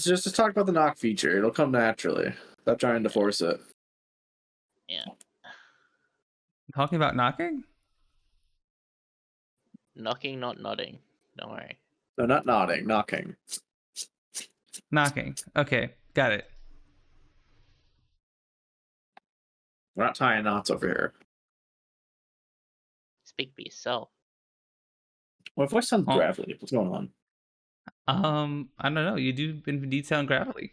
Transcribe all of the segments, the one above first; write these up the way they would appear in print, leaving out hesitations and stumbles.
Just talk about the knock feature. It'll come naturally. Stop trying to force it. Yeah. Talking about knocking? Knocking, not nodding. Don't worry. No, not nodding. Knocking. Knocking. Okay, got it. We're not tying knots over here. Speak for yourself. What voice sounds Oh. gravelly? What's going on? I don't know. You do indeed sound gravelly.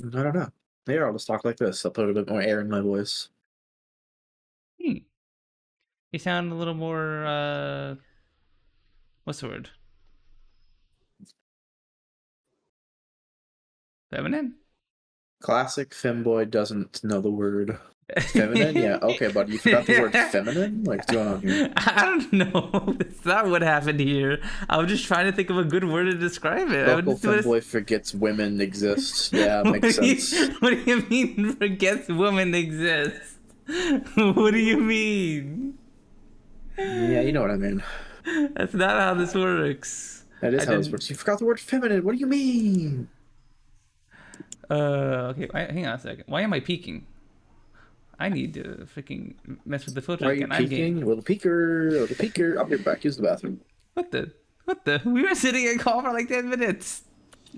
I don't know. Maybe I'll just talk like this. I'll put a bit more air in my voice. You sound a little more, what's the word? Feminine? Classic femboy doesn't know the word feminine. Yeah, okay, buddy. You forgot the word feminine. Like, what's going on here? I don't know. That's not what happened here. I was just trying to think of a good word to describe it. Local femboy forgets women exist. Yeah, makes sense. What do you mean forgets women exist? What do you mean? Yeah, you know what I mean. That's not how this works. That is how this works. You forgot the word feminine. What do you mean? Okay, hang on a second. Why am I peeking? I need to freaking mess with the filter. Why are you peeking? Little peeker. I'll be back. Use the bathroom. What the? We were sitting in call for like 10 minutes.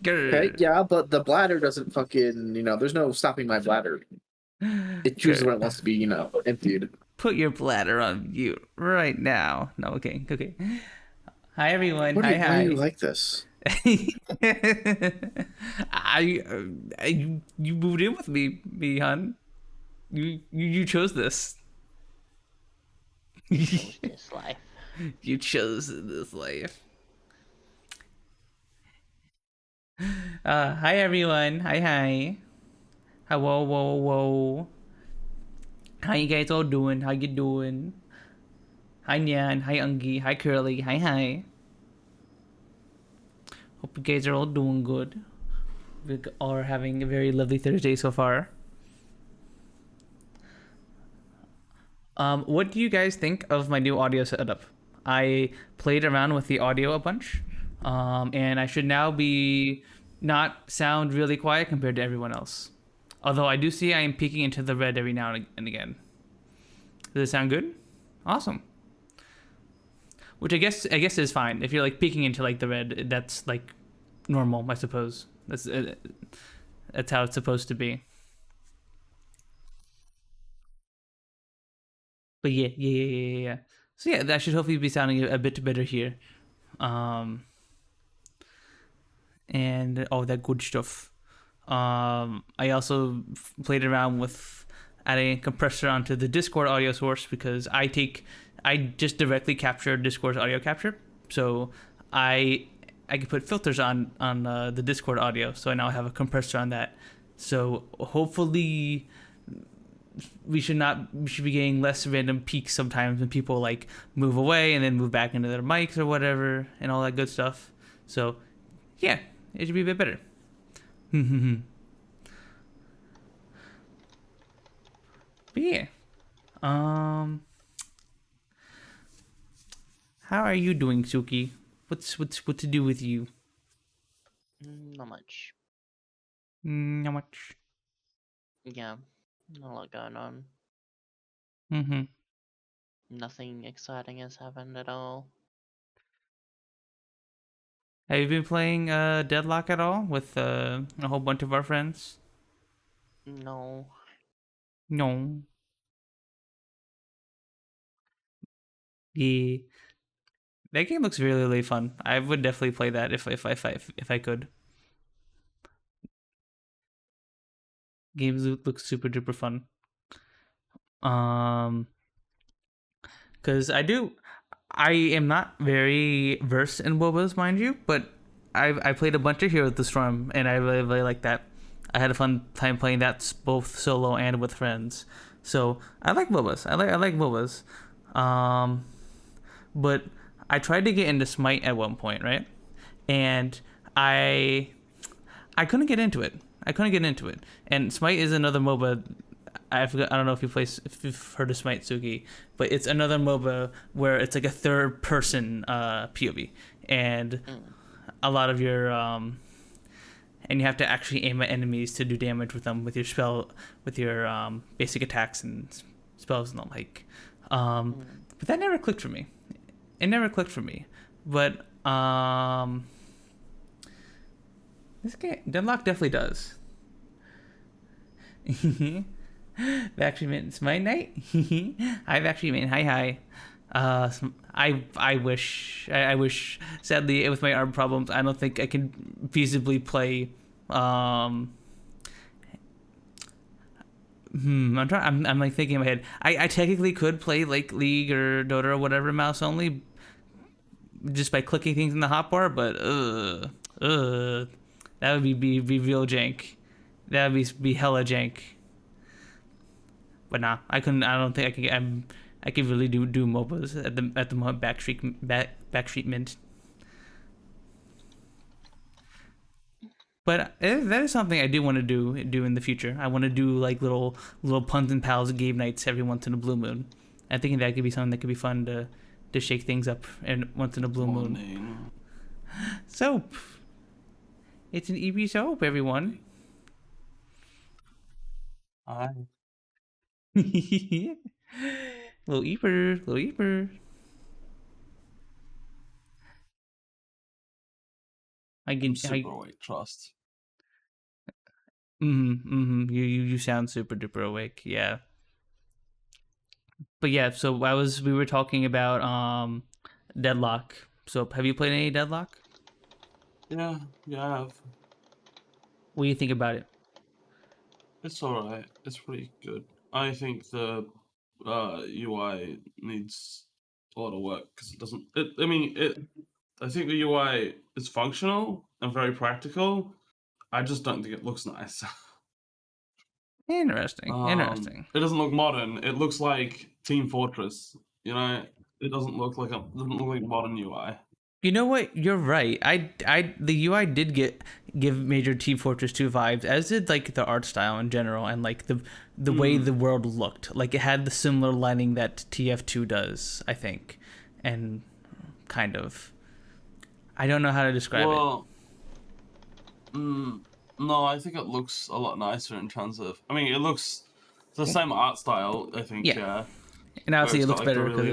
Okay, yeah, but the bladder doesn't fucking, there's no stopping my bladder. It chooses when it wants to be, emptied. Put your bladder on mute right now. No, okay. Hi, everyone. Why are you like this? You moved in with me, hon. You chose this. This life. You chose this life. Hi everyone. Hi. Whoa. How you guys all doing? How you doing? Hi Nyan. Hi Ungi. Hi Curly. Hi. Hope you guys are all doing good. We are having a very lovely Thursday so far. What do you guys think of my new audio setup? I played around with the audio a bunch, and I should now not sound really quiet compared to everyone else. Although I do see I am peeking into the red every now and again. Does it sound good? Awesome. Which I guess is fine. If you're like peeking into like the red, that's like normal, I suppose. That's how it's supposed to be. But yeah. So yeah, that should hopefully be sounding a bit better here. And all that good stuff. I also played around with adding a compressor onto the Discord audio source because I just directly capture Discord's audio capture. So I can put filters on the Discord audio. So I now have a compressor on that. So hopefully we should be getting less random peaks sometimes when people like move away and then move back into their mics or whatever and all that good stuff. So yeah, it should be a bit better. But yeah. How are you doing, Sooky? What's to do with you? Not much. Not much. Yeah, not a lot going on. Nothing exciting has happened at all. Have you been playing Deadlock at all with a whole bunch of our friends? No. Yeah. That game looks really, really fun. I would definitely play that if I could. Games look super duper fun. Cause I am not very versed in MOBAs, mind you, but I played a bunch of Heroes of the Storm and I really, really like that. I had a fun time playing that both solo and with friends. So I like MOBAs. I like MOBAs. But I tried to get into Smite at one point, right? And I couldn't get into it. And Smite is another MOBA. I don't know if you've heard of Smite, Sooky, but it's another MOBA where it's like a third person POV, and a lot of your and you have to actually aim at enemies to do damage with them with your basic attacks and spells and the like. But that never clicked for me. It never clicked for me. But this game Deadlock definitely does. Actually, it's my night. I've actually been hi. I wish. Sadly, with my arm problems, I don't think I can feasibly play. I'm like thinking in my head. I technically could play like League or Dota or whatever mouse only, just by clicking things in the hotbar. But that would be real jank. That would be hella jank. But nah, I couldn't. I don't think I can. I could really do MOBAs at the moment. Backstreet Mint. But that is something I do want to do in the future. I want to do like little Punz N Palz game nights every once in a blue moon. I think that could be something that could be fun to shake things up and once in a blue moon. Soap. It's an EB soap, everyone. Hi. Little Eeper. I'm super awake, trust. You sound super duper awake, yeah. But yeah, so we were talking about Deadlock. So have you played any Deadlock? Yeah, I have. What do you think about it? It's alright. It's pretty good. I think the UI needs a lot of work because it doesn't. I think the UI is functional and very practical. I just don't think it looks nice. Interesting. It doesn't look modern. It looks like Team Fortress. You know, it doesn't look like modern UI. You know what? You're right. The UI did give major Team Fortress 2 vibes, as did like the art style in general, and like the way the world looked. Like it had the similar lighting that TF2 does, I think, and kind of. I don't know how to describe it. No, I think it looks a lot nicer in terms of. I mean, it looks the same art style. I think. Yeah. And obviously, it looks better because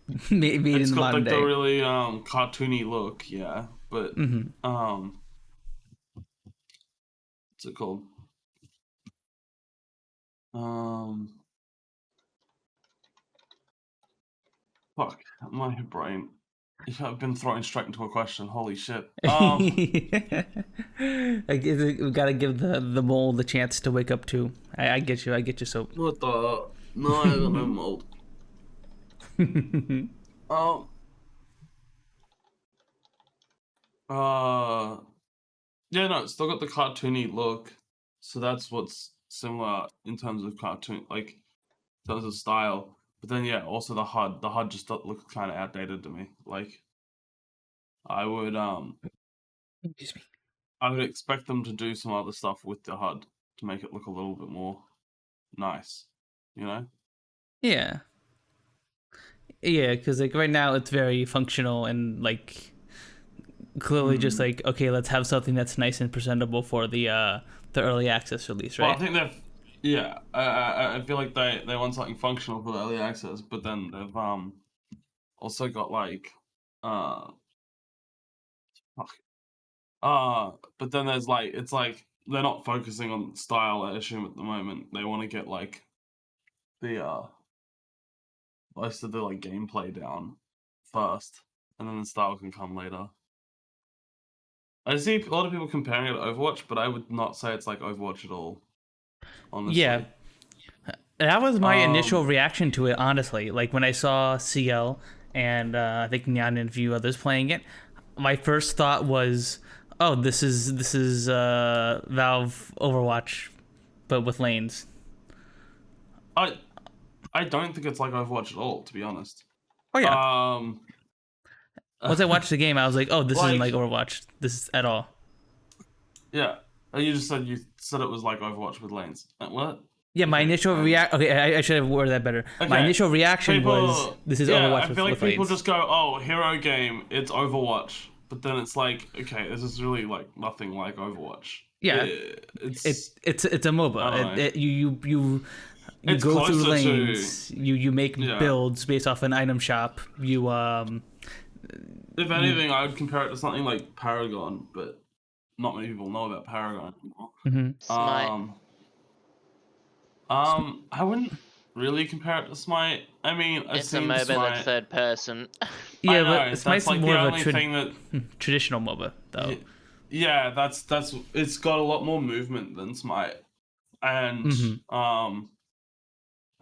it's made in the modern day. It's got like the really cartoony look, yeah. But what's it called? Fuck, my brain. I've been thrown straight into a question. Holy shit. We gotta give the mole the chance to wake up too. I get you. So what the? No, I don't know mold. Yeah, no, it's still got the cartoony look, so that's what's similar in terms of cartoon, like in terms of style. But then, yeah, also the HUD just looks kind of outdated to me. Like, I would excuse me. I would expect them to do some other stuff with the HUD to make it look a little bit more nice, you know? Yeah, because like right now it's very functional and like clearly just like, okay, let's have something that's nice and presentable for the early access release, right? Well, I think they've. Yeah, I feel like they want something functional for the early access, but then they've also got like but then there's like, it's like they're not focusing on style, I assume, at the moment. They want to get like the most of the like gameplay down first, and then the style can come later. I see a lot of people comparing it to Overwatch, but I would not say it's like Overwatch at all. Honestly. Yeah, that was my initial reaction to it, honestly. Like when I saw Siel and I think Nyan and a few others playing it, my first thought was, oh, this is Valve Overwatch, but with lanes. I don't think it's like Overwatch at all, to be honest. Oh yeah. Once I watched the game, I was like, oh, this isn't like Overwatch. This is at all. Yeah. You said it was like Overwatch with lanes. What? Yeah, my initial reaction. Okay, I should have worded that better. Okay. My initial reaction was, this is Overwatch with lanes. I feel like people just go, oh, hero game, it's Overwatch. but then it's like, okay, this is really like nothing like Overwatch. Yeah, it's it's a MOBA. You It's go through closer to- lanes. You make Yeah. builds based off an item shop. You if anything, I would compare it to something like Paragon, but not many people know about Paragon anymore. Smite. I wouldn't really compare it to Smite. I mean, I've It's a seen MOBA Smite. that's third person. yeah, I know, but Smite's that's like more the of only a thing that. traditional MOBA though. Yeah, that's it's got a lot more movement than Smite, and I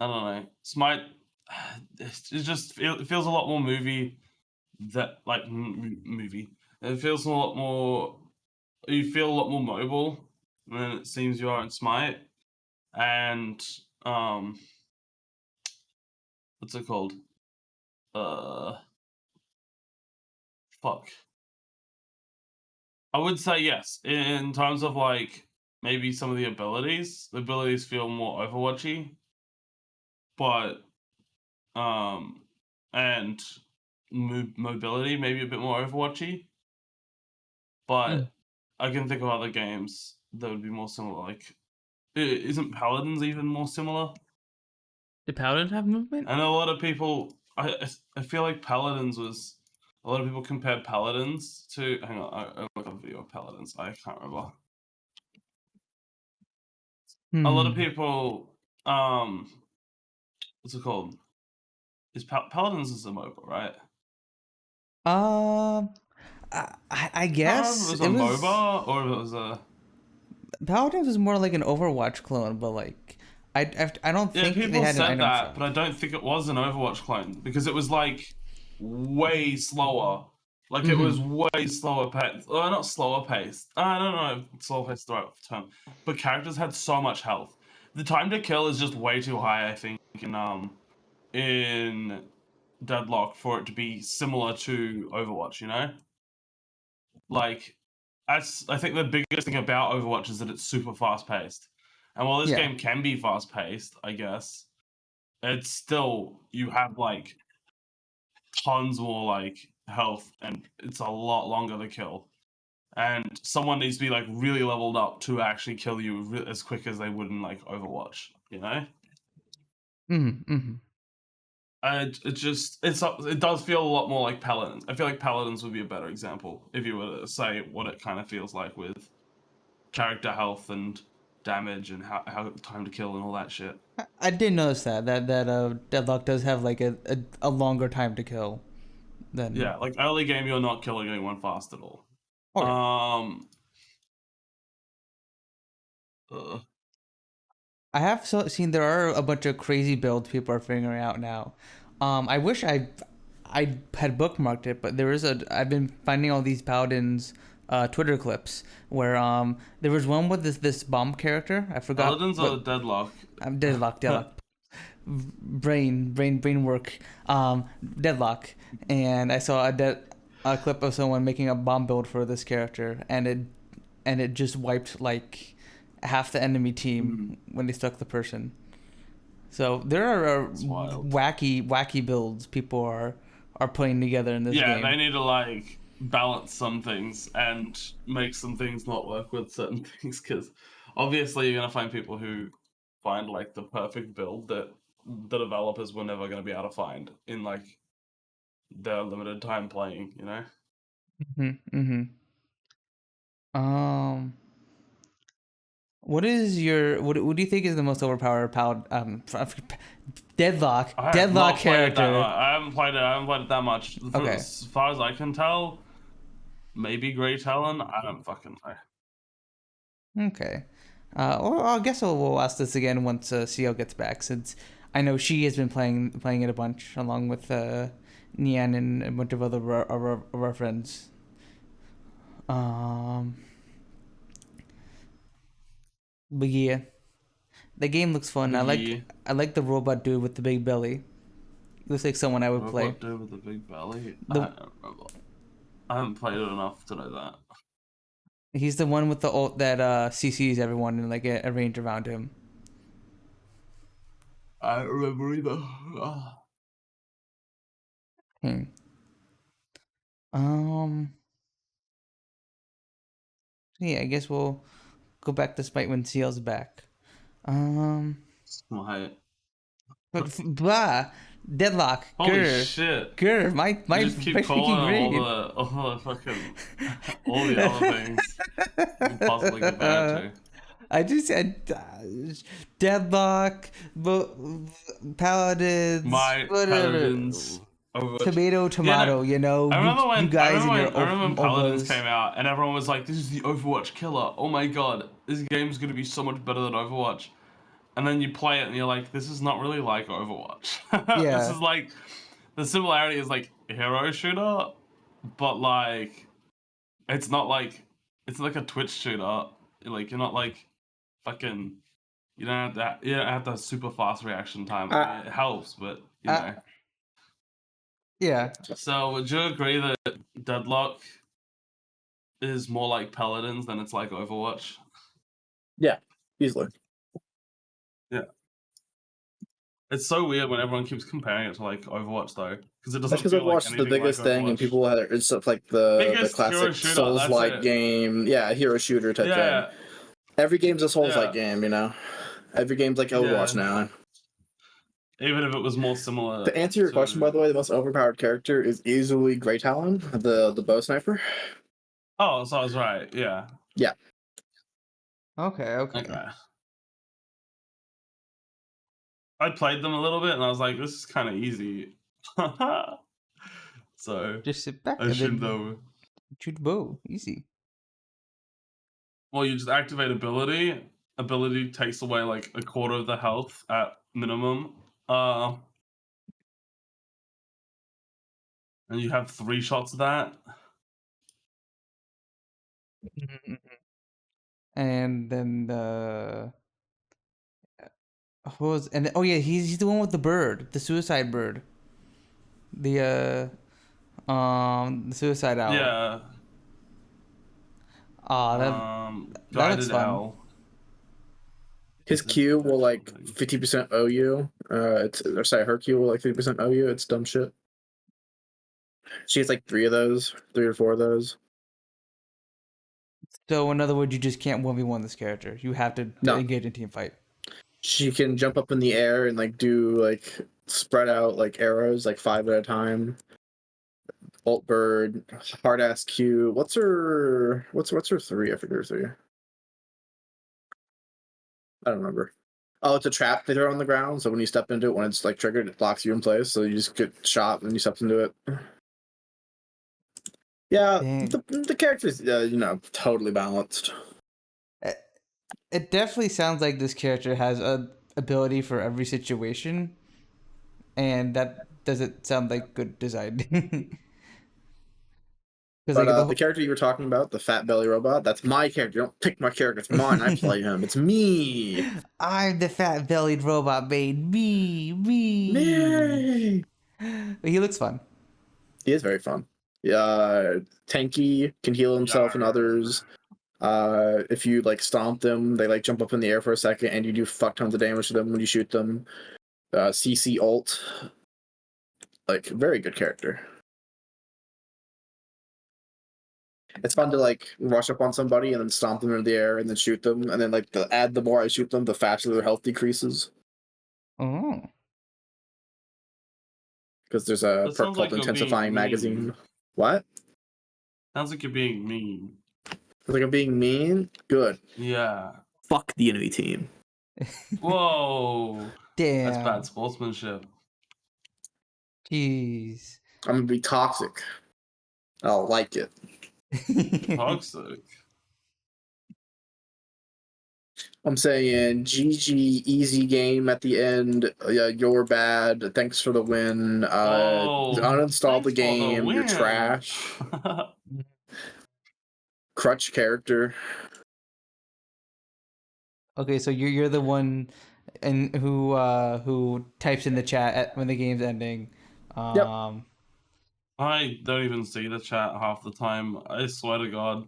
don't know, Smite. It feels a lot more movie that like movie. It feels a lot more. You feel a lot more mobile than it seems you are in Smite, and what's it called? Fuck. I would say yes. In terms of like maybe some of the abilities feel more Overwatchy, but and mobility maybe a bit more Overwatchy. But I can think of other games that would be more similar. Like, isn't Paladins even more similar? Did Paladin have movement? I know a lot of people. I feel like Paladins was. A lot of people compared Paladins to. Hang on, I look up a video of Paladins. I can't remember. A lot of people. What's it called? Is Paladins is a MOBA, right? I If guess it was a MOBA or if it was a. Paladin was more like an Overwatch clone, but like I don't Yeah, think they people had an said item that, shop. but I don't think it was an Overwatch clone because it was like way slower. Like it was way slower paced. Well, not slower paced. I don't know if slower paced is the right term. But characters had so much health. The time to kill is just way too high, I think, in Deadlock for it to be similar to Overwatch, you know? Like I think the biggest thing about Overwatch is that it's super fast paced. And while this Yeah. game can be fast paced, I guess, it's still you have like tons more like health and it's a lot longer to kill. And someone needs to be like really leveled up to actually kill you as quick as they would in like Overwatch, you know? It does feel a lot more like Paladins. I feel like Paladins would be a better example if you were to say what it kind of feels like with character health and damage and how time to kill and all that shit. I did notice that Deadlock does have like a longer time to kill than Yeah, like early game you're not killing anyone fast at all. Okay. I have seen there are a bunch of crazy builds people are figuring out now. I wish I had bookmarked it, but I've been finding all these Paladins Twitter clips where there was one with this bomb character. I forgot. Paladins or Deadlock? Deadlock. brain work. Deadlock, and I saw a clip of someone making a bomb build for this character, and it just wiped like half the enemy team when they stuck the person. So there are wacky builds people are putting together in this game. Yeah, they need to like balance some things and make some things not work with certain things because obviously you're gonna find people who find like the perfect build that the developers were never gonna be able to find in like their limited time playing, you know? What is what do you think is the most overpowered Deadlock character? I haven't played it that much. Okay. As far as I can tell, maybe Grey Talon. I don't fucking know. Okay. Well, I guess we'll ask this again once Siel gets back, since I know she has been playing it a bunch along with Nian and a bunch of other of our friends. But yeah, the game looks fun. I like the robot dude with the big belly. Looks like someone I would play. Robot dude with the big belly. I don't remember. I haven't played it enough to know that. He's the one with the ult that CCs everyone in like a range around him. I don't remember either. Yeah, I guess we'll go back to Smite when Siel's back. Smite. Blah, Deadlock. Holy Grr, shit! grr. My You just keep calling freaking all the fucking all the other things you can possibly compare it to. I just said Deadlock, Paladins, My whatever. Paladins. Tomato, Yeah, you know. I remember when you guys and I your remember when Paladins ovos. came out and everyone was like, "This is the Overwatch killer. Oh my god, this game's gonna be so much better than Overwatch." And then you play it and you're like, "This is not really like Overwatch." This Yeah. is like the similarity is like hero shooter, but like it's not like it's like a Twitch shooter. Like you're not like fucking. You don't have to have super fast reaction time. I mean, it helps, but you know. Yeah. So would you agree that Deadlock is more like Paladins than it's like Overwatch? Yeah, easily. Yeah. It's so weird when everyone keeps comparing it to like Overwatch though, because it doesn't That's because feel like Overwatch is the anything biggest like thing, and Overwatch. people had it's stuff like the Biggest hero classic shooter, Souls-like that's it. game. Yeah, hero shooter type Yeah, thing. Every game's a Souls-like Yeah. game, you know. Every game's like Overwatch Yeah. now. even if it was more similar. To answer your to- question, by the way, the most overpowered character is easily Grey Talon, the bow sniper. Oh, so I was right. Yeah. Okay. Okay. I played them a little bit and I was like, this is kind of easy. So Just sit back I and shouldn't then have. shoot bow. Easy. Well, you just activate ability. Ability takes away like a quarter of the health at minimum. And you have 3 shots of that. And then who was oh yeah, he's the one with the bird, the suicide bird. The suicide owl. Yeah. Ah, that looks Guided fun. Owl. His Q will like 50% OU. Her Q will like 50% OU. It's dumb shit. She has like 3 or 4 of those. So in other words, you just can't 1v1 this character. You have to No. engage in team fight. She can jump up in the air and like do like spread out like arrows like 5 at a time. Bolt bird, hard ass Q. What's her 3? I forget her 3. I don't remember. Oh, it's a trap they throw on the ground. So when you step into it, when it's like triggered, it locks you in place. So you just get shot when you step into it. Yeah, Dang. the character's totally balanced. It definitely sounds like this character has a ability for every situation, and that doesn't sound like good design. But like the character you were talking about, the fat belly robot, that's my character. You don't pick my character. It's mine. I play him. It's me. I'm the fat bellied robot main. Me. Me. But he looks fun. He is very fun. Yeah, tanky, can heal himself and others. If you like stomp them, they like jump up in the air for a second, and you do fuck tons of damage to them when you shoot them. CC ult, like very good character. It's fun to like rush up on somebody and then stomp them into the air and then shoot them, and then like the more I shoot them, the faster their health decreases. Oh. Because there's a That perk sounds called like you're being Intensifying mean. Magazine. What? Sounds like you're being mean. Like I'm being mean? Good. Yeah. Fuck the enemy team. Whoa. Damn. That's bad sportsmanship. Jeez. I'm gonna be toxic. I'll like it. Toxic. I'm saying GG, easy game at the end. You're bad. Thanks for the win. Uninstall the thanks for the game. You're win. trash. Crutch character. Okay, so you're the one who types in the chat when the game's ending. Yep. I don't even see the chat half the time. I swear to God.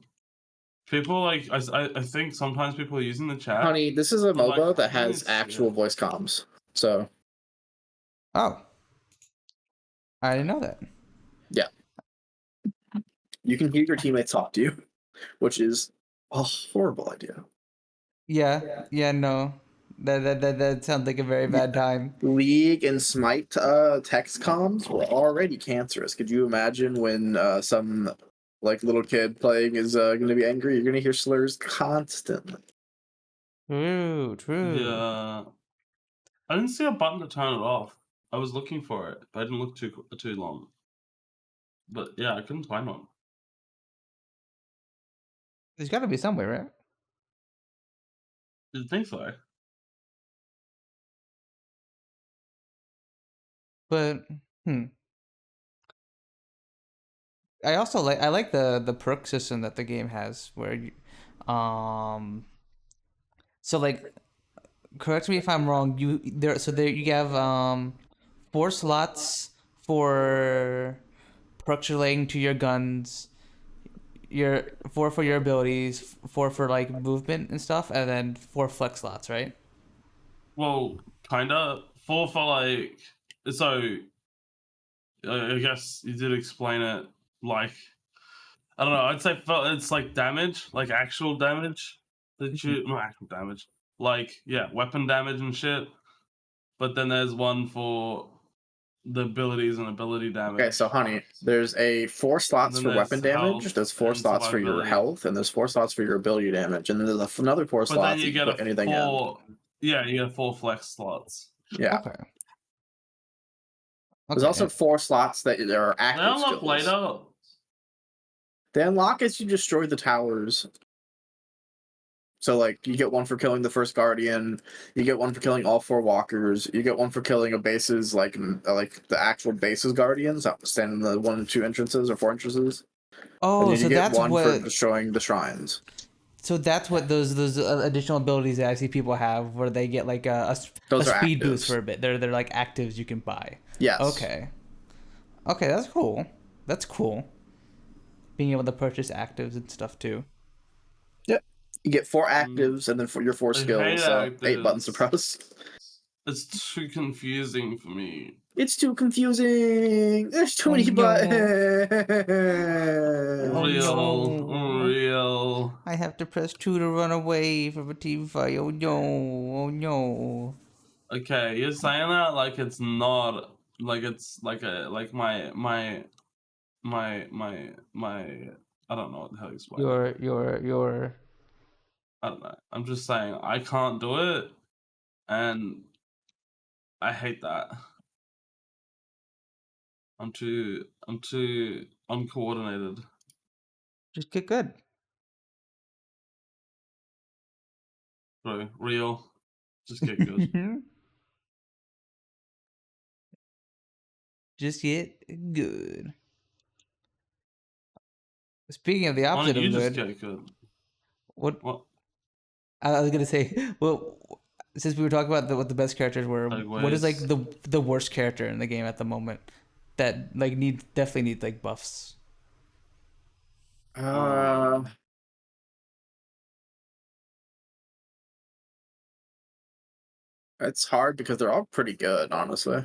People like I think sometimes people are using the chat. Honey, this is a I'm like, MOBA that I don't has see actual it. voice comms. So Oh. I didn't know that. you can hear your teammates talk to you, which is A horrible idea. Yeah, no. That sounds like a very bad time. League and Smite text comms were already cancerous. Could you imagine when some like little kid playing is going to be angry? You're going to hear slurs constantly. True. Yeah. I didn't see a button to turn it off. I was looking for it, but I didn't look too long. But yeah, I couldn't find one. There's got to be somewhere, right? Didn't think so. But I also like the perk system that the game has, where you, so like, correct me if I'm wrong. There you have 4 slots for perks relating to your guns, your 4 for your abilities, 4 for like movement and stuff, and then 4 flex slots, right? Well, kinda. 4 for like. So, I guess you did explain it like. I don't know. I'd say it's like damage, like actual damage that you. Not actual damage. Like, yeah, weapon damage and shit. But then there's one for the abilities and ability damage. Okay, so honey, there's 4 slots for weapon damage, there's 4 slots for your health, and there's 4 slots for your ability damage, and then there's another 4 slots. But then you get put anything 4. Yeah, you get 4 flex slots. Yeah. Okay. There's also 4 slots that are active They unlock skills. later. They unlock as you destroy the towers. So, like, you get 1 for killing the first guardian, you get 1 for killing all 4 walkers, you get 1 for killing a base's, like the actual base's guardians, standing in the 1 and 2 entrances or 4 entrances. Oh, so that's one what. for destroying the shrines. So that's what those additional abilities that I see people have, where they get like a speed boost for a bit. They're like actives you can buy. Yes. Okay, that's cool. That's cool. Being able to purchase actives and stuff too. Yep. You get 4 actives and then for your 4 skills. So 8 buttons to press. It's too confusing for me. It's too confusing. There's too many buttons. Real. I have to press 2 to run away from a team fight. Oh no. Okay, you're saying that like it's not like it's like my I don't know what the hell to explain. Your I don't know. I'm just saying I can't do it, and I hate that. I'm too uncoordinated. just get good. Bro, real. Just get good. Just get good. Speaking of the Why opposite don't you of just good, get good? what What? I was gonna say, well, since we were talking about what the best characters were, what is like the worst character in the game at the moment that like definitely needs like buffs? It's hard because they're all pretty good, honestly.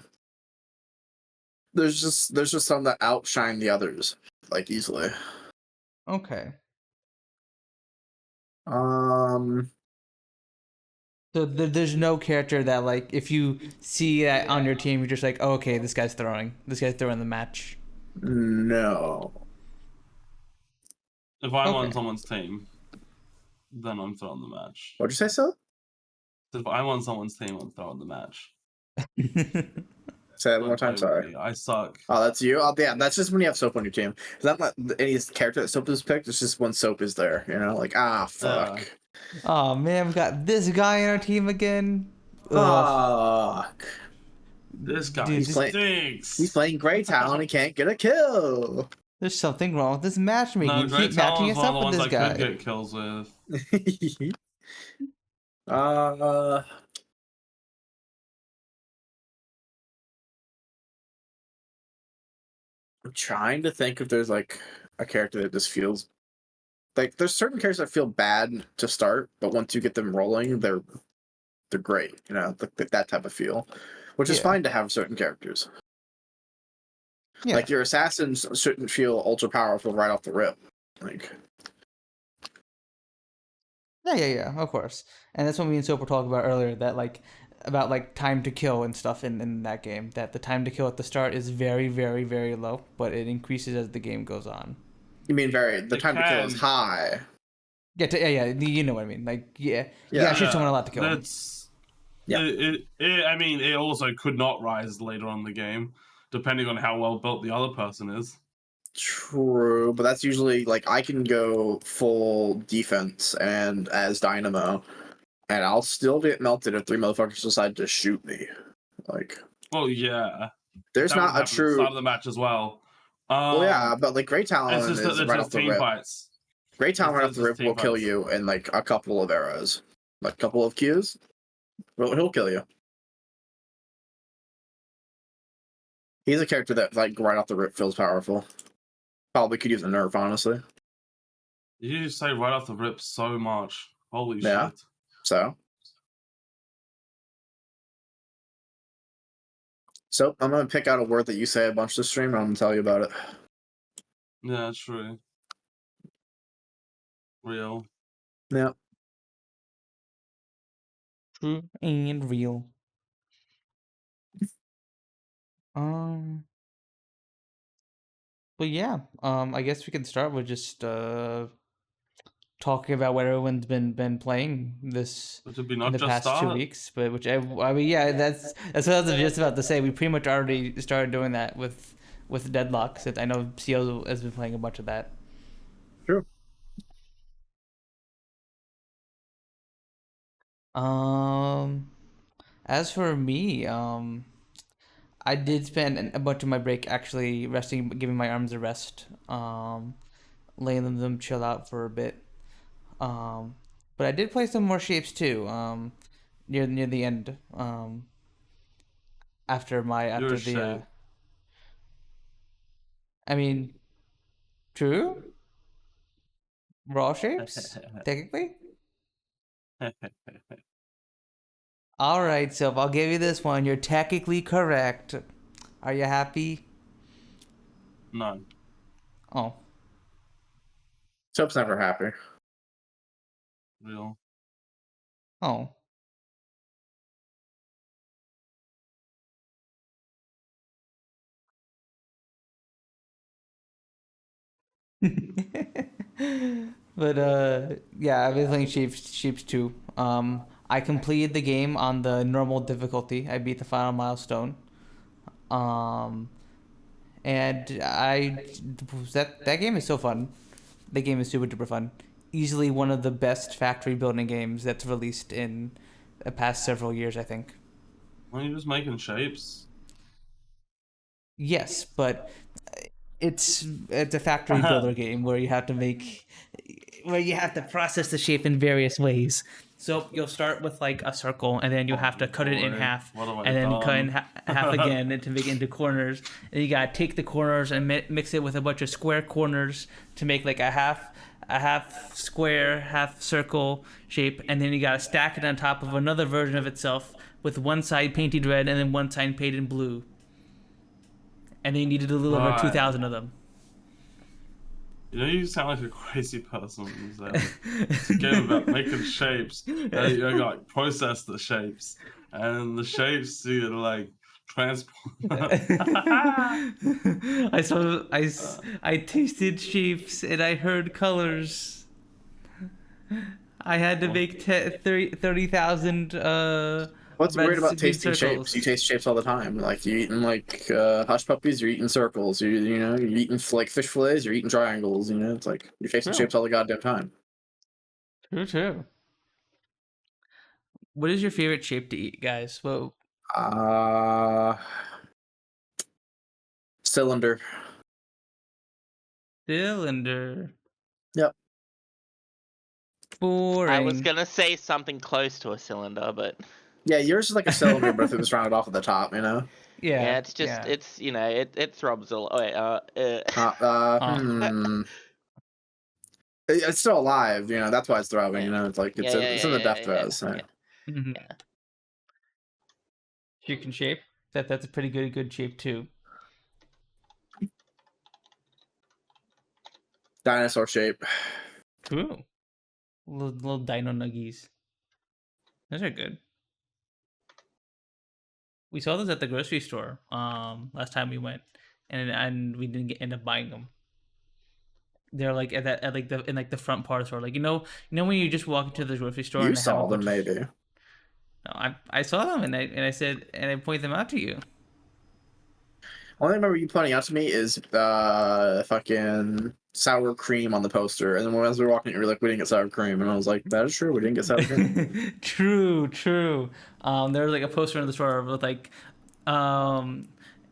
There's just some that outshine the others, like, easily. Okay. So there's no character that like if you see that on your team, you're just like, oh, okay, this guy's throwing the match. No. If I'm on someone's team, then I'm throwing the match. What'd you say, so? If I'm on someone's team, I'm throwing the match. Say that one more time, sorry. I suck. Oh, that's you? Oh, yeah, that's just when you have Soap on your team. Is that not any character that Soap has picked? It's just when Soap is there, you know? Like, fuck. Oh, man, we got this guy on our team again. Fuck. This guy stinks. He's playing Grey Talon. He can't get a kill. There's something wrong with this matchmaking. No, You keep matching us up with this guy. I could get kills with. I'm trying to think if there's like a character that just feels like there's certain characters that feel bad to start, but once you get them rolling, they're great. You know, that type of feel, which is fine to have certain characters. Yeah. Like your assassins shouldn't feel ultra powerful right off the rip. Like Yeah, of course. And that's what me and Soap were talking about earlier, that about time to kill and stuff in that game. That the time to kill at the start is very, very, very low, but it increases as the game goes on. You mean the time to kill is high? Yeah, you know what I mean. You gotta shoot someone a lot to kill them. I mean, it also could not rise later on in the game, depending on how well built the other person is. True, but that's usually I can go full defense and as Dynamo, and I'll still get melted if 3 motherfuckers decide to shoot me. Well, yeah. There's not a true start of the match as well. Well, yeah, but Great Talon is right off the rip. Fights. Great Talon right off the rip will kill you in a couple of arrows, a couple of Qs. Well, he'll kill you. He's a character that right off the rip feels powerful. Probably could use a nerf, honestly. You just say right off the rip so much. Holy shit. So I'm gonna pick out a word that you say a bunch to stream, and I'm gonna tell you about it. Yeah, that's true. Real. Yeah. True and real. But yeah, I guess we can start with just talking about what everyone's been playing in the past 2 weeks. But I mean, yeah, that's what I was just about to say. We pretty much already started doing that with Deadlock. So I know Siel has been playing a bunch of that. True. As for me, I did spend a bunch of my break actually resting, giving my arms a rest, letting them chill out for a bit. But I did play some more shapes too. Near the end. After the. I mean, true. Raw shapes, technically. All right, so I'll give you this one. You're technically correct. Are you happy? No. Oh. Soap's never happy. Real. Oh. But yeah, I've been playing Shapes too. I completed the game on the normal difficulty. I beat the final milestone. And that game is so fun. The game is super duper fun. Easily one of the best factory building games that's released in the past several years, I think. Are you just making shapes? Yes, but it's a factory builder game where you have to process the shape in various ways. So you'll start with a circle, and then you have to cut it in half, and then cut in half again, and to make it into corners. And you gotta take the corners and mix it with a bunch of square corners to make a half square, half circle shape, and then you gotta stack it on top of another version of itself with one side painted red and then one side painted blue. And then you need to deliver 2,000 of them. You know, you sound like a crazy person when you say it's a game about making shapes. You process the shapes, and the shapes you transport. I tasted shapes and I heard colors. I had to make 30,000. What's weird about tasting shapes? You taste shapes all the time. You're eating hush puppies. You're eating circles. You're eating fish fillets. You're eating triangles. It's you're tasting shapes all the goddamn time. True. What is your favorite shape to eat, guys? Whoa. Cylinder. Cylinder. Yep. Boring. I was gonna say something close to a cylinder, but yeah, yours is like a cylinder, but if it was rounded off at the top, Yeah, it's just it's it throbs a lot. It's still alive, that's why it's throbbing, it's in the death throes. Chicken shape. That's a pretty good shape too. Dinosaur shape. Cool. Little dino nuggies. Those are good. We saw those at the grocery store last time we went, and we didn't end up buying them. They're like in the front part of the store, like you know when you just walk into the grocery store. You and they saw have them, maybe. No, I saw them and I said and I point them out to you. Only I remember you pointing out to me is fucking sour cream on the poster, and then as we were walking, you were like, "We didn't get sour cream," and I was like, "That is true, we didn't get sour cream." True. There was like a poster in the store with like,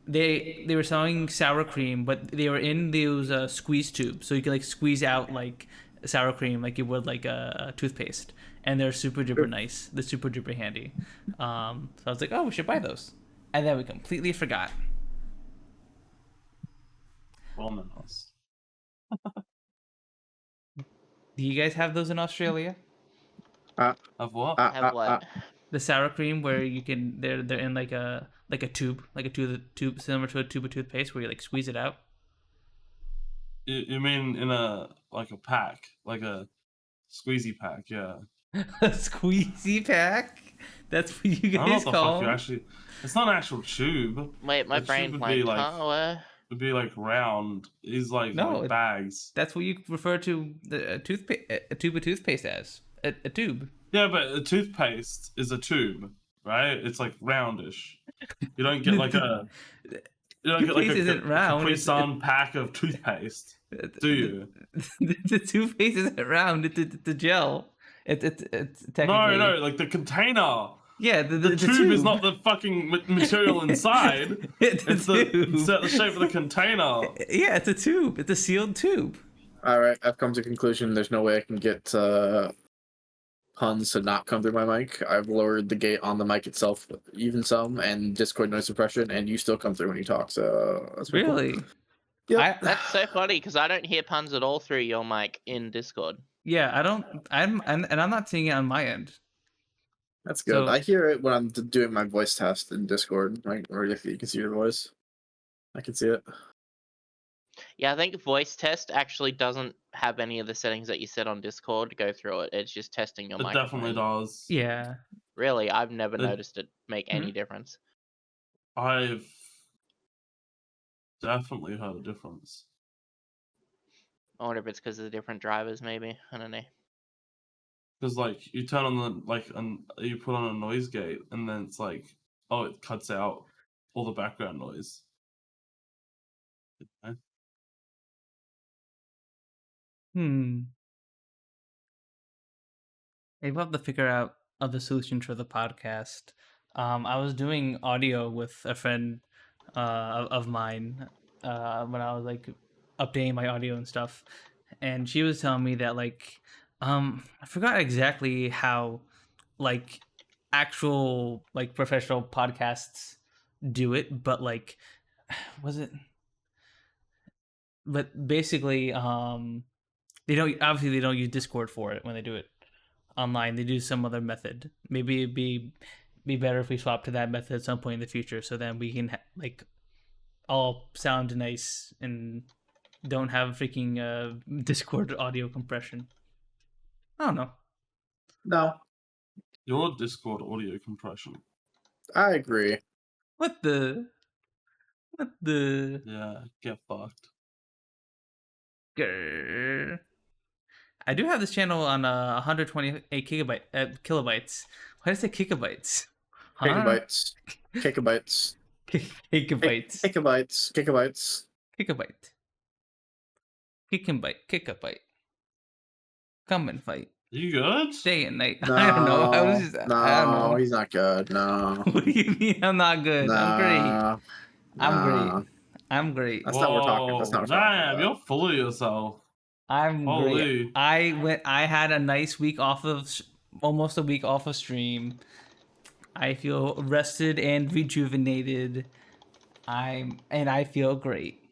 they were selling sour cream, but they were in those squeeze tubes, so you can like squeeze out like sour cream like you would like a toothpaste, and they're super duper nice. They're super duper handy. So I was like, oh, we should buy those, and then we completely forgot. Almonds. Do you guys have those in Australia? Of what? Have what? The sour cream where you can they're in like a tube, tube similar to a tube of toothpaste where you like squeeze it out. You mean in a pack, like a squeezy pack? Yeah. A squeezy pack? That's what you I don't know guys what the call fuck you them? actually. It's not an actual tube. Wait, my The brain tube would be blanked. like- It'd be like round. It's like, No, like bags. That's what you refer to a tube of toothpaste as. A tube. Yeah, but a toothpaste is a tube, right? It's like roundish. You don't get like a. You don't get like Toothpaste isn't round, Capri it's- Sun pack of toothpaste, do you? The toothpaste isn't round. It's the gel. It's technically. No, like the container. Yeah, The tube is not the fucking material inside. It's the shape of the container. Yeah, it's a tube. It's a sealed tube. All right, I've come to a conclusion. There's no way I can get puns to not come through my mic. I've lowered the gate on the mic itself, even some, and Discord noise suppression, and you still come through when you talk. So that's pretty cool. Really? Yep. That's so funny because I don't hear puns at all through your mic in Discord. Yeah, I don't. I'm not seeing it on my end. That's good. So- I hear it when I'm doing my voice test in Discord, right? Or if you can see your voice, I can see it. Yeah, I think voice test actually doesn't have any of the settings that you set on Discord to go through it. It's just testing your It microphone. definitely does. Yeah. Really, I've never It- noticed it make any difference. I've definitely heard a difference. I wonder if it's because of the different drivers, maybe. I don't know. Because like you turn on and you put on a noise gate, and then it's like, oh, it cuts out all the background noise. Okay. Maybe we'll have to figure out the solution for the podcast. I was doing audio with a friend of mine when I was like updating my audio and stuff, and she was telling me that like I forgot exactly how like actual like professional podcasts do it, but like was it? But basically, they don't use Discord for it when they do it online. They do some other method. Maybe it'd be better if we swap to that method at some point in the future, so then we can like all sound nice and don't have freaking Discord audio compression. I don't know. No, Your Discord audio compression. I agree. What the? Yeah, get fucked. Grr. I do have this channel on 128 kilobytes. Why did I say gigabytes? Huh? Gigabytes, gigabytes, Gigabytes. gigabytes, gigabytes. Gigabyte. Gigabyte. Come and fight. You good? Day and night. I don't know. I was just, No, I don't know. he's not good. No. What do you mean I'm not good? I'm great. Nah, I'm nah. great. I'm great. That's not what we're talking. That's not what we're talking Damn, about. you're full of yourself. I'm great. Holy. I had a nice week off of almost a week off of stream. I feel rested and rejuvenated. I feel great.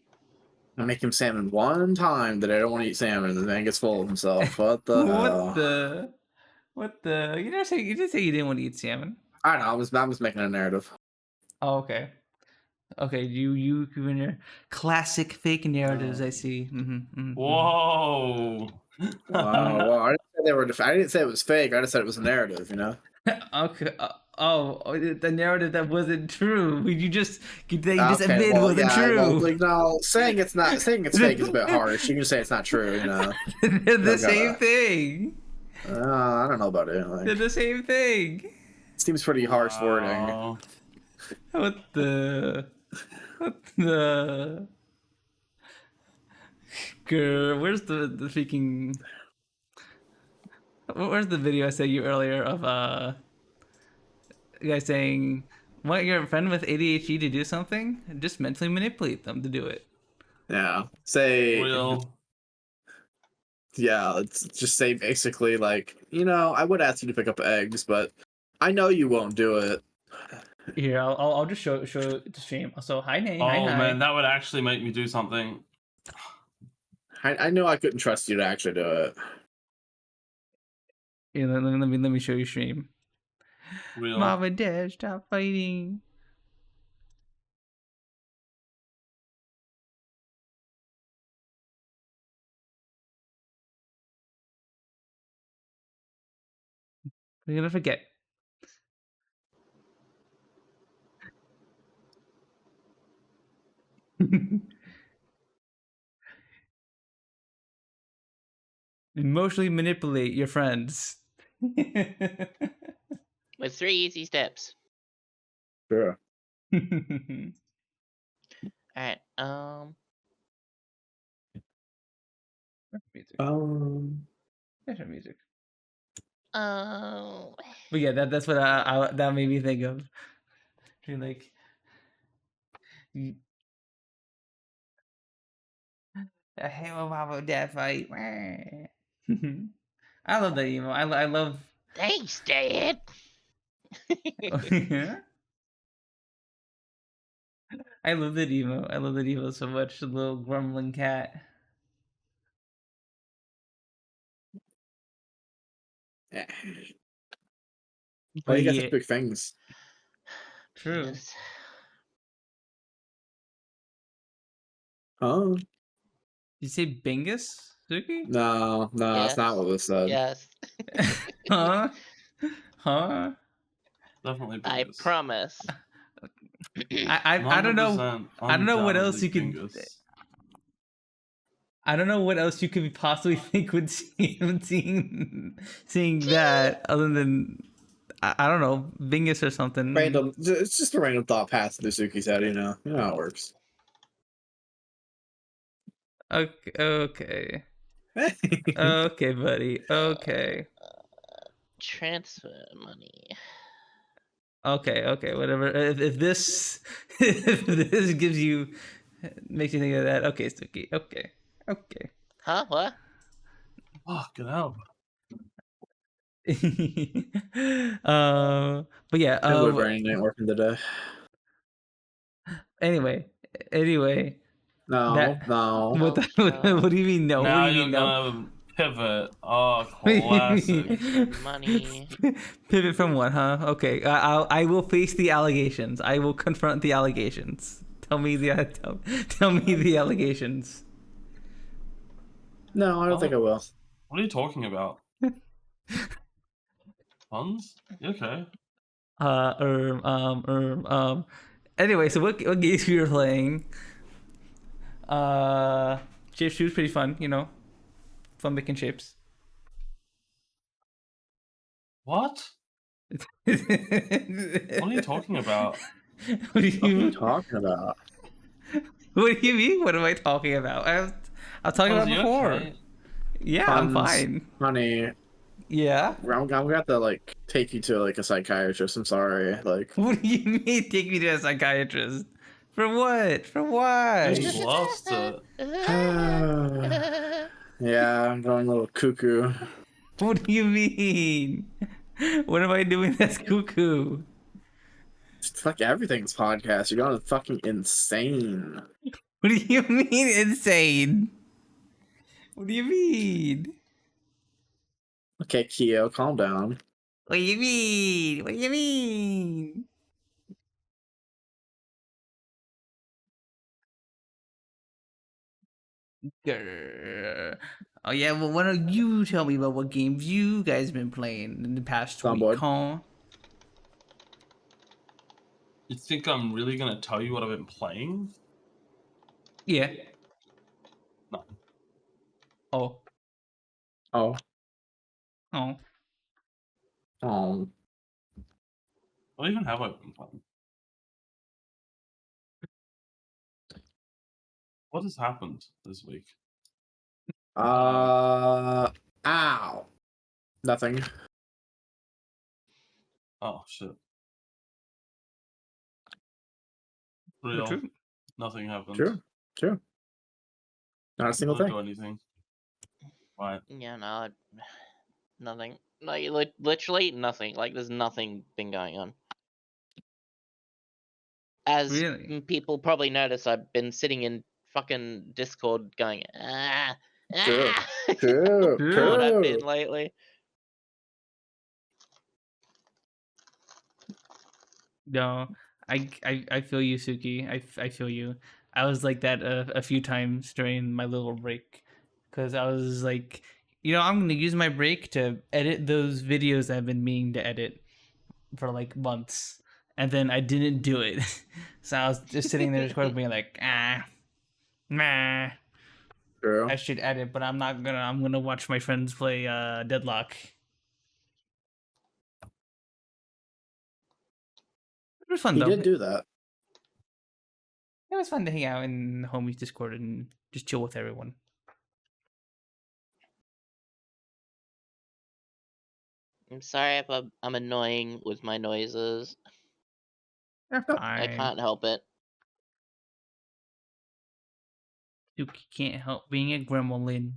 I make him salmon one time that I don't want to eat salmon, and the man gets full of himself. What the hell? What the you didn't say you didn't want to eat salmon. I don't know. I was making a narrative. Oh, okay. Okay, you in your classic fake narratives, I see. Whoa. Wow, I didn't say they were. I didn't say it was fake. I just said it was a narrative. You know. Okay. The narrative that wasn't true. You just Okay, admitted well, wasn't yeah, true. No, like no, saying it's fake is a bit harsh. You can say it's not true. You know. They're the Like, same thing. I don't know about it. They're Like, the same thing. seems pretty harsh wording. Wow. What the? Girl, where's the freaking? Where's the video I sent you earlier of a guy saying, "Want your friend with ADHD to do something? Just mentally manipulate them to do it." Yeah. Say. Real. Yeah. Let's just say basically like I would ask you to pick up eggs, but I know you won't do it. Here, I'll just show it to stream. So hi Nate. Oh Hi. man, that would actually make me do something. I know I couldn't trust you to actually do it. Here, let me show you stream. Real. Mom and Dad, stop fighting. We're gonna forget. Emotionally manipulate your friends. With 3 easy steps. Sure. Alright, Music. There's no music. oh, But yeah, that's what that made me think of. You're like, I hate when mom and dad fight. I love that emo. I love. thanks, Dad. I love that emo. I love that emo so much. The little grumbling cat. Yeah. But Well, you got yeah, such big things. true. Yes. Huh? Did you say Bingus, Sooky? No, that's not what was said. Yes. Huh? Huh? Definitely. I Bingus. promise. I don't know. 100% I don't know what else you could. Bingus. I don't know what else you could possibly think would seeing that other than I don't know, Bingus or something. Random. It's just a random thought passing through Suki's head. You know how it works. Okay. Okay, buddy. Okay. Transfer money. Okay. Whatever. If this if this gives you makes you think of that, okay, Sooky. Okay. Huh? What? Fucking hell. But yeah. My brain ain't working today. Anyway. No. What do you mean no? Now What do you you're mean no? gonna pivot. Oh, classic. Money. Pivot from what, huh? Okay, I will face the allegations. I will confront the allegations. Tell me the allegations. No, I don't think I will. What are you talking about? Punz? You okay? Anyway, so what games we were playing? Shape was pretty fun, fun making shapes. What? What are you talking about? What do What are you you talking about? What do you mean? What am I talking about? I was talking about Punz, you before. okay? Yeah, I'm Punz, fine. Honey, Yeah. I'm gonna have to take you to a psychiatrist. I'm sorry. What do you mean? Take me to a psychiatrist? For what? For why? Just lost it. Yeah, I'm going a little cuckoo. What do you mean? What am I doing that's cuckoo? It's like everything's podcast. You're going fucking insane. What do you mean insane? What do you mean? Okay, Keo, calm down. What do you mean? What do you mean? Grr. Oh yeah, well, why don't you tell me about what games you guys been playing in the past Soundboard. week, huh? You think I'm really gonna tell you what I've been playing? Yeah. No. Oh. Oh. Oh. Oh. What even have I been playing? What has happened this week? Ow. Nothing. Oh shit. Oh, Real. true. Nothing happened. True. Not a single Didn't thing. do anything. Right. Yeah, no, nothing. Like literally nothing. Like there's nothing been going on. As Really? people probably notice, I've been sitting in fucking Discord going, True. That's True. what I've been True. lately. No, I feel you, Sooky. I feel you. I was like that a few times during my little break, because I was like, I'm gonna use my break to edit those videos I've been meaning to edit for like months, and then I didn't do it. So I was just sitting there just being like, nah, True. I should edit, but I'm not gonna. I'm gonna watch my friends play Deadlock. It was fun He though. did do that. It was fun to hang out in the homies Discord and just chill with everyone. I'm sorry if I'm annoying with my noises. You're I fine. can't help it. You can't help being a gremlin.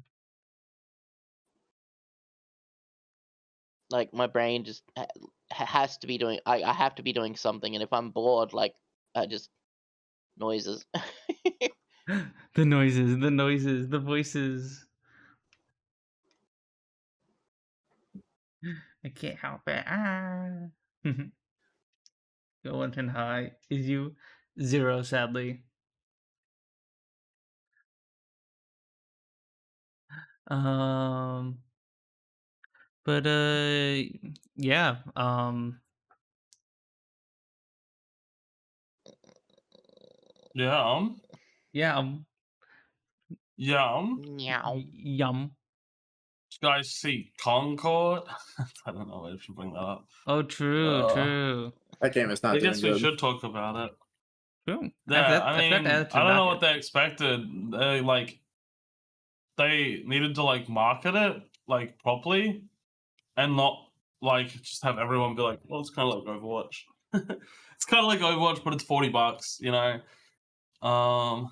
Like my brain just has to be doing. I have to be doing something, and if I'm bored, like I just noises. The noises, the voices. I can't help it. Going and high is you 0, sadly. Um, but yeah. Yeah. Yeah. Yeah. Meow. Yum. Did you guys see Concord? I don't know. I should bring that up. Oh, true, Uh, true, That game is not I doing guess we good. should talk about it. true. Yeah, I forgot to add it to I the don't know what docket. they expected. They needed to like market it like properly, and not like just have everyone be like, "Well, it's kind of like Overwatch." It's kind of like Overwatch, but it's $40.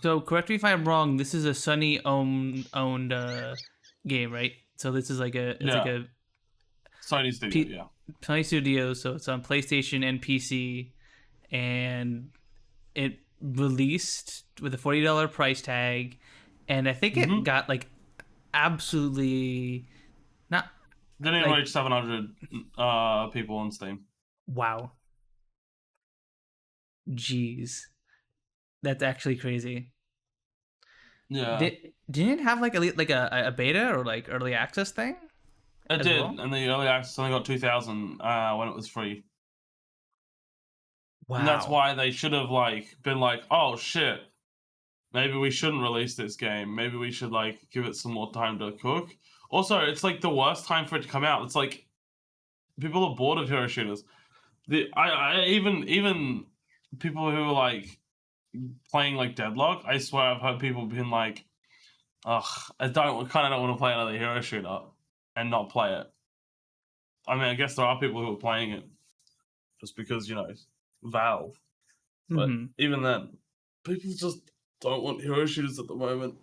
So correct me if I'm wrong. This is a Sony owned game, right? So this is like like Yeah. a Sony Studio, yeah. Sony Studio. So it's on PlayStation and PC, and it released with a $40 price tag, and I think it got like absolutely not. Didn't even Like- reach 700 people on Steam. Wow. Jeez, that's actually crazy. Yeah, Didn't it have like a beta or like early access thing? it as did, well? and the early access only got 2,000 when it was free. Wow. And that's why they should have like been like, oh shit, maybe we shouldn't release this game. Maybe we should like give it some more time to cook. Also, it's like the worst time for it to come out. It's like people are bored of hero shooters. Even people who are like playing like Deadlock, I swear I've heard people being like, ugh, I kind of don't want to play another hero shooter and not play it. I mean, I guess there are people who are playing it just because, Valve. But even then, people just don't want hero shooters at the moment.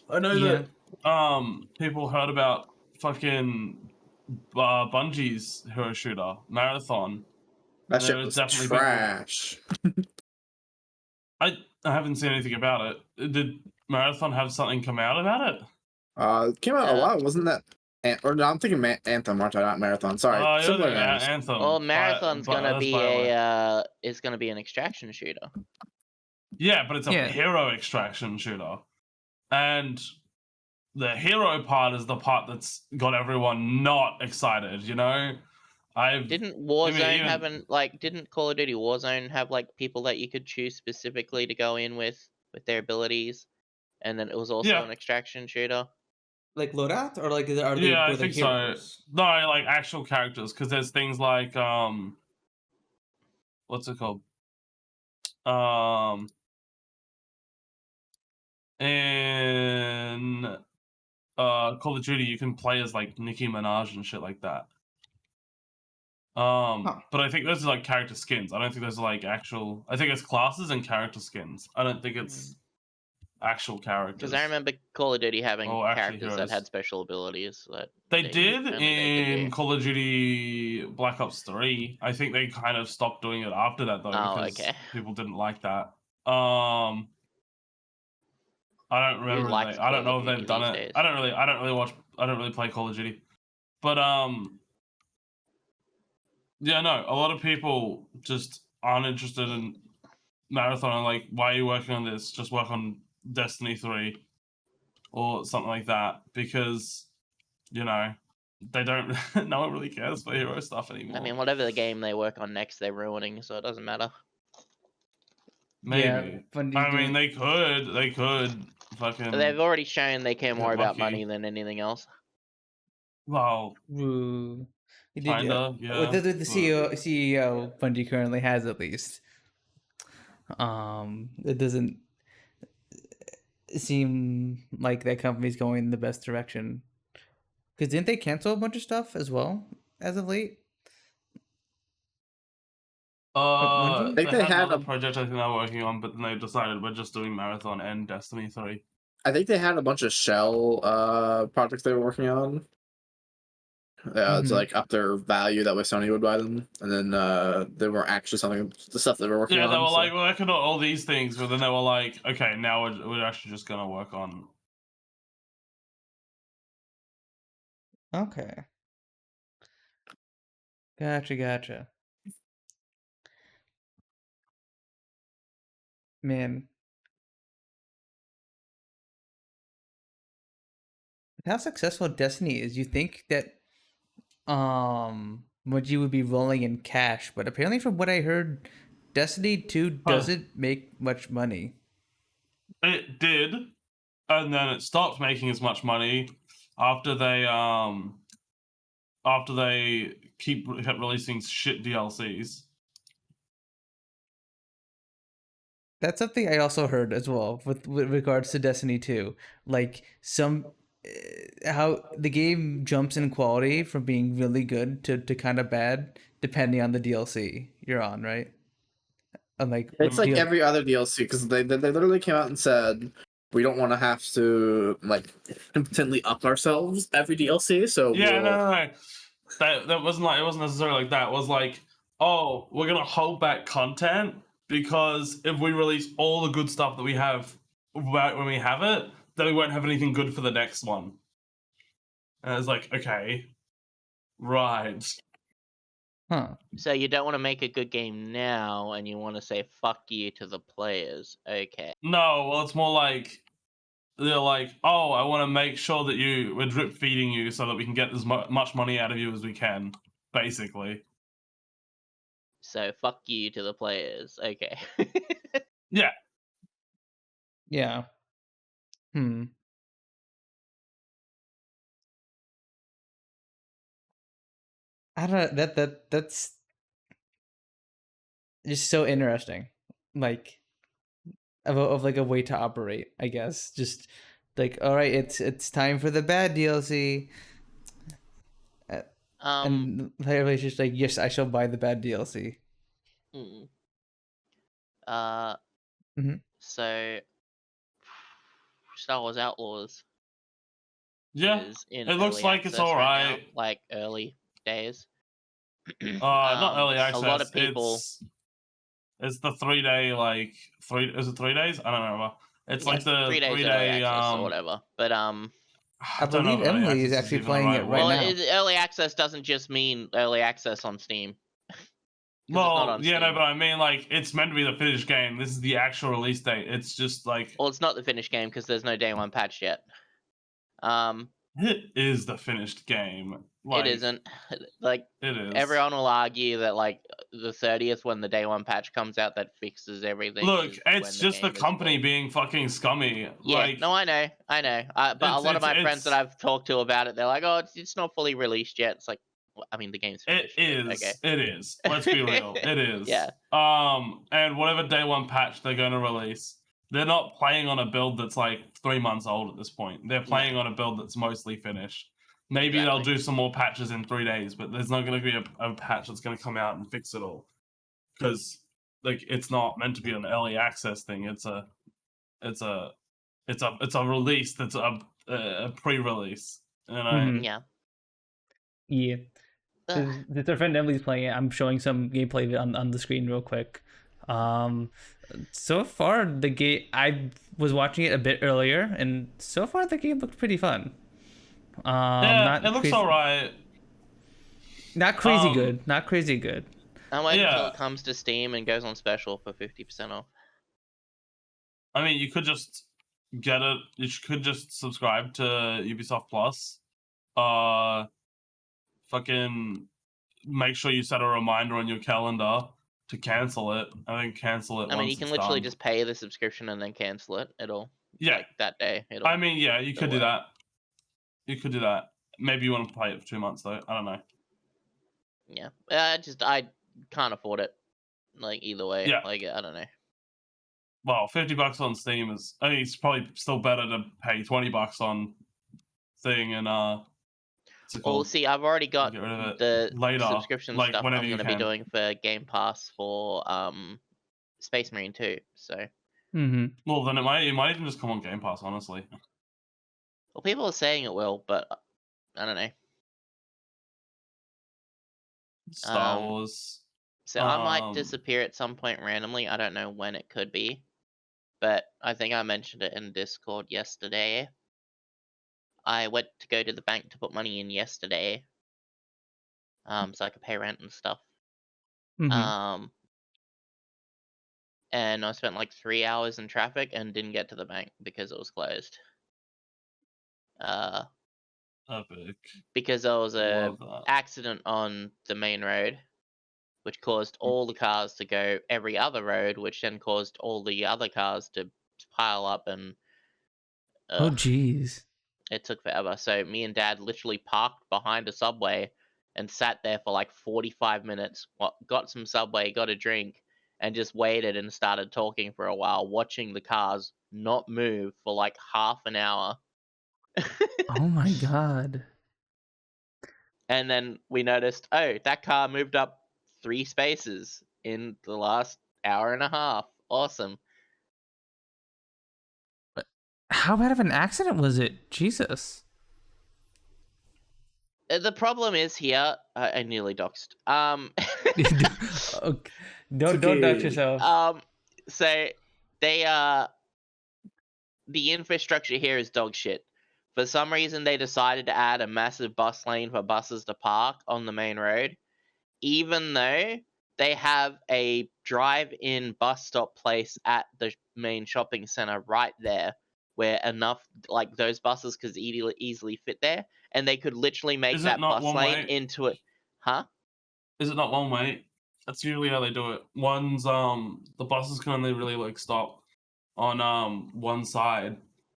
I know that people heard about fucking Bungie's hero shooter, Marathon. That And shit there was definitely trash. I haven't seen anything about it. Did Marathon have something come out about it? It came out a lot, wasn't that? Or no, I'm thinking Anthem, aren't I? Not Marathon. Sorry, similar names. Anthem. Well, Marathon's gonna be BioWare. is gonna be an extraction shooter. Yeah, but it's a Yeah. hero extraction shooter, and the hero part is the part that's got everyone not excited. You know, Didn't Warzone even- have didn't Call of Duty Warzone have like people that you could choose specifically to go in with their abilities, and then it was also Yeah. an extraction shooter? Like loadout, or like are they? Yeah, I were they think so. heroes? No, like actual characters, because there's things like what's it called? In Call of Duty, you can play as like Nicki Minaj and shit like that. But I think those are like character skins. I don't think those are like actual. I think it's classes and character skins. I don't think it's actual characters. Because I remember Call of Duty having actually characters that heroes. had special abilities. That They did only they could in do. Call of Duty Black Ops 3. I think they kind of stopped doing it after that though, Oh, because okay. people didn't like that. I don't remember. likes I don't Call know of if Duty they've done these it. days? I don't really play Call of Duty, but yeah, no. A lot of people just aren't interested in Marathon. And like, why are you working on this? Just work on Destiny 3 or something like that, because you know they don't. No one really cares for hero stuff anymore. I mean, whatever the game they work on next, they're ruining, so it doesn't matter. Maybe. Yeah, Bungie I mean, doing- they could fucking. But they've already shown they care Get more about lucky. money than anything else. Well, Ooh. kinda, yeah. With the but- CEO Bungie currently has, at least. It doesn't seem like that company's going in the best direction. Because didn't they cancel a bunch of stuff as well as of late? I Bungie? think they they had another a- project I think they're working on, but then they decided we're just doing Marathon and Destiny 3. I think they had a bunch of shell projects they were working on. Mhm. To like up their value, that way Sony would buy them, and then they were actually something the stuff they were working Yeah, on. they were so- like working on all these things, but then they were like, okay, now we're actually just gonna work on. Okay. Gotcha. Man. With how successful Destiny is, you think that Bungie would be rolling in cash, but apparently from what I heard, Destiny 2 doesn't make much money. It did, and then it stopped making as much money after they kept releasing shit DLCs. That's something I also heard as well with regards to Destiny 2. Like how the game jumps in quality from being really good to kind of bad depending on the DLC you're on, right? And like It's what like DL every other DLC, because they literally came out and said we don't want to have to like impotently up ourselves every DLC. So Yeah, we'll... no. That wasn't like, it wasn't necessarily like that. It was like, oh, we're gonna hold back content because if we release all the good stuff that we have right when we have it, then we won't have anything good for the next one. And I was like, okay, right. Huh. So you don't want to make a good game now, and you want to say fuck you to the players. Okay. No, well, it's more like they're like, oh, I want to make sure that we're drip feeding you so that we can get as much money out of you as we can, basically. So fuck you to the players. Okay. Yeah. Yeah. I don't know, that's just so interesting. Like of like a way to operate, I guess. Just like, all right, it's time for the bad DLC. And everybody's just like, yes, I shall buy the bad DLC. mm. Mhm. So Star Wars Outlaws. Yeah. Is in It looks early like it's access right now, alright. like early days. Not early access. A lot of people. It's the 3 day, like, is it 3 days? I don't remember. It's like the 3 days 3 early day, access or whatever. But I don't know believe if early Emily is access actually even the playing it word. right well, now. early access doesn't just mean early access on Steam. Well, on yeah, no, Steam. but I mean, like, it's meant to be the finished game. This is the actual release date. It's just like, Well, it's not the finished game because there's no day one patch yet. It is the finished game. Like, it isn't. Like, It is. everyone will argue that, like, the 30th, when the day one patch comes out, that fixes everything. Look, is it's when just the game is company full. being fucking scummy. Yeah, Like, no, I know. But a lot of my friends that I've talked to about it, they're like, "Oh, it's not fully released yet." It's like, well, I mean, the game's it finished. is. Okay. It is. Let's be real. It is. Yeah. And whatever day one patch they're going to release, they're not playing on a build that's like 3 months old at this point. They're playing on a build that's mostly finished. Maybe they'll do some more patches in 3 days, but there's not going to be a patch that's going to come out and fix it all, because like it's not meant to be an early access thing. It's a release that's a pre-release. You know? Mhm. Yeah. Yeah. Ugh. Since our friend Emily's playing it, I'm showing some gameplay of it on the screen real quick. So far the game, I was watching it a bit earlier, and so far the game looked pretty fun. Yeah, it looks alright. Not crazy good. Not crazy good. I'm waiting until Yeah. it comes to Steam and goes on special for 50% off. I mean, you could just get it. You could just subscribe to Ubisoft Plus. Fucking make sure you set a reminder on your calendar to cancel it, and then cancel it. I mean, you once can it's literally done. just pay the subscription and then cancel it. It'll Yeah. like that day. It'll. I mean, yeah, you it'll could do work. that. You could do that. Maybe you want to play it for 2 months though. I don't know. Yeah. I can't afford it. Like, either way. Yeah. Like, I don't know. Well, $50 on Steam is. I mean, it's probably still better to pay $20 on thing and what's it Well, called? see, I've already got Get rid of it the later, subscription like stuff I'm whenever going you to be can. doing for Game Pass for Space Marine 2. So, Mm-hmm. Well, then it might even just come on Game Pass, honestly. well, people are saying it will, but I don't know. Star Wars. So I might disappear at some point randomly. I don't know when it could be, but I think I mentioned it in Discord yesterday. I went to go to the bank to put money in yesterday, so I could pay rent and stuff. Mm-hmm. And I spent like 3 hours in traffic and didn't get to the bank because it was closed. Epic. Because there was a Love that. accident on the main road, which caused all the cars to go every other road, which then caused all the other cars to pile up, and Oh, jeez. it took forever. So me and Dad literally parked behind a Subway and sat there for like 45 minutes, got some Subway, got a drink, and just waited and started talking for a while, watching the cars not move for like half an hour. Oh my god. And then we noticed, oh, that car moved up 3 spaces in the last hour and a half. Awesome. How bad of an accident was it? Jesus. The problem is here, I nearly doxed. Okay. Don't doubt yourself. So they the infrastructure here is dog shit. For some reason, they decided to add a massive bus lane for buses to park on the main road, even though they have a drive-in bus stop place at the main shopping center right there, where enough, like, those buses could easily fit there, and they could literally make that bus lane into it. Huh? Is it not one way? That's usually how they do it. One's the buses can only really like stop on one side.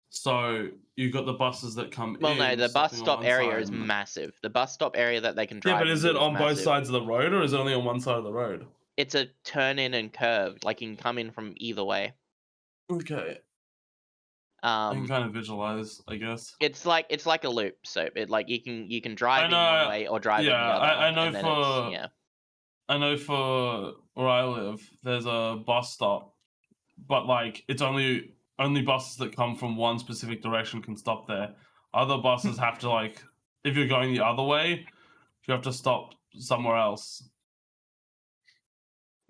So you've got the buses that come Well, in. no, the bus stopping on stop one area side is and- massive. The bus stop area that they can drive. Yeah, but is into it on both massive. sides of the road, or is it only on one side of the road? It's a turn in and curved. Like, you can come in from either way. Okay. I can kind of visualize, I guess. It's like a loop. So it, like, you can drive in know, one way or drive in the other. I know and then for yeah. I know for where I live, there's a bus stop, but like it's only buses that come from one specific direction can stop there. Other buses have to, like, if you're going the other way, you have to stop somewhere else.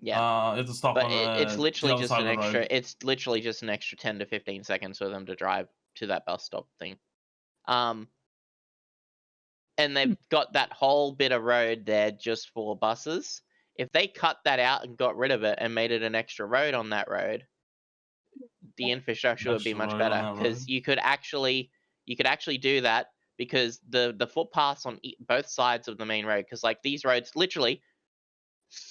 Yeah. You have to stop But on it's the literally other just side an of the extra. road. It's literally just an extra 10 to 15 seconds for them to drive to that bus stop thing. And they've got that whole bit of road there just for buses. If they cut that out and got rid of it and made it an extra road on that road, the infrastructure would be Extra much road on better, that because road. you could actually you could actually do that because the footpaths on both sides of the main road, because like these roads, literally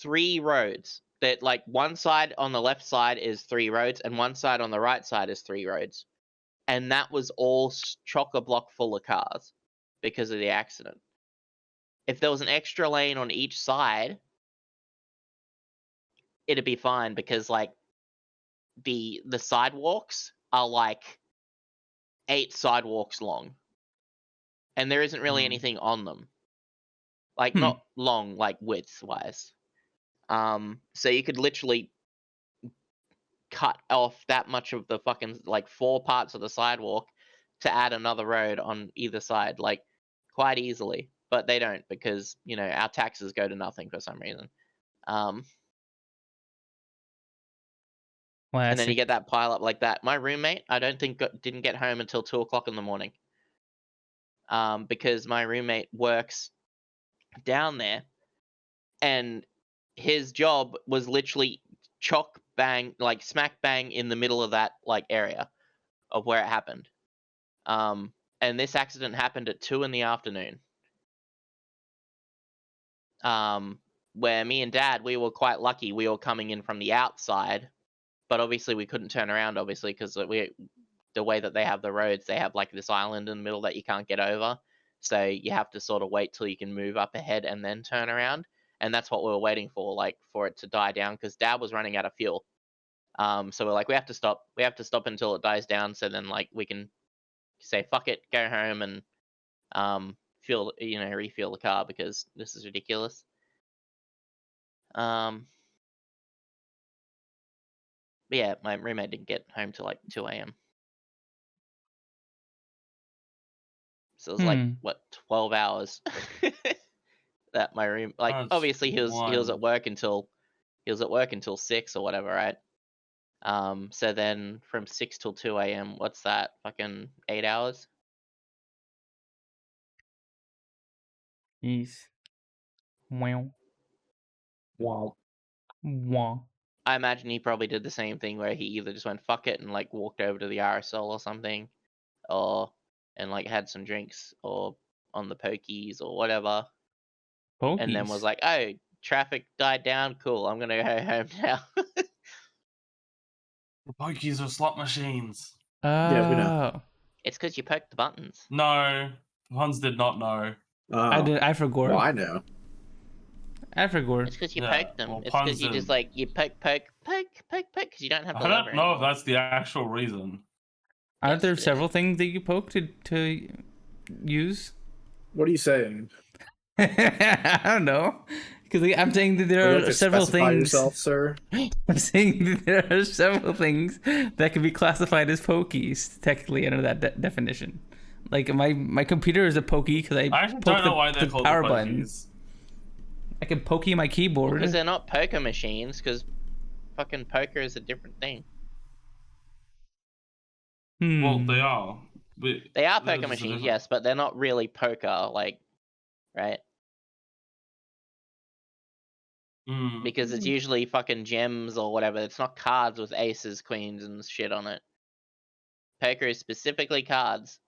3 roads. That like one side on the left side is 3 roads, and one side on the right side is 3 roads, and that was all chock-a-block full of cars because of the accident. If there was an extra lane on each side, it'd be fine because like the sidewalks are like 8 sidewalks long, and there isn't really anything on them. Like not long, like width wise. So you could literally cut off that much of the fucking like 4 parts of the sidewalk to add another road on either side, like quite easily. But they don't because our taxes go to nothing for some reason. And then you get that pile up like that. My roommate, I don't think didn't get home until 2:00 in the morning. Because my roommate works down there, and his job was literally chock bang, like smack bang in the middle of that like area of where it happened. And this accident happened at 2 PM. Where me and Dad, we were quite lucky. We were coming in from the outside, but obviously we couldn't turn around, obviously, because the way that they have the roads, they have like this island in the middle that you can't get over. So you have to sort of wait till you can move up ahead and then turn around. And that's what we were waiting for, like for it to die down, because Dad was running out of fuel. So we're like, we have to stop. We have to stop until it dies down, so then like we can say fuck it, go home and refuel the car because this is ridiculous. But yeah, my roommate didn't get home till like 2 AM. So it was like what 12 hours that my room like That's obviously he was at work until 6 or whatever, right? So then from 6 till 2 AM, what's that? Fucking 8 hours? Jeez. Wow. Wow. Wow. I imagine he probably did the same thing where he either just went fuck it and like walked over to the RSL or something, and like had some drinks or on the pokies or whatever. Pokies. And then was like, oh, traffic died down, cool, I'm gonna go home now. The pokies are slot machines. Yeah, we know. It's because you poked the buttons. No, Punz did not know. I forgot. Well, I know. I forgot. It's because you Yeah, poked them. well, It's because you Punz just didn't. like you poke, because you don't have the I lever don't know if anymore. that's the actual reason. Aren't Yes, there it is. several things that you poke to use? What are you saying? I don't know. Because I'm saying that Would you there like are to several specify things. yourself, sir? I'm saying that there are several things that can be classified as pokies, technically under that definition. Like my computer is a pokey because I I actually poke don't know why they're the called power the button. pokies. I can pokey my keyboard. Because they're not poker machines, because fucking poker is a different thing. Well, they are. They are They're poker just a machines, different- yes, but they're not really poker, like, right? Because it's usually fucking gems or whatever. It's not cards with aces, queens, and shit on it. Poker is specifically cards.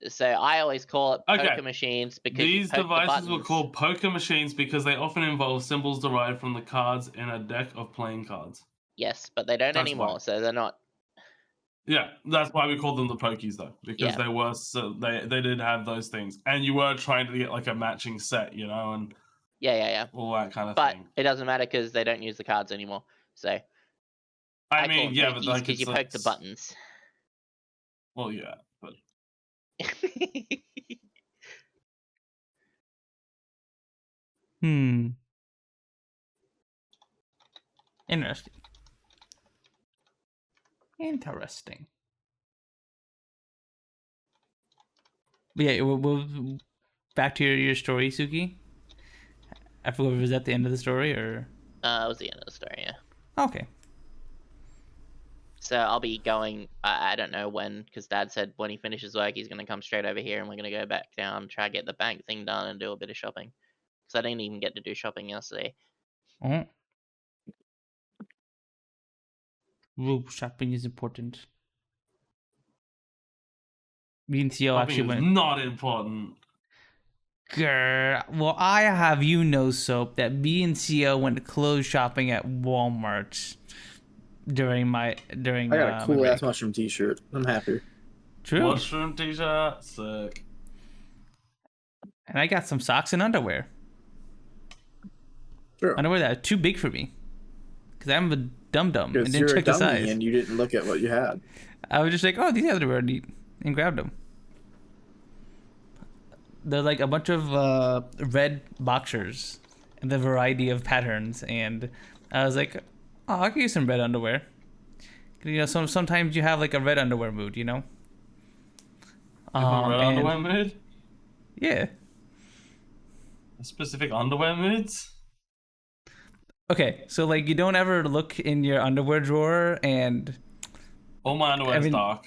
So I always call it poker Okay. machines because These you poke devices the were buttons. called poker machines because they often involve symbols derived from the cards in a deck of playing cards. Yes, but they don't That's anymore, why. so they're not. Yeah, that's why we called them the pokies though, because Yeah. they were they did have those things, and you were trying to get like a matching set, and Yeah. all that kind of But thing. it doesn't matter because they don't use the cards anymore. So I call mean, them yeah, but pokies like because it's you like, poke the buttons. well, yeah, but Interesting. But yeah, we'll back to your story, Sooky. I forgot, was that the end of the story or? It was the end of the story, yeah. Okay. So I'll be going, I don't know when, because Dad said when he finishes work, he's going to come straight over here and we're going to go back down, try to get the bank thing done and do a bit of shopping. Because I didn't even get to do shopping yesterday. Oh. Shopping is important. Me and Siel Shopping actually is went. not important. Grr. Well, I have Soap, that me and Siel went clothes shopping at Walmart during I got a my cool ass break. mushroom t-shirt. I'm happy. True. Mushroom t-shirt, sick. And I got some socks and underwear. True. Underwear that are too big for me. Because I'm a dum-dum and Because didn't you're a check the dummy size. and you didn't look at what you had. I was just like, oh, these underwear are neat. And grabbed them. They're like a bunch of red boxers and the variety of patterns. And I was like, oh, I could use some red underwear. You know, sometimes you have like a red underwear mood, you know? You have a red and- underwear mood? Yeah. Specific underwear moods? Okay, so like you don't ever look in your underwear drawer and All my underwear is dark.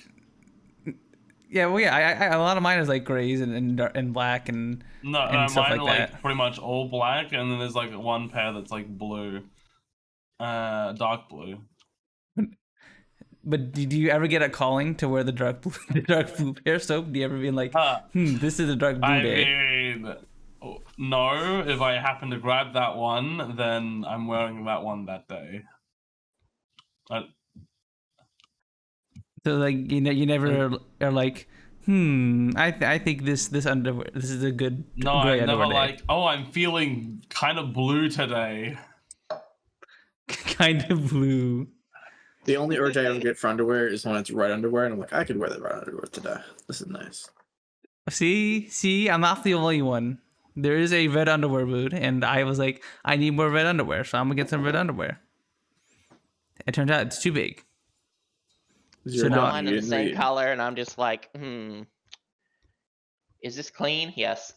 yeah, well, yeah, I a lot of mine is like grays and black and No, and stuff mine are like like that. pretty much all black, and then there's like one pair that's like blue, dark blue. But do you ever get a calling to wear the dark blue, the dark blue pair soap? Do you ever be like, this is a dark blue I day? mean, no. If I happen to grab that one, then I'm wearing that one that day. So like you never are like, I think this underwear, this is a good No, gray I'm never underwear day. like, oh, I'm feeling kind of blue today. Kind of blue. The only urge I ever get for underwear is when it's red underwear, and I'm like, I could wear the red underwear today. This is nice. See, I'm not the only one. There is a red underwear mood, and I was like, I need more red underwear, so I'm gonna get some red underwear. It turns out it's too big. You're now- done. Mine You are the didn't same read. color, and I'm just like, is this clean? Yes.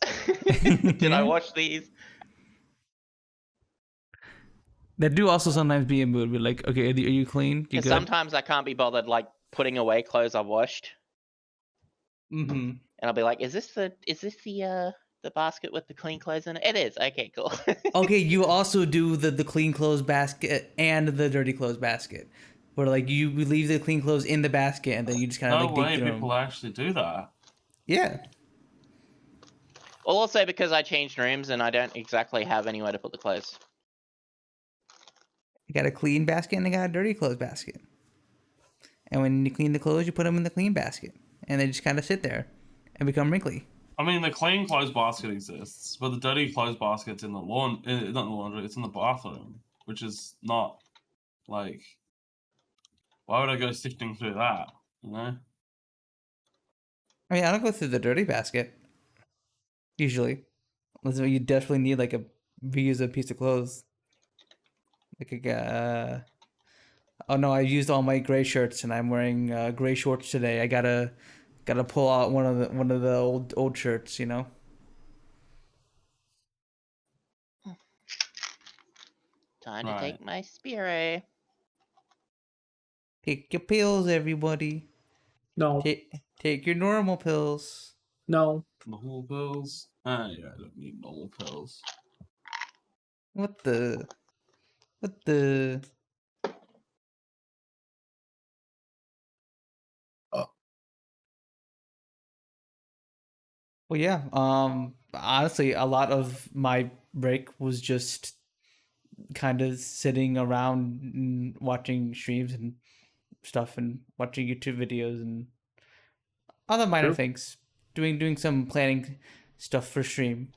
Did I wash these? That do also sometimes be a mood. We're like, okay, are you clean? You Because good? sometimes I can't be bothered like putting away clothes I've washed, Mm-hmm. and I'll be like, is this the basket with the clean clothes in it? It is. Okay, cool. Okay, you also do the clean clothes basket and the dirty clothes basket, where like you leave the clean clothes in the basket and then you just kind of No like way dig through people them. actually do that. Yeah. Well, also because I changed rooms and I don't exactly have anywhere to put the clothes. You got a clean basket and you got a dirty clothes basket. And when you clean the clothes, you put them in the clean basket, and they just kind of sit there and become wrinkly. I mean, the clean clothes basket exists, but the dirty clothes basket's in the not in the laundry. It's in the bathroom, which is not like. Why would I go sifting through that? You know. I mean, I don't go through the dirty basket usually, unless you definitely need like a reusable piece of clothes. Like oh no, I used all my gray shirts and I'm wearing gray shorts today. I gotta pull out one of the old shirts, you know. Time to Right. take my Spiro. Take your pills, everybody. No, Take your normal pills. no. Normal pills? Yeah, I don't need normal pills. What the? Oh. Well, yeah. Honestly, a lot of my break was just kind of sitting around and watching streams and stuff, and watching YouTube videos and other minor True. things. Doing some planning stuff for stream.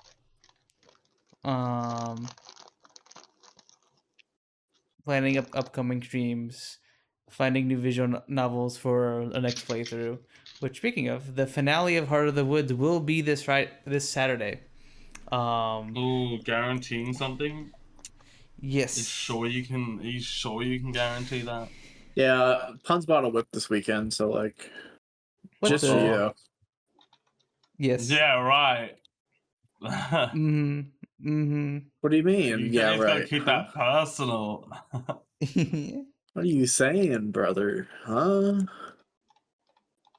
Planning upcoming streams, finding new visual novels for the next playthrough. Which, speaking of, the finale of Heart of the Woods will be this Saturday. Ooh, guaranteeing something? Yes. Are you sure you can guarantee that? Yeah, Punz bought a whip this weekend, so like, What just the- for you. Yes. Yeah, right. Mm-hmm. What do you mean? You Yeah, guys gotta right. keep that personal. What are you saying, brother? Huh?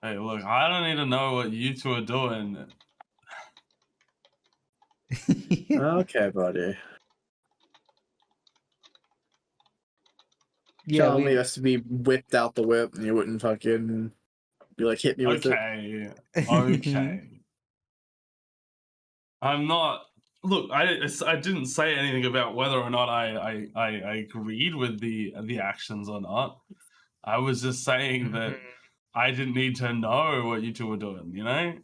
Hey, look, I don't need to know what you two are doing. Okay, buddy. Yeah, Telling me us to be whipped out the whip and you wouldn't fucking Be like, hit me with it. Okay. Okay. I'm not. Look, I didn't say anything about whether or not I agreed with the actions or not. I was just saying that I didn't need to know what you two were doing, you know?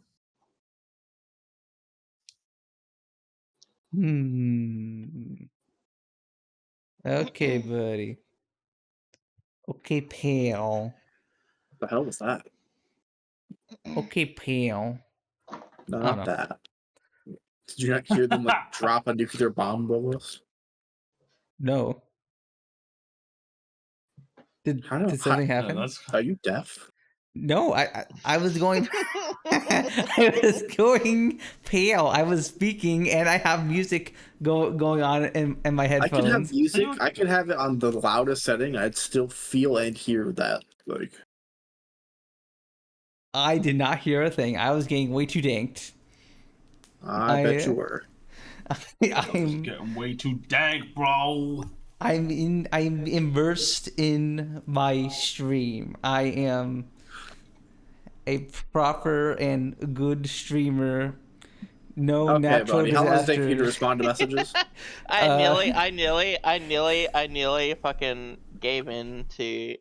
Okay, buddy. Okay, pal. What the hell was that? Okay, pal. No, I don't not know. that. Did you not hear them like drop a nuclear bomb above us? No. Did How something No, happen? that's Are you deaf? No, I was going I was going pale. I was speaking and I have music going on in my I headphones. could have music. I could have it on the loudest setting. I'd still feel and hear that. Like, I did not hear a thing. I was getting way too danked. I bet you were. I'm getting way too dank, bro. I'm immersed in my stream. I am a proper and good streamer. No Okay, natural buddy. How long does it take for you to disasters. respond to messages? I nearly fucking gave in to.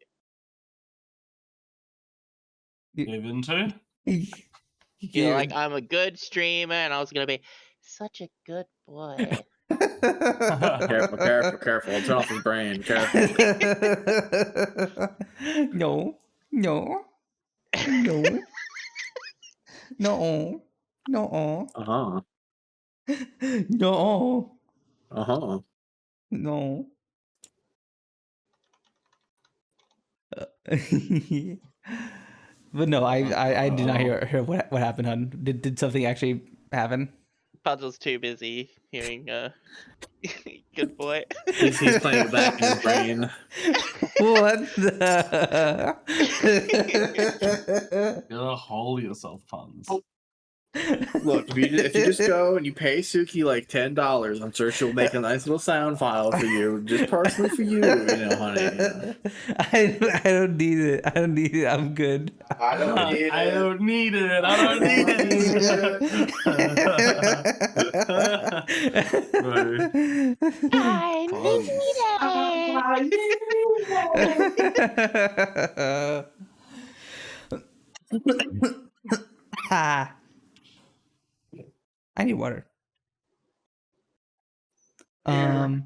Give into? You're like, I'm a good streamer, and I was gonna be such a good boy. Careful, careful, careful. I'll turn off his brain. Careful. No. No. No. No. Uh-huh. No. Uh-huh. No. But no, I did not hear what happened, hun. Did something actually happen? Puzzle's too busy hearing good boy. He's playing it back in his brain. What the? You're a hole yourself, Punz. Look, if you just go and you pay Sooky like $10, I'm sure she'll make a nice little sound file for you, just personally for you, honey. I don't need it. I don't need it. I'm good. I don't need it. I don't need it. I don't need Ha. I need water. Do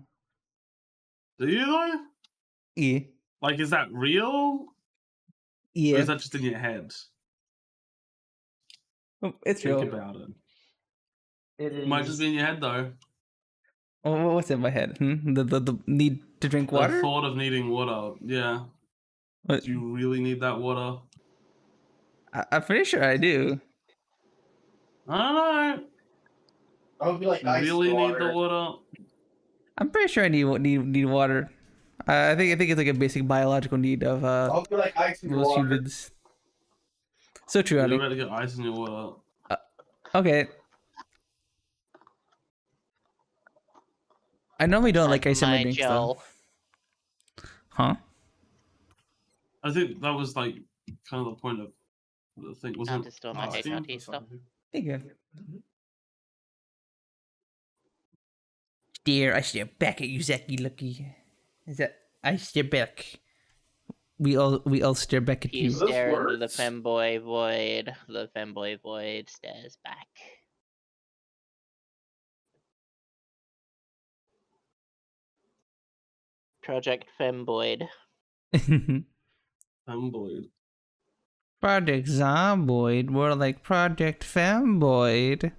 you though? Yeah. Like, is that real? Or Yeah. is that just in your head? Oh, it's Think real. about it. It It might just be in your head though. Oh, what's in my head? The need to drink water? The thought of needing water. Yeah. What? Do you really need that water? I'm pretty sure I do. I don't know. I would be like, You really need the water? I'm pretty sure I need water. I think it's like a basic biological need of I'll be like ice in most humans. So true, You're honey. about to get ice in your water. Okay. I normally don't like ice in my drinks though. Huh? I think that was like kind of the point of the thing, wasn't I'll it? just store my Steam HRT or stuff. something? Thank you. Dear, I stare back at you, Zacky Lucky. Is that I stare back? We all stare back at You you. stare into the femboy void. The femboy void stares back. Project Femboid. Femboid. Project Zomboid, more like Project Femboid.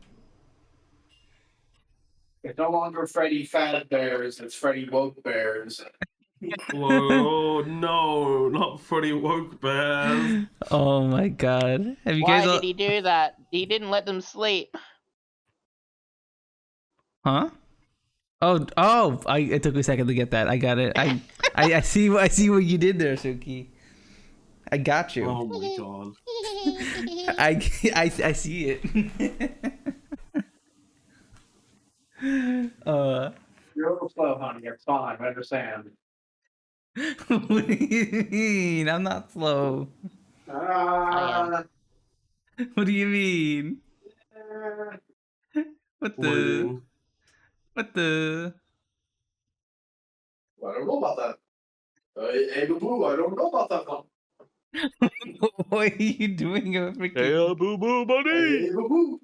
It's no longer Freddy Fat Bears, it's Freddy Woke Bears. Whoa, no, not Freddy Woke Bears. Oh my god. Have you Why guys did he do that? He didn't let them sleep. Huh? Oh, it took me a second to get that. I got it. I see what you did there, Sooky. I got you. Oh my god. I see it. You're a little slow, honey. It's fine. I understand. What do you mean? I'm not slow. I What do you mean? What the? Bullying. What the? I don't know about that. Hey, boo, I don't know about that one. What are you doing? Boo Boo Buddy! Hey, boo,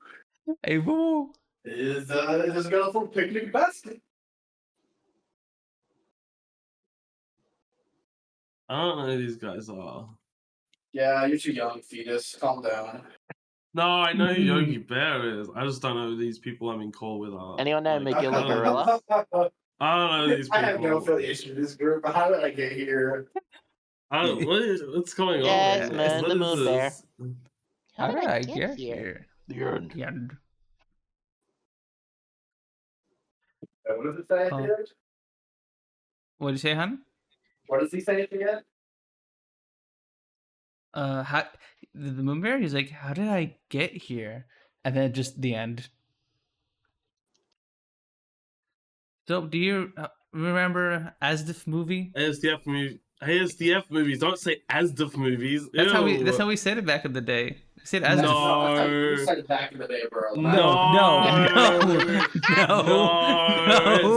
Hey, boo. is just got a full picnic basket. I don't know who these guys are. Yeah, you're too young, fetus. Calm down. No, I know who Yogi Bear is. I just don't know who these people I'm in call with are. Anyone know Like, Magilla I don't know Gorilla? I don't know these I people. have no affiliation with this group. How did I get here? What's going on? Jasmine, What the is Moon this? How did I get here? The end. The end. What does it say at the end? What did you say, hon? What does he say at the end? How the moon bear? He's like, how did I get here? And then just the end. So, do you remember ASDF movie? ASDF movie. ASDF movies. Don't say ASDF movies. That's how we. Ew. That's how we said it back in the day. We said ASDF. No. You said back in the day, bro. No.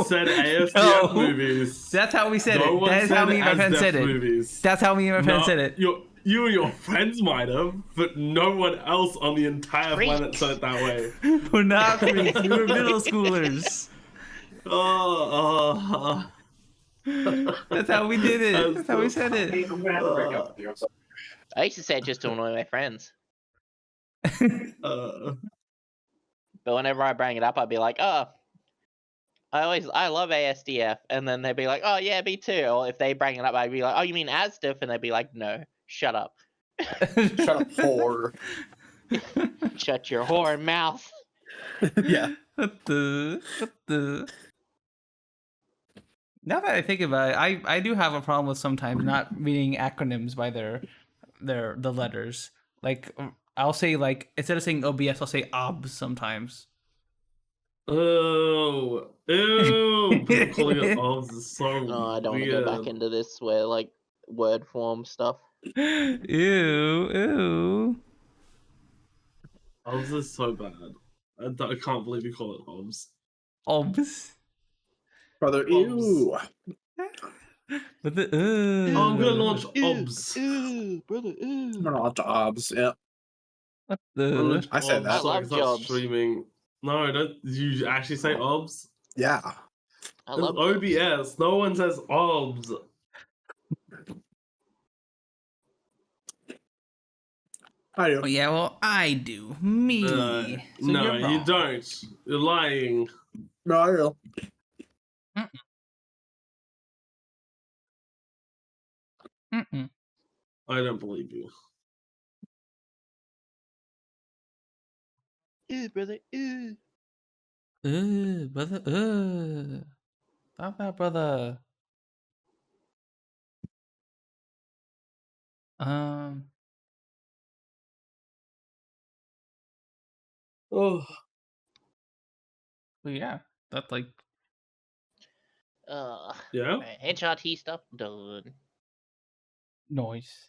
It said ASDF movies. That's how we said No it. one That is how said me and my friend ASDF said it. movies. That's how me and my friend said it. You and your friends might have, but no one else on the entire planet said it that way. We're not freaks. We were middle schoolers. That's how we did it. That's how we said it. I'm gonna have to break up with you. I'm sorry. I used to say it just to annoy my friends. But whenever I bring it up, I'd be like, oh, I love ASDF. And then they'd be like, oh, yeah, me too. Or if they bring it up, I'd be like, oh, you mean ASDF? And they'd be like, no, shut up. Shut up, whore. Shut your whore mouth. Yeah. What the? Now that I think about it, I do have a problem with sometimes not reading acronyms by the letters. Like I'll say like instead of saying OBS, I'll say OBS sometimes. Oh, ew! People calling it OBS is so Oh, I don't want to weird. go back into this where like word form stuff. Ew. OBS is so bad. I can't believe you call it OBS. OBS. Brother, ew. But the Oh, I'm gonna launch OBS. Ooh, brother, I'm ooh. gonna launch obs. Yeah. What I'm gonna the? launch I said OBS, that. I so love start jobs. streaming. No, don't you actually say OBS? Yeah. I It's love jobs. OBS. No one says OBS. I do. Oh yeah, well I do. Me. So No, you're you wrong. don't. You're lying. No, I do. Mm-mm. I don't believe you. Ooh, brother, ooh. Brother. Stop that, brother. Oh, But yeah, that's like yeah. Right, HRT stuff done. noise.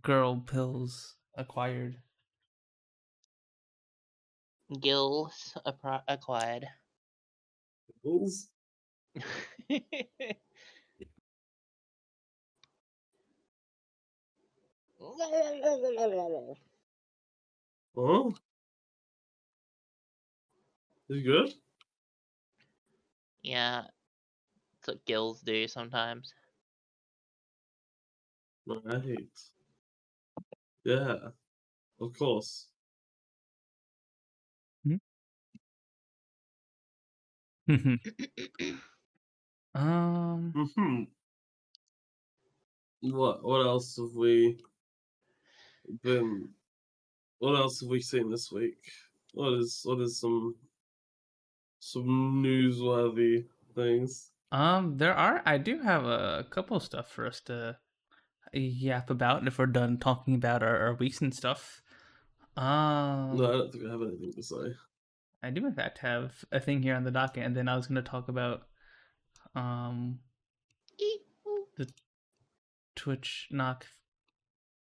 Girl pills acquired. Gills acquired. Bulls? Oh, is it good? Yeah, that's what gills do sometimes. Right. Yeah, of course. Um, What else have we been? What else have we seen this week? What is some newsworthy things? I do have a couple stuff for us to yap about if we're done talking about our weeks and stuff. No, I don't think I have anything to say. I do in fact have a thing here on the docket, and then I was going to talk about Twitch knock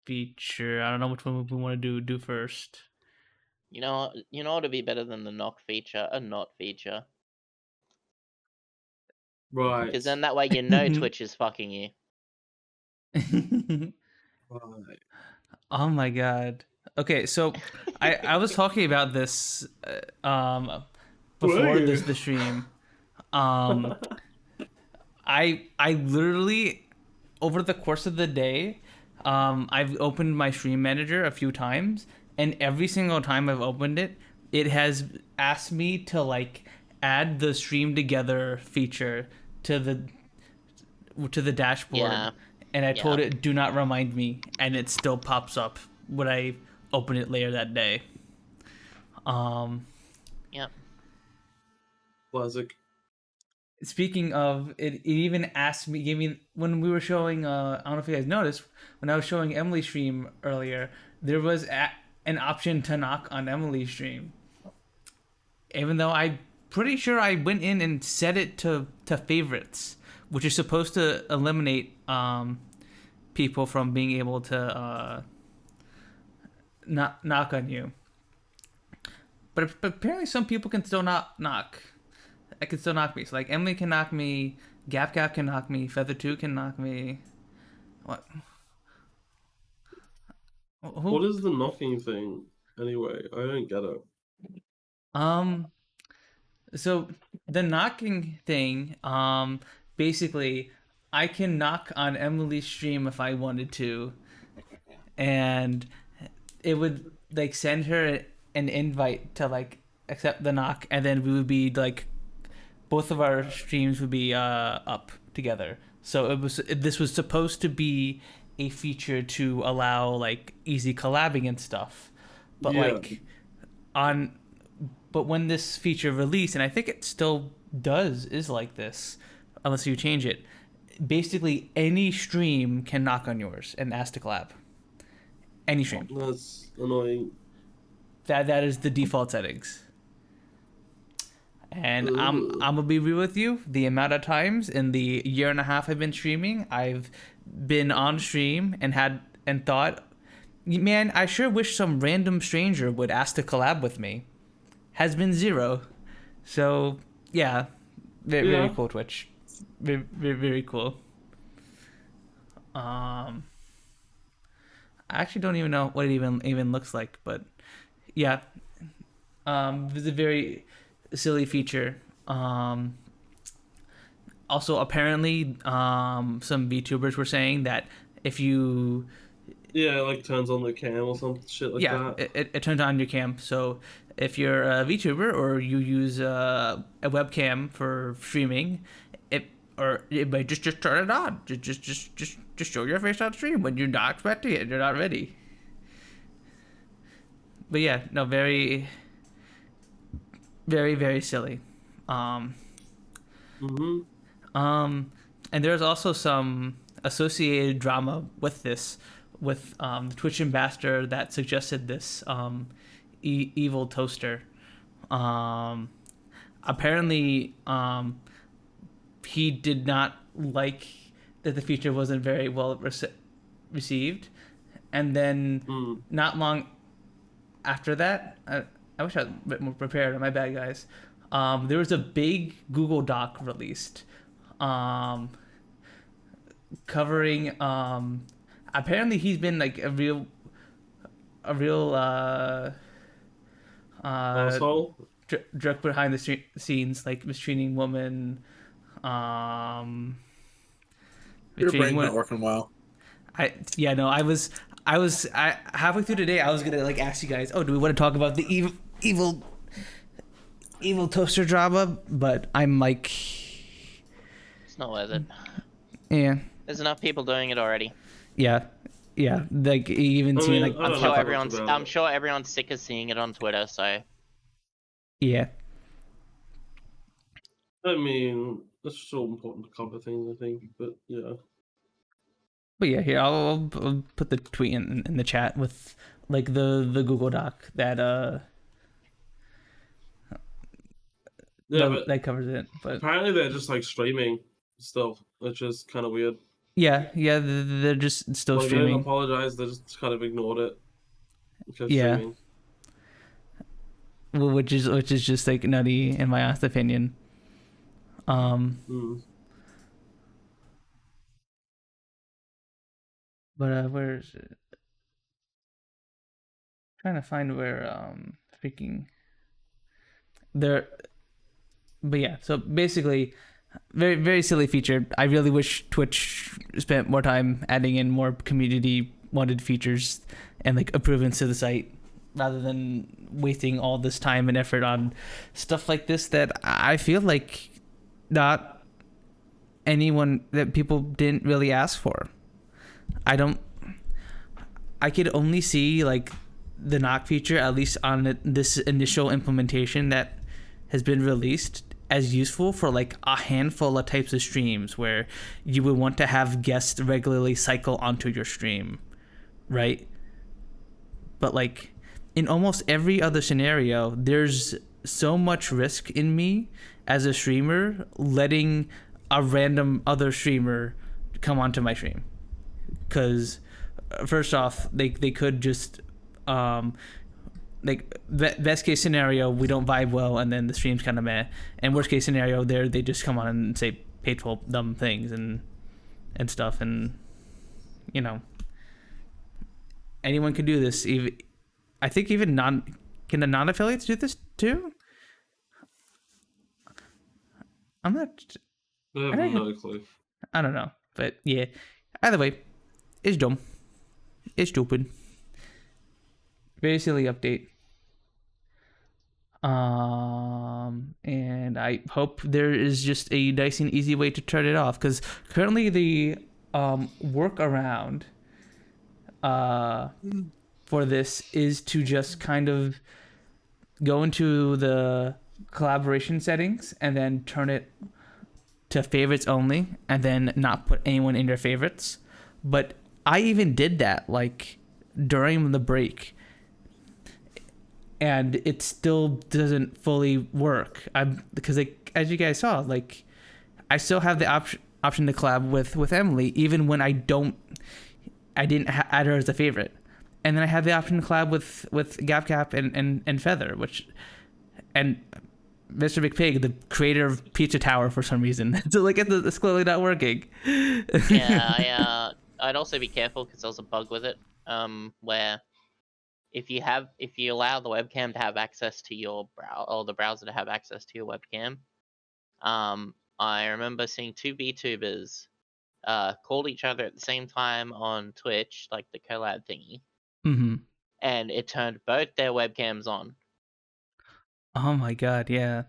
feature. I don't know which one we want to do first. You know what would be better than the knock feature? A not feature. Right. Because then that way you know Twitch is fucking you. Right. Oh my god. Okay, so I was talking about this before the stream. I literally over the course of the day, I've opened my stream manager a few times, and every single time I've opened it, it has asked me to like add the stream together feature to the dashboard. Yeah. And I told it, do not remind me, and it still pops up when I open it later that day. Yep. Classic. Speaking of, it even asked me, gave me, when we were showing, I don't know if you guys noticed, when I was showing Emily's stream earlier, there was an option to knock on Emily's stream. Even though I'm pretty sure I went in and set it to favorites, which is supposed to eliminate people from being able to not knock on you. But apparently some people can still not knock. I can still knock me. So like Emily can knock me, Gap can knock me, Feather2 can knock me. What? What is the knocking thing anyway? I don't get it. So the knocking thing, basically I can knock on Emily's stream if I wanted to, and it would like send her an invite to like accept the knock, and then we would be like, both of our streams would be up together. So this was supposed to be a feature to allow like easy collabing and stuff, but but when this feature released, and I think it still is like this, unless you change it, basically any stream can knock on yours and ask to collab. Any stream. That's annoying. That is the default settings. And I'm gonna be real with you. The amount of times in the year and a half I've been streaming, I've been on stream and thought, man, I sure wish some random stranger would ask to collab with me. Has been 0. So yeah, very cool, Twitch. Very, very, very cool. I actually don't even know what it even looks like, but yeah, it's a very silly feature. Also, apparently, some VTubers were saying that if you it like turns on the cam or some shit like that. It turns on your cam. So if you're a VTuber or you use a webcam for streaming, it might just turn it on. Just show your face on stream when you're not expecting it. You're not ready. But yeah, no, very, very, very silly. And there's also some associated drama with this, with the Twitch ambassador that suggested this evil toaster. Apparently, he did not like that the feature wasn't very well received, and then not long after that, I wish I was a bit more prepared. My bad, guys. There was a big Google Doc released, covering. Apparently, he's been like a real asshole, jerk behind the scenes, like mistreating women. Your brain's not working well. I was halfway through today. I was gonna like ask you guys, do we want to talk about the evil toaster drama? But I'm like, It's not worth it. Yeah. There's enough people doing it already. Yeah. Like even seeing like I'm sure everyone's sick of seeing it on Twitter. So. Yeah. I mean, that's still important to cover things, I think. But yeah. But yeah, here I'll put the tweet in the chat with like the Google Doc that that covers it. But apparently they're just like streaming stuff, which is kind of weird. Yeah, they're just still Like, they didn't streaming. apologize. They just kind of ignored it. Because Yeah. streaming. Which is just like nutty in my honest opinion. Mm. But where is it? Trying to find where freaking there. But yeah, so basically, very very silly feature. I really wish Twitch spent more time adding in more community wanted features and like improvements to the site, rather than wasting all this time and effort on stuff like this that I feel like not anyone that people didn't really ask for. I could only see like the knock feature, at least on this initial implementation that has been released, as useful for like a handful of types of streams where you would want to have guests regularly cycle onto your stream, right? But like in almost every other scenario, there's so much risk in me as a streamer letting a random other streamer come onto my stream, because first off, they could just like best case scenario, we don't vibe well and then the stream's kind of meh, and worst case scenario, they just come on and say hateful dumb things and stuff, and you know, anyone could do this. Even I think even the non-affiliates do this too? I'm not. I have no clue. I don't know, but yeah. Either way, it's dumb. It's stupid. Very silly update. And I hope there is just a nice and easy way to turn it off, because currently the workaround for this is to just kind of go into the collaboration settings and then turn it to favorites only, and then not put anyone in your favorites. But I even did that like during the break, and it still doesn't fully work. Because like, as you guys saw, like I still have the option to collab with Emily even when I didn't add her as a favorite, and then I have the option to collab with Gap and Feather, and Mr. McPig, the creator of Pizza Tower, for some reason. So like it's clearly not working. Yeah, I'd also be careful because there's a bug with it, where if you allow the webcam to have access to your or the browser to have access to your webcam, I remember seeing two VTubers called each other at the same time on Twitch, like the collab thingy, and it turned both their webcams on. Oh my god, yeah.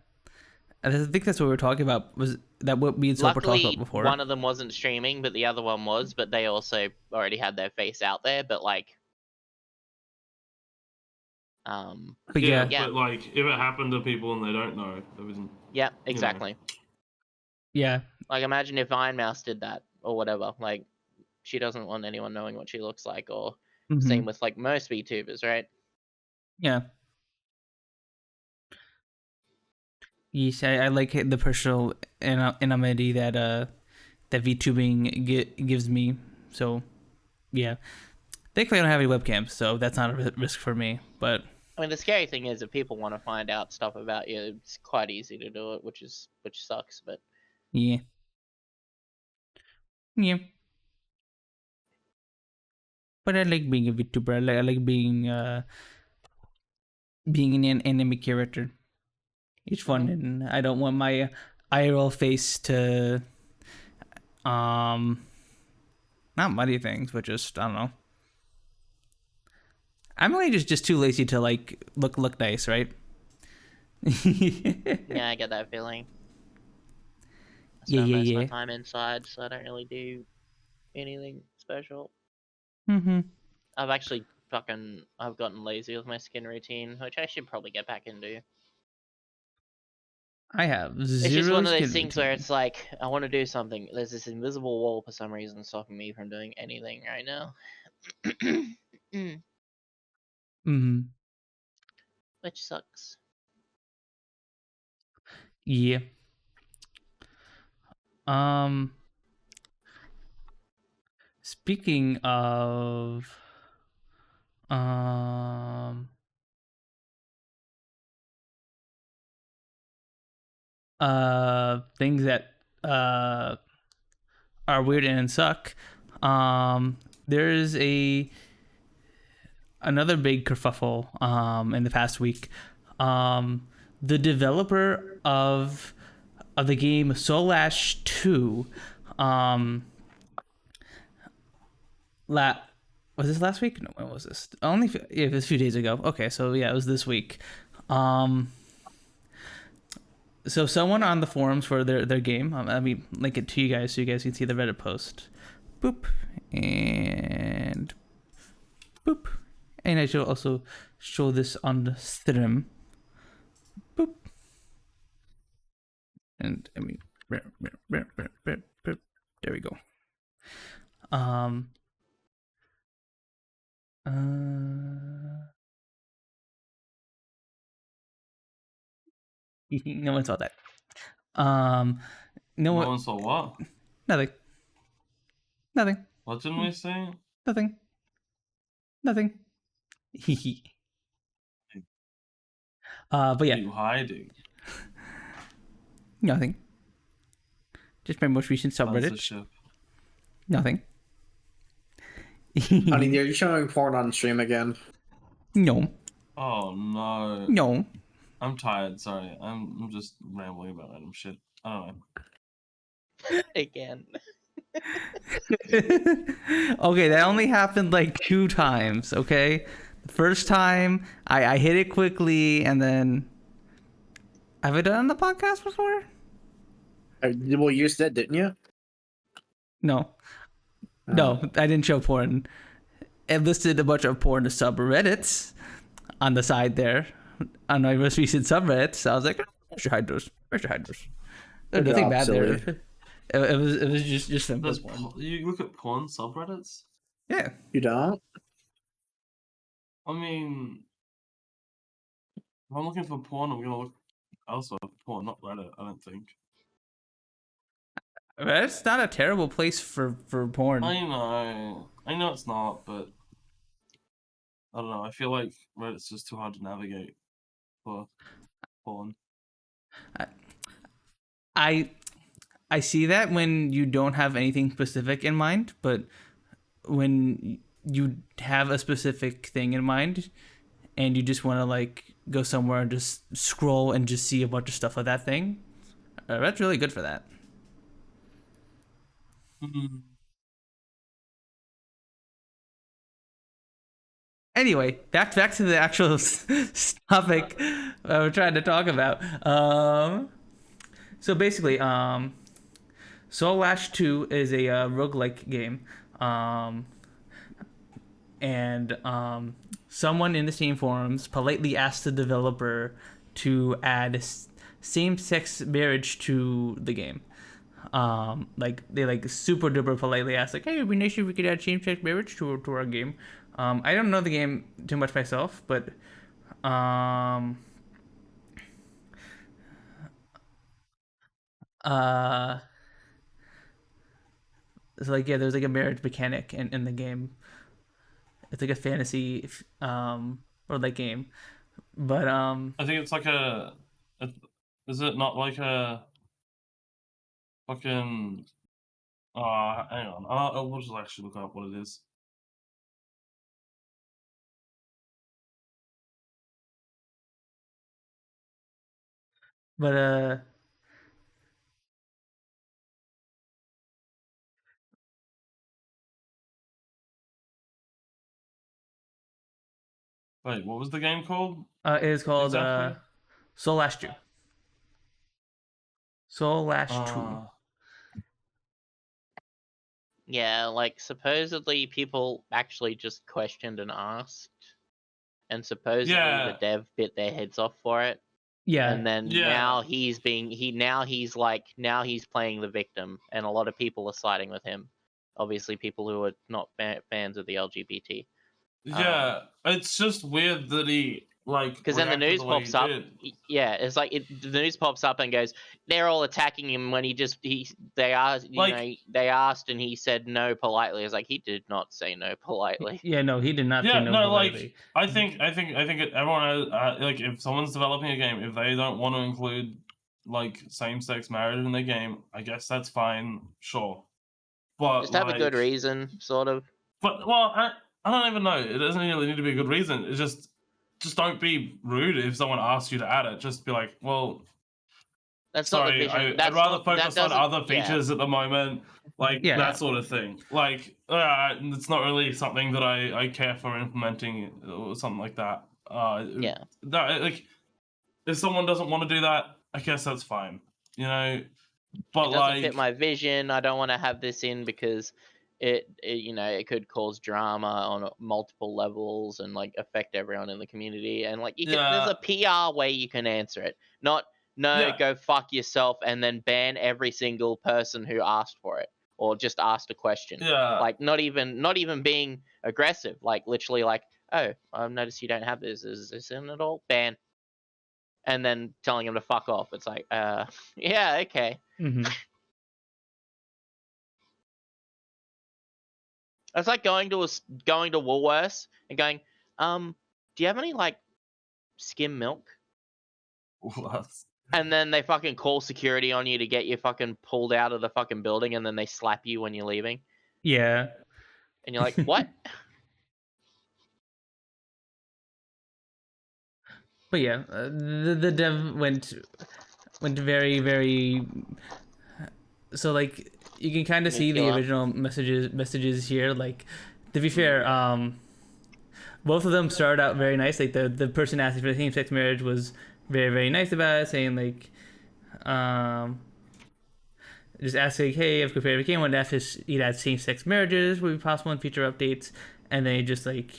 I think that's what we were talking about. Was that what me and Soap were talking about before? One of them wasn't streaming, but the other one was. But they also already had their face out there. But like, but yeah. But like, if it happened to people and they don't know, there wasn't. Yeah, exactly. You know. Yeah. Like, imagine if Iron Mouse did that or whatever. Like, she doesn't want anyone knowing what she looks like, or same with like most VTubers, right? Yeah. Yes, I like the personal anonymity that that VTubing gives me. So, yeah. Thankfully, I don't have any webcams, so that's not a risk for me. But I mean, the scary thing is, if people want to find out stuff about you, it's quite easy to do it, which sucks. But yeah. But I like being a VTuber. I like being an anime character. It's fun, and I don't want my IRL face to not muddy things, but just I don't know. I'm really just too lazy to like look nice, right? yeah, I get that feeling. I spend most of my time inside, so I don't really do anything special. I've actually I've gotten lazy with my skin routine, which I should probably get back into. I have zero. It's just one of those things routine. where it's like, I want to do something. There's this invisible wall for some reason stopping me from doing anything right now. Which sucks. Yeah. Speaking of things that are weird and suck, there's another big kerfuffle in the past week. The developer of the game Soul 2 was this last week? No, when was this? It was a few days ago. Okay, so yeah, it was this week. So someone on the forums for their game, let me link it to you guys so you guys can see the Reddit post. Boop. And boop. And I should also show this on the stream. Boop. And I mean, there we go. No one saw that. No one saw what? Nothing. What didn't we say? Nothing. But yeah. What are you hiding? Nothing. Just my most recent subreddit. Censorship. Nothing. Honey, are you showing porn on stream again? No. Oh no. No. I'm tired. Sorry. I'm just rambling about random shit. I don't know. Again. Okay, that only happened like 2 times. Okay, the first time I hit it quickly, and then have I done it on the podcast before? Well, you just did, didn't you? No, I didn't show porn. It listed a bunch of porn subreddits on the side there on my most recent subreddits. So I was like, I should hide those. There's nothing bad there. It was just simple. You look at porn subreddits? Yeah. You don't? I mean, if I'm looking for porn, I'm gonna look elsewhere for porn, not Reddit, I don't think. Reddit's not a terrible place for porn. I know it's not, but I don't know. I feel like Reddit's just too hard to navigate for porn. I see that when you don't have anything specific in mind, but when you have a specific thing in mind and you just want to like go somewhere and just scroll and just see a bunch of stuff of that thing, that's really good for that. Mm-hmm. Anyway, back to the actual topic we're trying to talk about. So basically, Soul 2 is a roguelike game. And someone in the Steam forums politely asked the developer to add same-sex marriage to the game. Like they like super duper politely asked, like, hey, it'd be nice if we could add same-sex marriage to our game. I don't know the game too much myself, but it's like, yeah, there's like a marriage mechanic in the game. It's like a fantasy or like game, but I think it's like is it not like a fucking hang on, I'll just actually look up what it is. but Wait, what was the game called? it is called Exactly. Soul 2. Soul 2. Yeah, like supposedly people actually just questioned and asked, and supposedly the dev bit their heads off for it. Yeah. And then now he's playing the victim, and a lot of people are siding with him. Obviously, people who are not fans of the LGBT. Yeah, it's just weird that he like Because then the reacted news way pops he up. did. Yeah, it's like the news pops up and goes, they're all attacking him when they asked, they asked and he said no politely. It's like he did not say no politely. Yeah, no, he did not say Yeah, no. no, politely. like I think everyone has, like if someone's developing a game, if they don't want to include like same-sex marriage in their game, I guess that's fine, sure. But Just have a good reason, sort of. But well, I don't even know. It doesn't really need to be a good reason. It's just don't be rude if someone asks you to add it. Just be like, well, that's not the sorry, vision. I'd rather focus on other features at the moment, like that sort of thing. Like, it's not really something that I care for implementing or something like that. Like, if someone doesn't want to do that, I guess that's fine, you know. But it doesn't fit my vision. I don't want to have this in because it could cause drama on multiple levels and like affect everyone in the community. And like there's a PR way you can answer it. Not go fuck yourself and then ban every single person who asked for it or just asked a question. Yeah. Like not even being aggressive. Like literally like, oh, I've noticed you don't have this. Is this in it all? Ban. And then telling him to fuck off. It's like, yeah, okay. Mm-hmm. It's like going to Woolworths and going, do you have any like skim milk? What? And then they fucking call security on you to get you fucking pulled out of the fucking building, and then they slap you when you're leaving. Yeah. And you're like, what? But yeah, the dev went very, very. So like you can kind of see the original messages here. Like, to be fair, both of them started out very nice. Like the person asking for the same-sex marriage was very, very nice about it, saying like, just asking, hey, if Compared Game wanted to ask if he'd add same-sex marriages would be possible in future updates, and then just like,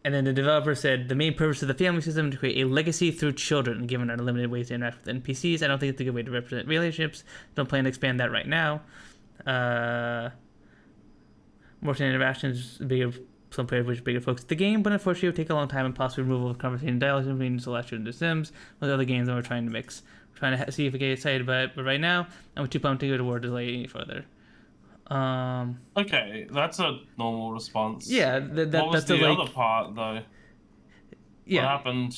and then the developer said the main purpose of the family system is to create a legacy through children, given our limited ways to interact with NPCs. I don't think it's a good way to represent relationships. Don't plan to expand that right now. More interactions, some players which bigger focus the game, but unfortunately it would take a long time and possibly removal of conversation dialogue between Celestial and The Sims with other games that we're trying to mix. We're trying to see if we get excited about it, but right now I'm too pumped to go toward delay any further. Okay, that's a normal response. Yeah, what was that's the other part though? Yeah. What happened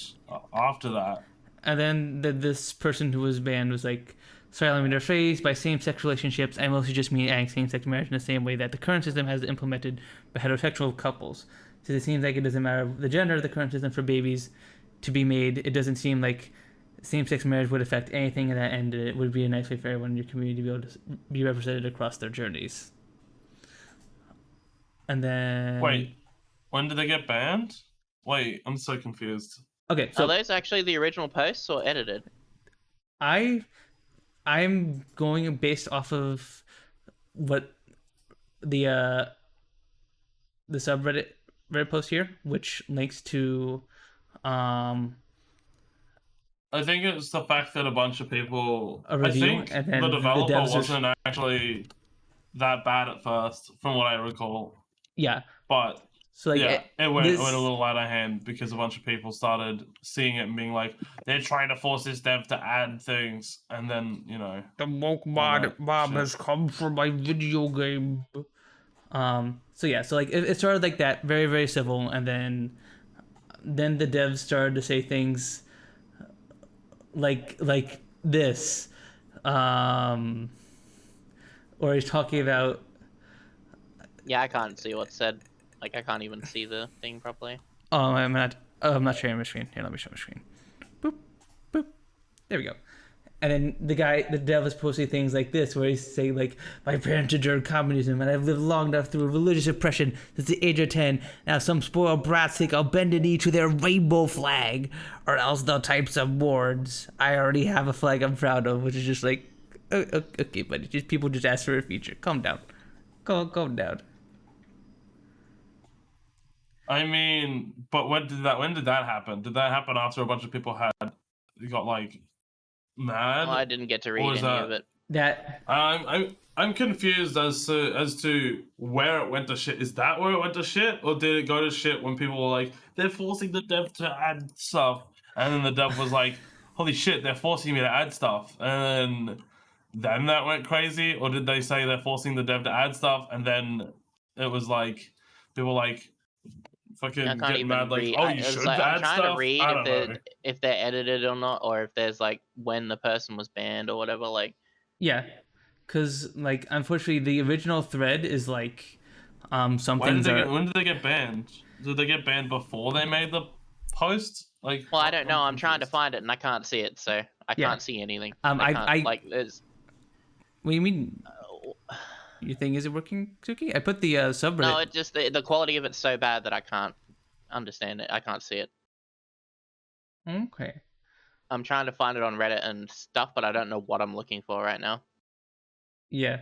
after that? And then this person who was banned was like, styling their phrase by same-sex relationships, I mostly just mean adding same-sex marriage in the same way that the current system has implemented for heterosexual couples. So it seems like it doesn't matter the gender of the current system for babies to be made. It doesn't seem like same-sex marriage would affect anything in that end. It would be a nice way for everyone in your community to be able to be represented across their journeys. And then... Wait, when did they get banned? Wait, I'm so confused. Okay, so... Are those actually the original posts or edited? I'm going based off of what the subreddit Reddit post here, which links to I think it's the fact that a bunch of people a review, I think and then the developer the devs wasn't actually that bad at first, from what I recall. Yeah. But so like it went a little out of hand because a bunch of people started seeing it and being like, they're trying to force this dev to add things, and then the woke mod has come for my video game. So yeah, so like it started like that, very, very civil, and then the devs started to say things like this, or he's talking about. Yeah, I can't see what's said. Like I can't even see the thing properly. Oh, I'm not sharing my screen. Here, let me show my screen. Boop, boop. There we go. And then the dev is posting things like this, where he's saying like, my parents endured communism, and I've lived long enough through religious oppression since the age of 10. Now some spoiled brats think I'll bend a knee to their rainbow flag, or else they'll type some words. I already have a flag I'm proud of, which is just like, okay, buddy, just people just ask for a feature. Calm down. Calm down. I mean, but when did that happen? Did that happen after a bunch of people got like mad? Well, I didn't get to read any of it. That I'm confused as to where it went to shit. Is that where it went to shit, or did it go to shit when people were like, they're forcing the dev to add stuff, and then the dev was like, holy shit, they're forcing me to add stuff, and then that went crazy, or did they say they're forcing the dev to add stuff, and then it was like people like fucking I can't getting even mad like, read. oh, It you was should like, I'm add trying stuff. to read I don't know. if they're edited or not, or if there's like when the person was banned or whatever. Like, yeah, because like unfortunately the original thread is like some When things are. did they get banned? Did they get banned before they made the post? Like, well, I don't know. I'm trying to confused. find it and I can't see it, so I Yeah. can't see anything. I can't, like there's. What do you mean? Your thing isn't working, Sooky? I put the subreddit. No, it just the quality of it's so bad that I can't understand it. I can't see it. Okay. I'm trying to find it on Reddit and stuff, but I don't know what I'm looking for right now. Yeah.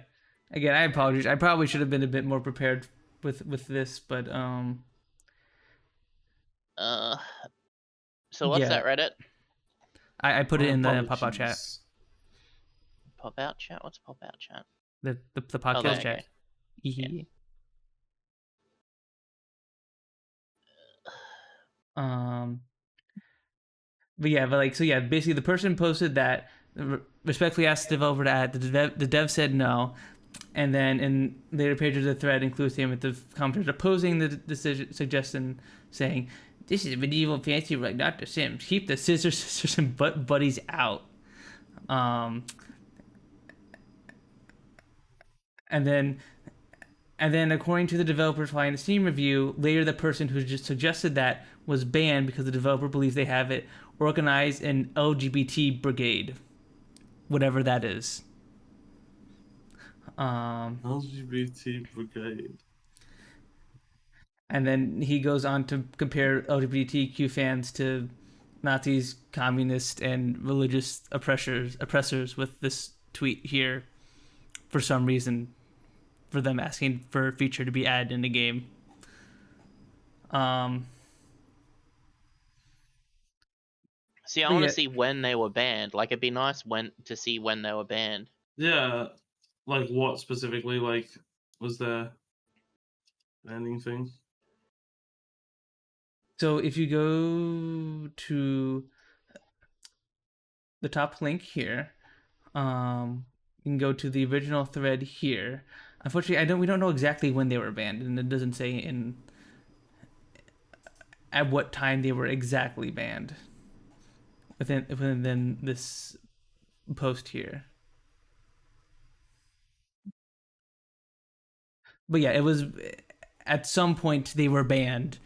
Again, I apologize. I probably should have been a bit more prepared with this, but So what's Yeah. that Reddit? I put it in the pop out chat. Apologies. Pop out chat? What's pop out chat? The podcast there, chat. okay. Yeah. But yeah, basically the person posted that respectfully asked the developer to add. The dev said no, and then in later pages of the thread includes him with the commenters opposing the decision suggestion, saying, "This is medieval fantasy like not The Sims. Keep the scissors, sisters, and buddies out." And then according to the developer's file Steam review, later the person who just suggested that was banned because the developer believes they have it organized an LGBT brigade, whatever that is. LGBT brigade. And then he goes on to compare LGBTQ fans to Nazis, communists, and religious oppressors with this tweet here for some reason, for them asking for a feature to be added in the game. See, I want to see when they were banned. Like, it'd be nice to see when they were banned. Yeah, like what specifically? Like, was there banning thing? So if you go to the top link here, you can go to the original thread here. Unfortunately, we don't know exactly when they were banned, and it doesn't say at what time they were exactly banned within this post here. But yeah, it was at some point they were banned.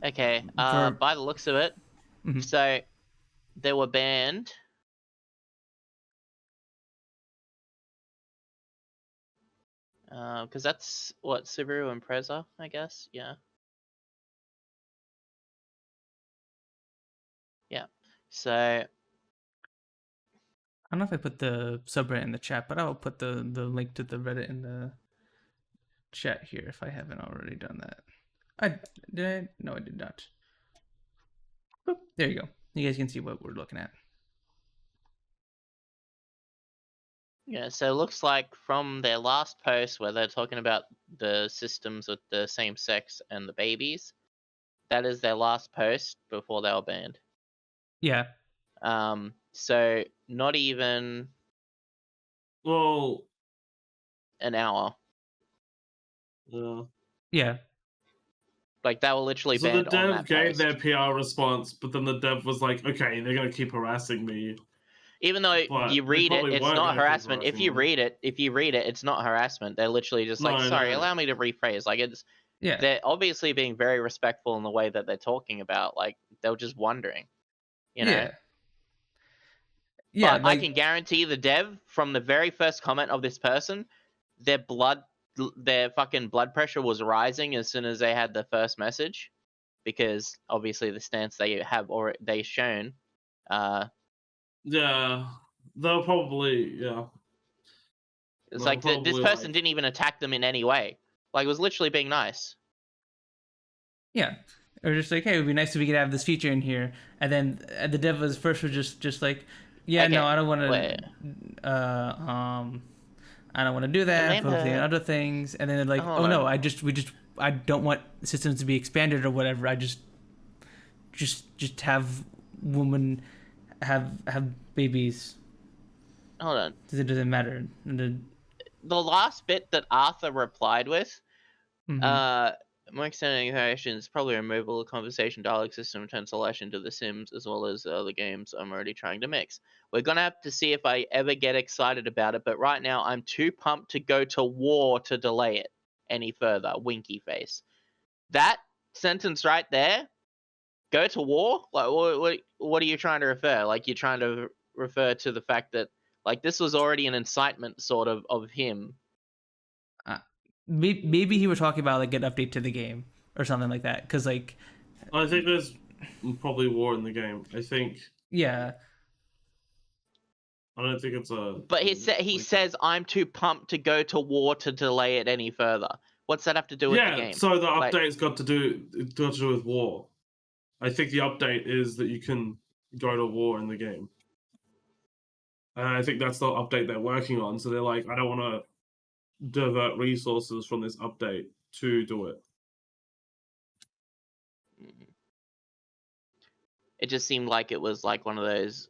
Okay, by the looks of it, Mhm. so they were banned. Because that's what Subaru and Impreza, I guess. Yeah. Yeah. So I don't know if I put the subreddit in the chat, but I'll put the link to the Reddit in the chat here if I haven't already done that. Did I? No, I did not. Boop, there you go. You guys can see what we're looking at. yeah, so it looks like from their last post where they're talking about the systems with the same sex and the babies, that is their last post before they were banned. Yeah. So not even Well, an hour. Yeah. Like, they were literally so the banned on dev that gave post. their PR response, but then the dev was like, "Okay, they're gonna keep harassing me." Even though But you they read it, probably it's weren't not gonna keep harassment. If you harassing read it, it's not harassment. They're literally just like, No, sorry, no. allow me to rephrase. Like, it's Yeah. they're obviously being very respectful in the way that they're talking about. Like, they were just wondering, you know. Yeah. Yeah. But I can guarantee the dev from the very first comment of this person, their fucking blood pressure was rising as soon as they had the first message, because obviously the stance they have already they shown. Yeah, they'll probably It's Well, like this probably, person like- didn't even attack them in any way. Like, it was literally being nice. Yeah. Or just like, hey, it would be nice if we could have this feature in here. And then the dev was just like, Yeah, Okay, no, I don't want wait. to. I don't want to do that. Atlanta- Focusing on other things, and then they're like, Hold oh no, on. I don't want systems to be expanded or whatever. I just have women have babies. Hold on. It doesn't matter. And then, The last bit that Arthur replied with, mhm. more extended information is probably removal of conversation dialogue system translation to The Sims as well as other games I'm already trying to mix. We're gonna have to see if I ever get excited about it, but right now I'm too pumped to go to war to delay it any further. Winky face. That sentence right there, go to war? Like what are you trying to refer? Like you're trying to refer to the fact that like this was already an incitement sort of him. Maybe he was talking about like an update to the game or something like that. Because like, I think there's probably war in the game. I think. yeah, I don't think it's a. But he says I'm too pumped to go to war to delay it any further. What's that have to do with the game? So the Like- update's got to do with war. I think the update is that you can go to war in the game. And I think that's the update they're working on. So they're like, I don't want to divert resources from this update to do it. It just seemed like it was like one of those.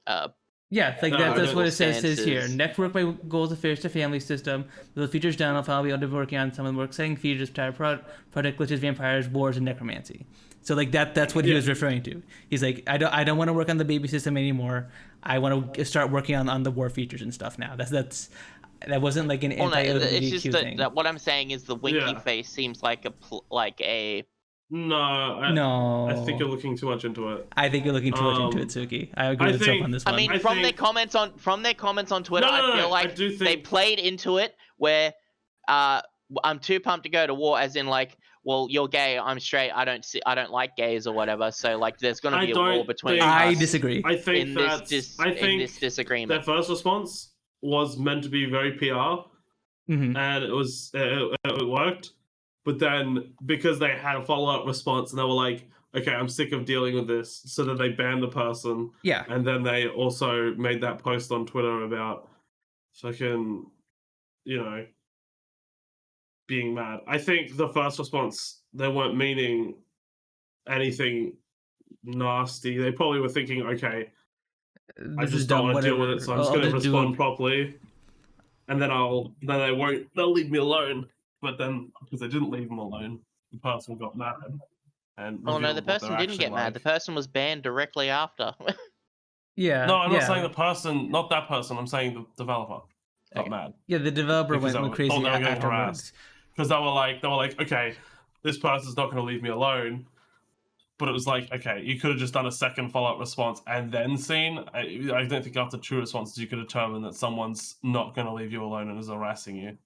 yeah, like No, that's I what it says here. stances. Network my goals affairs to family system. The features down. I'll be able to be working on some of the work setting features, project glitches, vampires, wars, and necromancy. So like that's what he was referring to. He's like, I don't want to work on the baby system anymore. I want to start working on the war features and stuff now. That wasn't like an Well, no, it's anti-LGBTQ just thing. that what I'm saying is the winky Yeah. face seems like a. No, No, I think you're looking too much into it. I think you're looking too much into it, Sooky. I agree I with yourself think- on this I one. mean, I from think- their comments on Twitter, No, I feel I like do they think- played into it where I'm too pumped to go to war, as in like, well, you're gay, I'm straight, I don't like gays or whatever, so like there's gonna I be a war don't between think- I us disagree. I think in that this I in think this disagreement. their first response was meant to be very PR, Mhm. and it worked. But then because they had a follow-up response and they were like, okay, I'm sick of dealing with this, so then they banned the person. Yeah, And then they also made that post on Twitter about fucking, being mad. I think the first response, they weren't meaning anything nasty. They probably were thinking, okay, I this is just don't dumb. want to deal Whatever. with it, so I'm just I'll going to just do respond it. properly. And then they'll leave me alone. But then, because they didn't leave them alone, the person got mad. And Oh no, revealed the what they're person didn't actually get mad. The person was banned directly after. Yeah. No, I'm yeah. not saying the person, not that person. I'm saying the developer got Okay. mad Yeah, the developer because went they crazy thought they were getting afterwards. harassed. Because they were like, okay, this person's not going to leave me alone. But it was like, okay, you could have just done a second follow-up response and then seen. I don't think after two responses you could determine that someone's not going to leave you alone and is harassing you.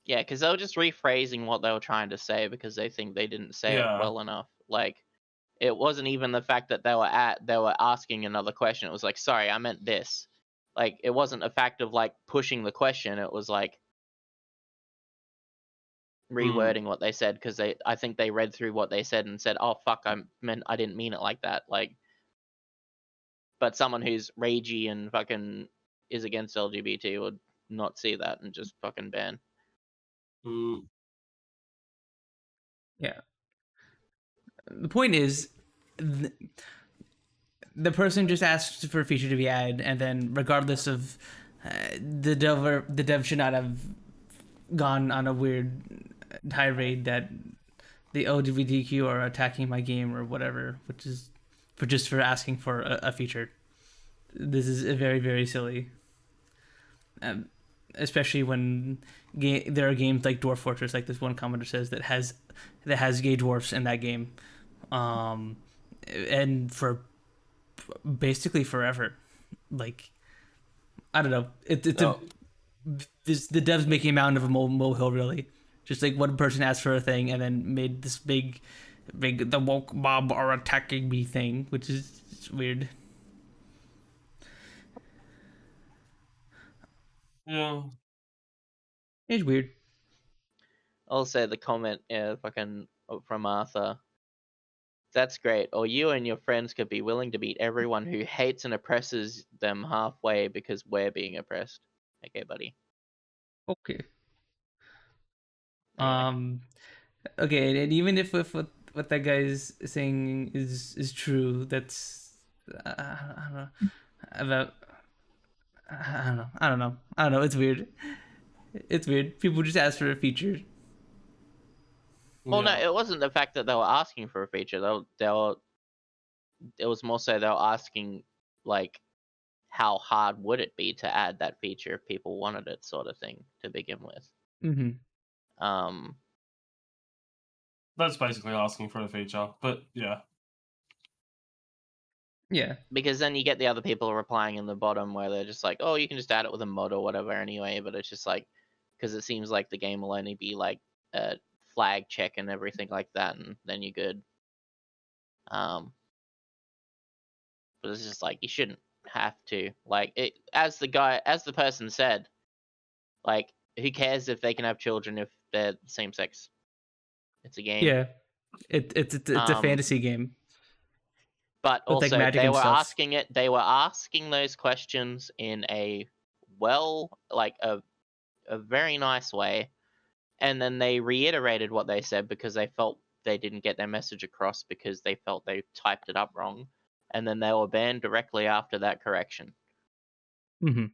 Yeah, because they were just rephrasing what they were trying to say because they think they didn't say Yeah. it well enough. Like, it wasn't even the fact that they were asking another question. It was like, sorry, I meant this. Like, it wasn't a fact of like pushing the question. It was like rewording what they said because I think they read through what they said and said, oh fuck, I didn't mean it like that. Like, but someone who's ragey and fucking is against LGBT would not see that and just fucking ban. Yeah. The point is, the person just asked for a feature to be added, and then regardless of the dev should not have gone on a weird tirade that the LGBTQ are attacking my game or whatever, which is for asking for a feature. This is very, very silly. Especially when there are games like Dwarf Fortress, like this one commenter says, that has gay dwarfs in that game, and for basically forever. Like, I don't know. The devs making a mountain of a molehill, really. Just like one person asked for a thing and then made this big the woke mob are attacking me thing, which is weird. Yeah. It's weird. Also, the comment fucking from Arthur That's great. Or you and your friends could be willing to meet everyone who hates and oppresses them halfway because we're being oppressed. Okay, buddy. Okay. Anyway. Okay, and even if what that guy is saying is true, that's I don't know about. I don't know. It's weird. It's weird. People just ask for a feature. Well, no, Yeah. it wasn't the fact that they were asking for a feature. They were. It was more so they were asking, like, how hard would it be to add that feature if people wanted it, sort of thing, to begin with. Mm-hmm. That's basically asking for a feature, but yeah. Yeah. Because then you get the other people replying in the bottom where they're just like, oh, you can just add it with a mod or whatever anyway, but it's just like, because it seems like the game will only be like a flag check and everything like that, and then you're good. But it's just like, you shouldn't have to. Like, it, as the person said, like, who cares if they can have children if they're the same sex? It's a game. Yeah. It's a fantasy game. But With, like, also, magic they and were stuff. asking it. They were asking those questions in a a very nice way, and then they reiterated what they said because they felt they didn't get their message across because they felt they typed it up wrong, and then they were banned directly after that correction. Mm-hmm.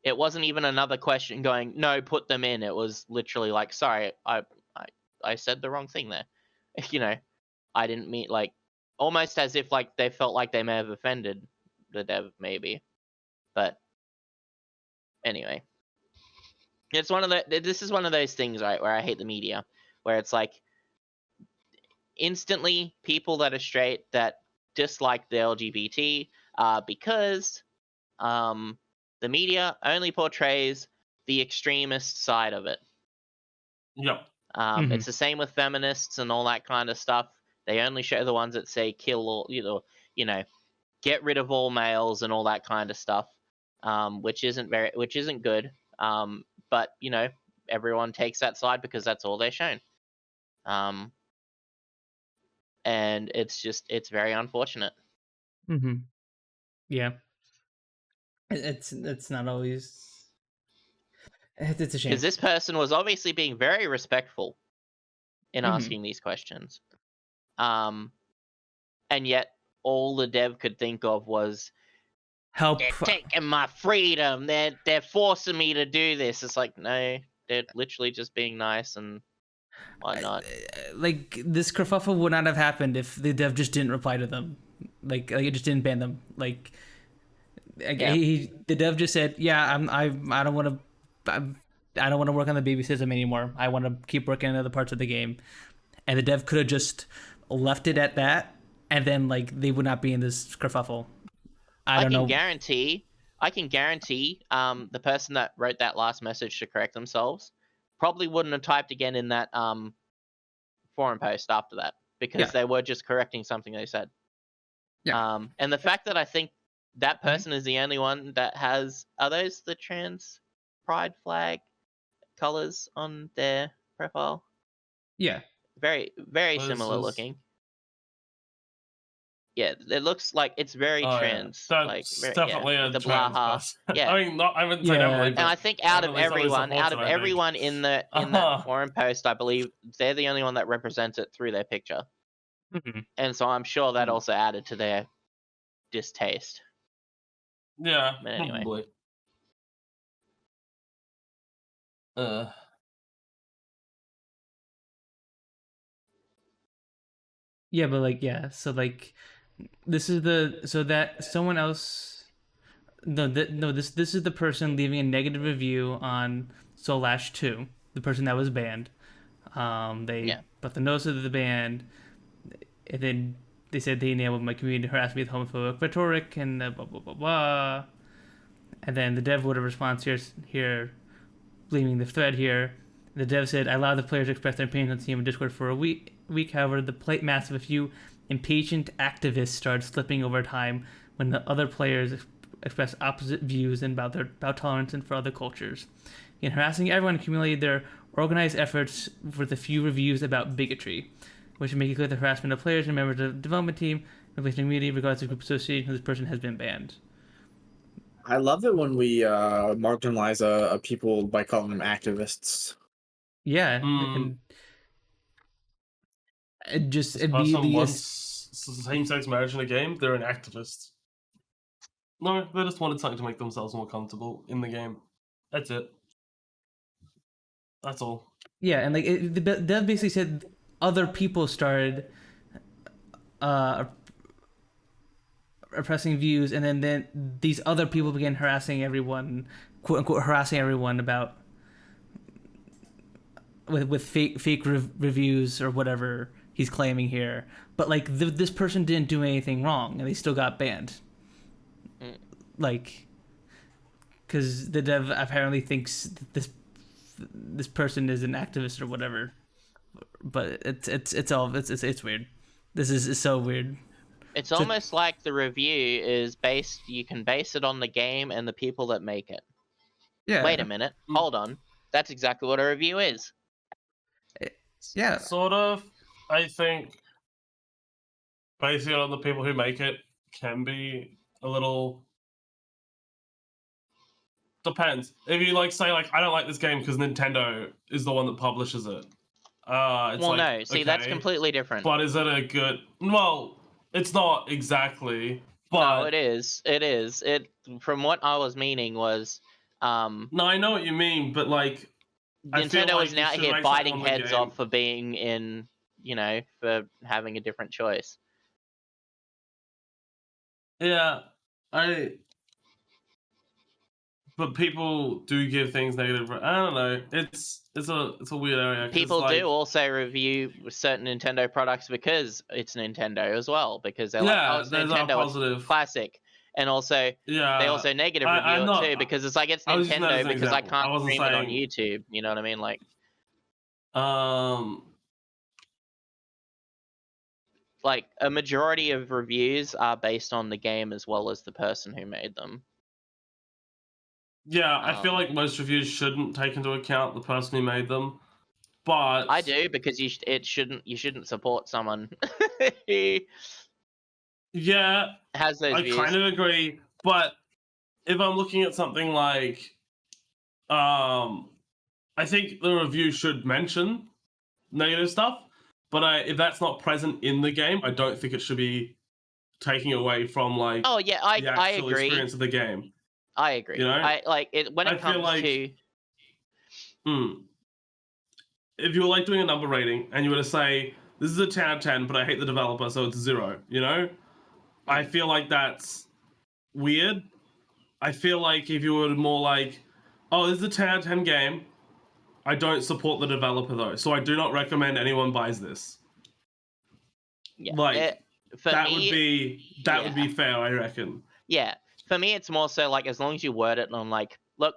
It wasn't even another question going, no, put them in. It was literally like, sorry, I said the wrong thing there. You know, I didn't mean, like, almost as if like they felt like they may have offended the dev, maybe. But anyway, this is one of those things, right, where I hate the media, where it's like instantly people that are straight that dislike the LGBT because the media only portrays the extremist side of it. Yep. It's the same with feminists and all that kind of stuff. They only show the ones that say kill all, get rid of all males and all that kind of stuff, which isn't good. But everyone takes that side because that's all they're shown. And it's very unfortunate. Mm-hmm. Yeah. It's not always. It's a shame. Because this person was obviously being very respectful in asking these questions. And yet all the dev could think of was, help. they're taking my freedom. They're forcing me to do this. It's like, no, they're literally just being nice and whatnot. Like, this kerfuffle would not have happened if the dev just didn't reply to them. Like it just didn't ban them. Like, the dev just said, yeah, I don't want to work on the baby system anymore. I want to keep working on other parts of the game. And the dev could have just left it at that, and then like they would not be in this kerfuffle. I can guarantee the person that wrote that last message to correct themselves probably wouldn't have typed again in that forum post after that, because they were just correcting something they said. Yeah. And the fact that I think that person is the only one that has, are those the trans pride flag colors on their profile? Yeah. Very, very similar looking. Yeah, it looks like it's very trans. Yeah. Like That's very, definitely a the trans blaha. person. Yeah. I mean, I wouldn't say definitely. And I think out of everyone in that forum post, I believe they're the only one that represents it through their picture. Mm-hmm. And so I'm sure that also added to their distaste. Yeah, but anyway. probably. Yeah, but like, so like, this is that someone else. This is the person leaving a negative review on Soulash 2, the person that was banned. They put the notice of the ban, and then they said they enabled my community to harass me with homophobic rhetoric and blah blah blah blah. And then the dev wrote a response here, blaming the thread here. The dev said, I allowed the players to express their opinions on TM Discord for a week. However, the plate mass of a few impatient activists started slipping over time when the other players expressed opposite views about tolerance and for other cultures. In harassing everyone, accumulated their organize efforts with a few reviews about bigotry, which make it clear the harassment of players and members of the development team, replacing community, regardless of group association with this person has been banned. I love it when we marginalize a people by calling them activists. Yeah, and it just This immediately person wants same-sex marriage in a game. They're an activist. No, they just wanted something to make themselves more comfortable in the game. That's it. That's all. Yeah, and like the dev basically said other people started oppressing views, and then these other people began harassing everyone, quote unquote, harassing everyone about with fake reviews or whatever he's claiming here. But like this person didn't do anything wrong, and they still got banned. Like, because the dev apparently thinks this person is an activist or whatever, but it's weird. This is so weird. It's almost like the review is based. You can base it on the game and the people that make it. Yeah. Wait a minute. Hold on. That's exactly what a review is. Yeah. Sort of. I think basing it on the people who make it can be a little. Depends. If you like say like I don't like this game because Nintendo is the one that publishes it. It's well, like, no. See, that's okay, completely different. But is it a good? Well, it's not exactly. But No, it is. It is. It. From what I was meaning was. No, I know what you mean, but like. I feel Nintendo like isn't you out should here make biting something on the heads game. off for being in, for having a different choice. Yeah, but people do give things negative. I don't know. It's a weird area. 'cause, People like, do also review certain Nintendo products because it's Nintendo as well, because they're Yeah, like, oh, it's there's a Nintendo, positive. it's classic. And also, Yeah, they also negative review I'm it not- too, because it's like, it's I was using that as Nintendo an because I example. I can't wasn't stream it on saying- YouTube. You know what I mean? Like a majority of reviews are based on the game as well as the person who made them. Yeah, I feel like most reviews shouldn't take into account the person who made them, but I do, because you shouldn't support someone who Yeah, has those I views. kind of agree. But if I'm looking at something like, I think the review should mention negative stuff. But if that's not present in the game, I don't think it should be taking away from like Oh yeah, the I actual agree. experience of the game. I agree. You know? I like it when it I feel comes like- to If you were like doing a number rating and you were to say this is a 10 out of 10, but I hate the developer, so it's 0. You know, I feel like that's weird. I feel like if you were more like, oh, this is a 10 out of 10 game. I don't support the developer though, so I do not recommend anyone buys this. yeah, Like, for that me, would be fair, I reckon. yeah. For me, it's more so like, as long as you word it on like, look,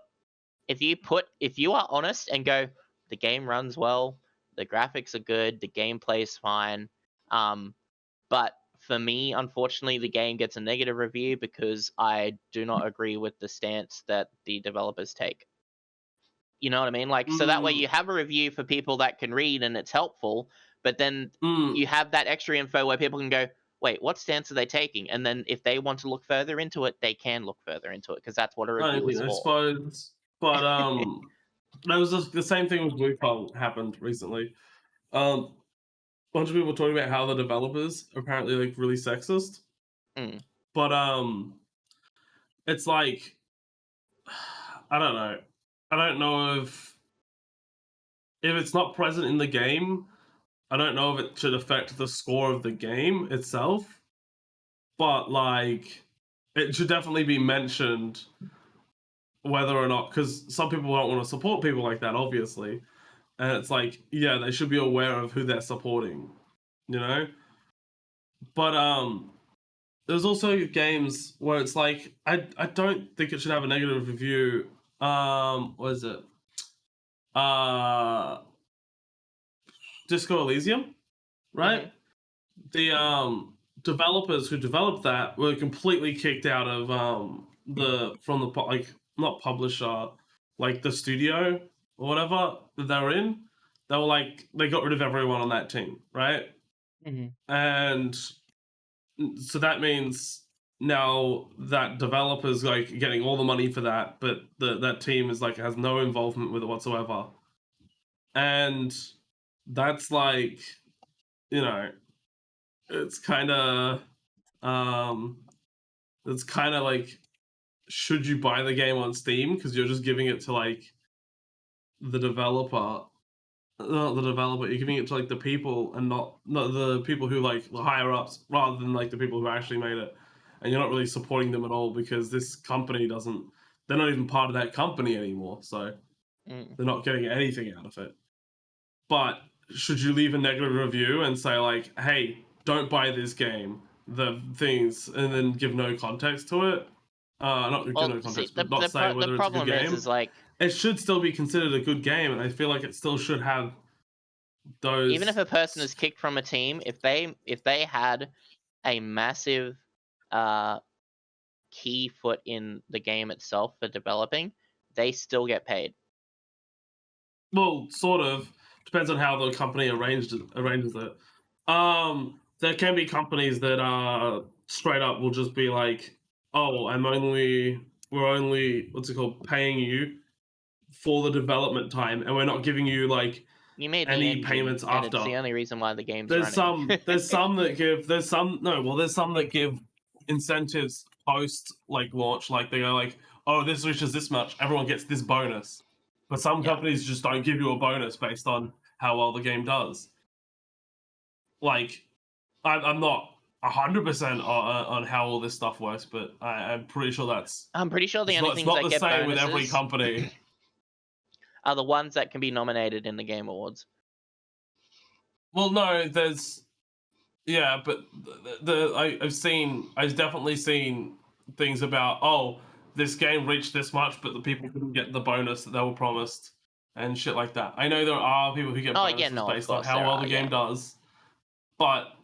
if you are honest and go, the game runs well, the graphics are good, the gameplay's fine, but for me, unfortunately, the game gets a negative review because I do not agree with the stance that the developers take. You know what I mean? Like, so that way you have a review for people that can read and it's helpful, but then you have that extra info where people can go, wait, what stance are they taking? And then if they want to look further into it, they can look further into it, because that's what a review is I for. suppose, but that was just the same thing with Wukong happened recently. A bunch of people were talking about how the developers are apparently like really sexist. But it's like, I don't know. I don't know if it's not present in the game, I don't know if it should affect the score of the game itself. But like, it should definitely be mentioned whether or not, because some people don't want to support people like that, obviously. And it's like, yeah, they should be aware of who they're supporting, you know? But there's also games where it's like, I don't think it should have a negative review. What is it? Disco Elysium, right? The developers who developed that were completely kicked out of not publisher, like the studio, or whatever that they were in, they were like, they got rid of everyone on that team, right? Mhm. And so that means now that developers like getting all the money for that, but that team is like has no involvement with it whatsoever. And that's like, you know, it's kind of like, should you buy the game on Steam because you're just giving it to like the developer, not the developer, you're giving it to like the people and not the people who like the higher ups rather than like the people who actually made it, and you're not really supporting them at all because this company they're not even part of that company anymore, so they're not getting anything out of it. But should you leave a negative review and say like, hey, don't buy this game, the things, and then give no context to it? Not give no context, but not say whether it's a good game. Is like, it should still be considered a good game, and I feel like it still should have those. even if a person is kicked from a team, if they had a massive key foot in the game itself for developing, they still get paid. Well, sort of depends on how the company arranges it. There can be companies that straight up will just be like, oh, we're only paying you for the development time, and we're not giving you like You made any payments after. It's the only reason why the game's There's running. there's some that give incentives post like launch, like they go like, oh, this reaches this much, everyone gets this bonus. But some companies just don't give you a bonus based on how well the game does. Like, I'm not 100% on how all this stuff works, but I'm pretty sure that's. I'm pretty sure the only things that that get get bonuses with every bonuses company are the ones that can be nominated in the Game Awards. Well, no, there's. Yeah, but I've definitely seen things about, oh, this game reached this much, but the people couldn't get the bonus that they were promised and shit like that. I know there are people who get bonuses based on how well the game does, but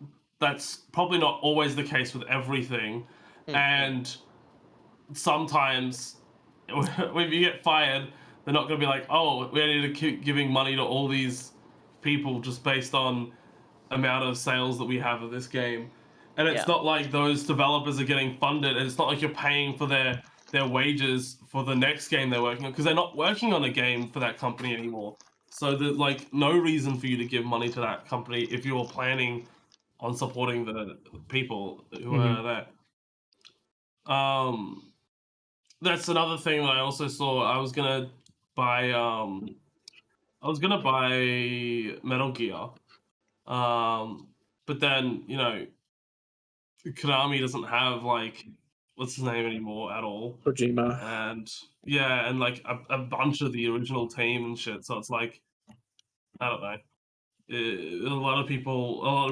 that's probably not always the case with everything. And sometimes when you get fired, they're not going to be like, oh, we need to keep giving money to all these people just based on amount of sales that we have of this game. And it's not like those developers are getting funded, and it's not like you're paying for their wages for the next game they're working on, because they're not working on a game for that company anymore. So there's like no reason for you to give money to that company if you're planning on supporting the people who are there. That's another thing that I also saw. I was gonna buy Metal Gear. But then, you know, Konami doesn't have like what's his name anymore at all. Kojima. And like a bunch of the original team and shit. So it's like, I don't know. A lot of people are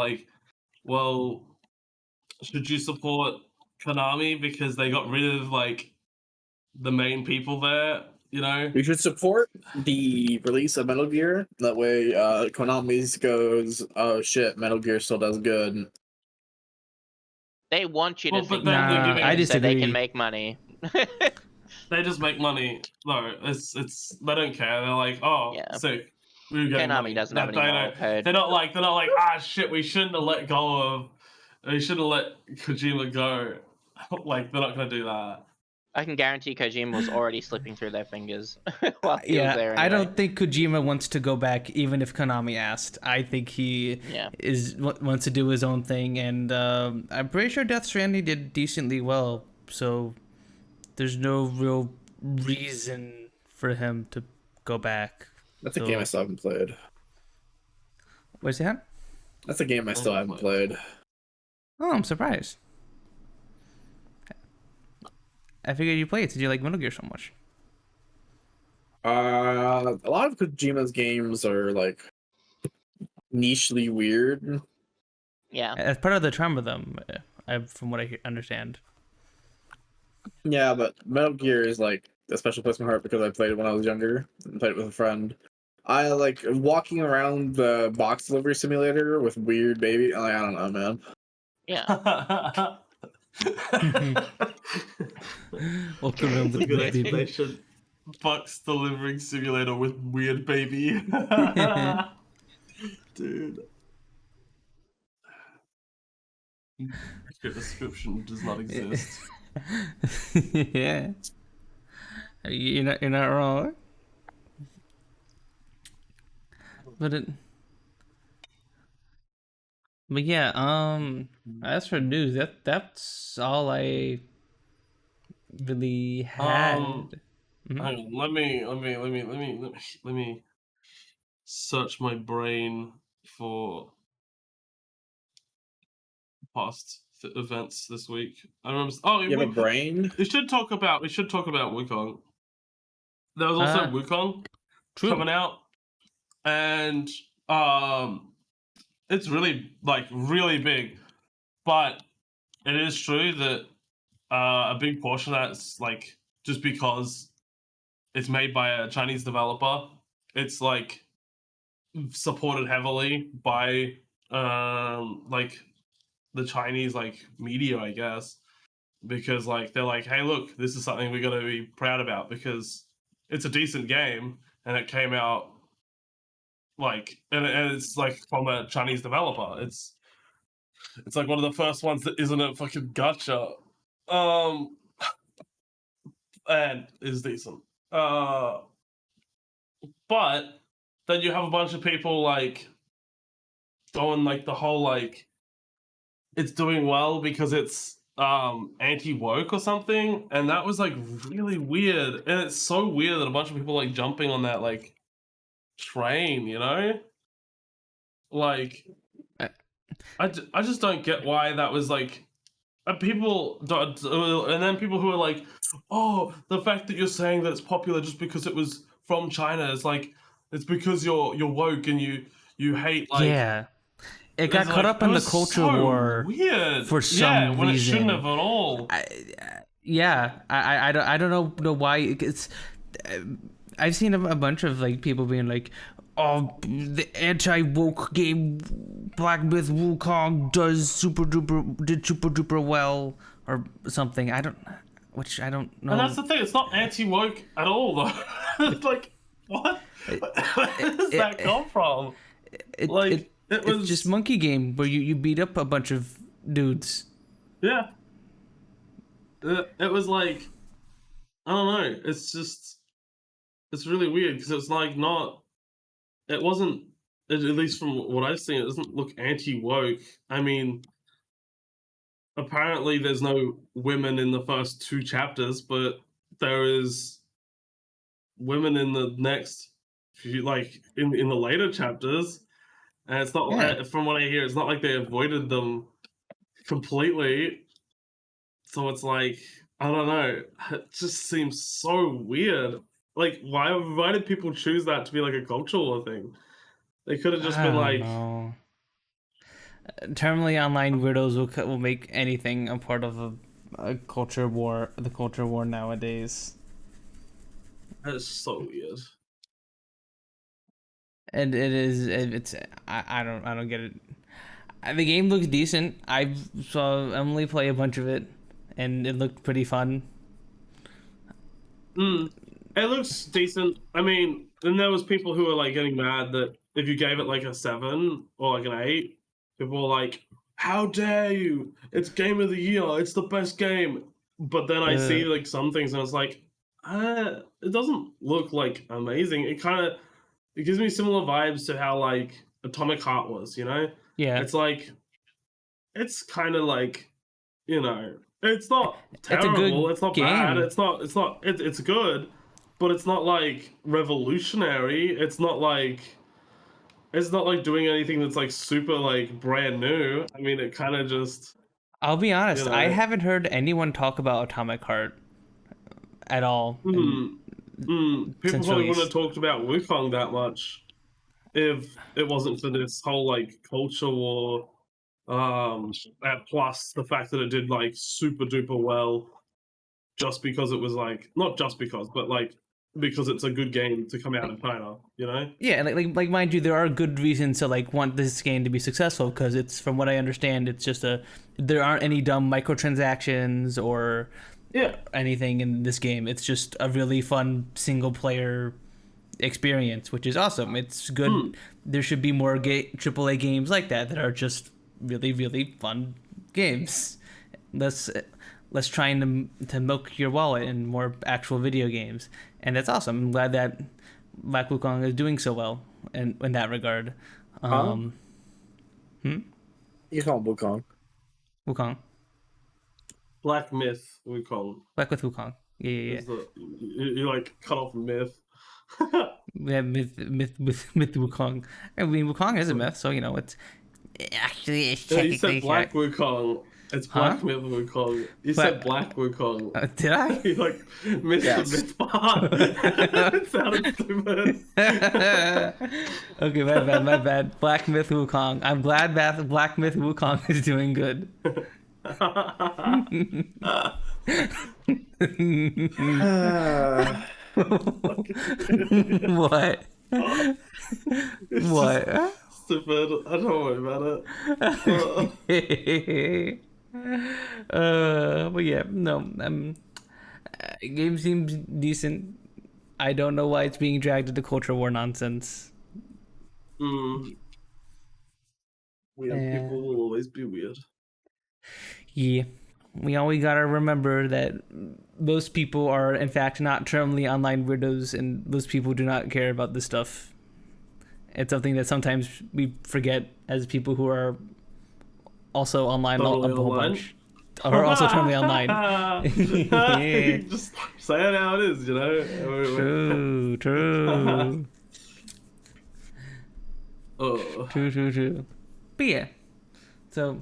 like, well, should you support Konami because they got rid of like the main people there? You know, you should support the release of Metal Gear. That way, Konami goes, "Oh shit, Metal Gear still does good." They want you to think I disagree. so they can make money. They just make money. No, it's they don't care. They're like, oh, sick. Konami doesn't have any moral code. They're not like ah shit. We shouldn't have let Kojima go. Like they're not gonna do that. I can guarantee Kojima was already slipping through their fingers while he was there. Anyway. I don't think Kojima wants to go back, even if Konami asked. I think he wants to do his own thing, and I'm pretty sure Death Stranding did decently well, so there's no real reason for him to go back. That's a game I still haven't played. What's that? That's a game I still haven't played. Oh, I'm surprised. I figured you played since you like Metal Gear so much. A lot of Kojima's games are like nichely weird. Yeah, as part of the charm of them, from what I understand. Yeah, but Metal Gear is like a special place in my heart because I played it when I was younger and played it with a friend. I like walking around the box delivery simulator with weird baby. I don't know, man. Yeah. Welcome to good explanation. Bucks delivering simulator with weird baby. Dude. Your description does not exist. Yeah. You're not wrong. But yeah, as for news, that's all I really had. Hang on, let me search my brain for past events this week. I remember. Oh, You have a brain? We should talk about Wukong. There was also Wukong coming out, and it's really big, but it is true that a big portion of that's like just because it's made by a Chinese developer. It's like supported heavily by like the Chinese like media, I guess, because like they're like, hey, look, this is something we got to be proud about because it's a decent game and it came out like and it's like from a Chinese developer. It's like one of the first ones that isn't a fucking gacha, and is decent. But then you have a bunch of people like going like the whole like it's doing well because it's anti-woke or something, and that was like really weird. And it's so weird that a bunch of people like jumping on that like train, you know? Like I just don't get why that was like people don't, and then people who are like, oh, the fact that you're saying that it's popular just because it was from China is like it's because you're woke and you hate like yeah. It got caught up in the culture war weird. For some when reason. It shouldn't have at all. I don't know why. It's I've seen a bunch of like people being like, oh, the anti-woke game Black Myth Wukong did super duper well or something. I don't know. And that's the thing. It's not anti-woke at all, though. It's like, what? Where does that come from? It's just monkey game where you beat up a bunch of dudes. Yeah. It was like, I don't know. It's just, it's really weird because it's like not, it wasn't, at least from what I've seen, it doesn't look anti-woke. I mean, apparently there's no women in the first 2 chapters, but there is women in the next few, like in the later chapters. And it's not like, from what I hear, it's not like they avoided them completely. So it's like, I don't know. It just seems so weird. Like, why did people choose that to be like a cultural war thing? They could have just been like... know. Terminally online weirdos will make anything a part of a culture war, the culture war nowadays. That's so weird. And it's I don't get it. The game looks decent. I saw Emily play a bunch of it, and it looked pretty fun. It looks decent. I mean, then there was people who were like getting mad that if you gave it like a 7 or like an 8, people were like, "How dare you? It's game of the year. It's the best game." But then I see like some things, and it's like, it doesn't look like amazing. It gives me similar vibes to how like Atomic Heart was, you know? Yeah. It's like, it's kind of like, you know, it's not terrible. It's not bad. It's good, but it's not like revolutionary. It's not like doing anything that's like super like brand new. I mean, it kind of just. I'll be honest. You know, I haven't heard anyone talk about Atomic Heart at all. People probably wouldn't have talked about Wukong that much if it wasn't for this whole like culture war, plus the fact that it did like super duper well, just because it was like not just because, but like because it's a good game to come out in China, you know? Yeah, like mind you, there are good reasons to like want this game to be successful because it's, from what I understand, it's just there aren't any dumb microtransactions or anything in this game. It's just a really fun single player experience, which is awesome. It's good. There should be more AAA games like that are just really, really fun games. Let's try to milk your wallet in more actual video games, and that's awesome. I'm glad that Black Wukong is doing so well in that regard. You call him Wukong. Wukong. Black Myth Wukong. Black with Wukong. Yeah. You like cut off myth. Yeah, myth Wukong. I mean, Wukong is a myth, so it's actually it's Yeah, you technically said Black Wukong. It's Black Myth Wukong. You said Black Wukong. Did I? You missed the myth part. It sounded stupid. Okay, my bad. Black Myth Wukong. I'm glad that Black Myth Wukong is doing good. What? What? Stupid. I don't worry about it. But yeah, no. Game seems decent. I don't know why it's being dragged into culture war nonsense. Weird people will always be weird. Yeah. We always gotta remember that most people are, in fact, not terminally online weirdos, and most people do not care about this stuff. It's something that sometimes we forget as people who are also online a whole bunch. Or also terminally online. Yeah. Just say it how it is, True. Oh. True. But yeah. So...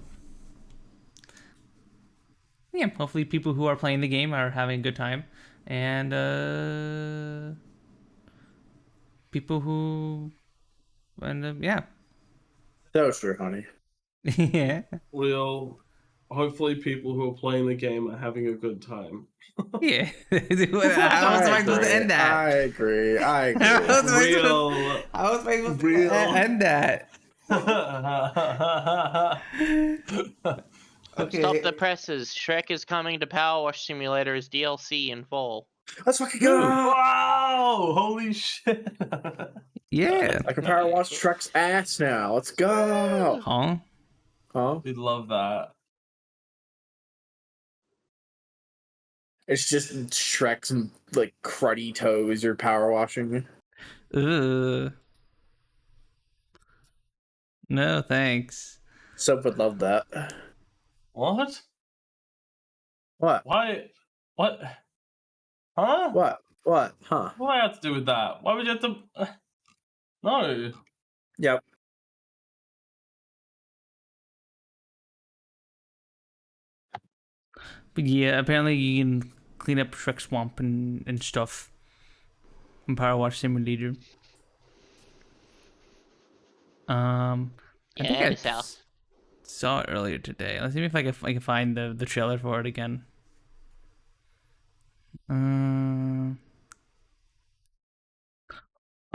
yeah, hopefully people who are playing the game are having a good time, and people who, and yeah. That was true, honey. Yeah. Hopefully people who are playing the game are having a good time. Yeah. How was I supposed to end that? I agree. How was I supposed to end that? Okay. Stop the presses. Shrek is coming to Power Wash Simulator as DLC in fall. Let's fucking go! Wow! Holy shit! Yeah. I can power wash Shrek's ass now. Let's go! Huh? We'd love that. It's just Shrek's like cruddy toes you're power washing. No, thanks. Soap would love that. What? What? Why? What? Huh? What? Huh? What do I have to do with that? Why would you have to... No. Yep. But yeah, apparently you can clean up Shrek Swamp and stuff in Power Wash Simulator. I think I saw it earlier today. Let's see if I can find the trailer for it again.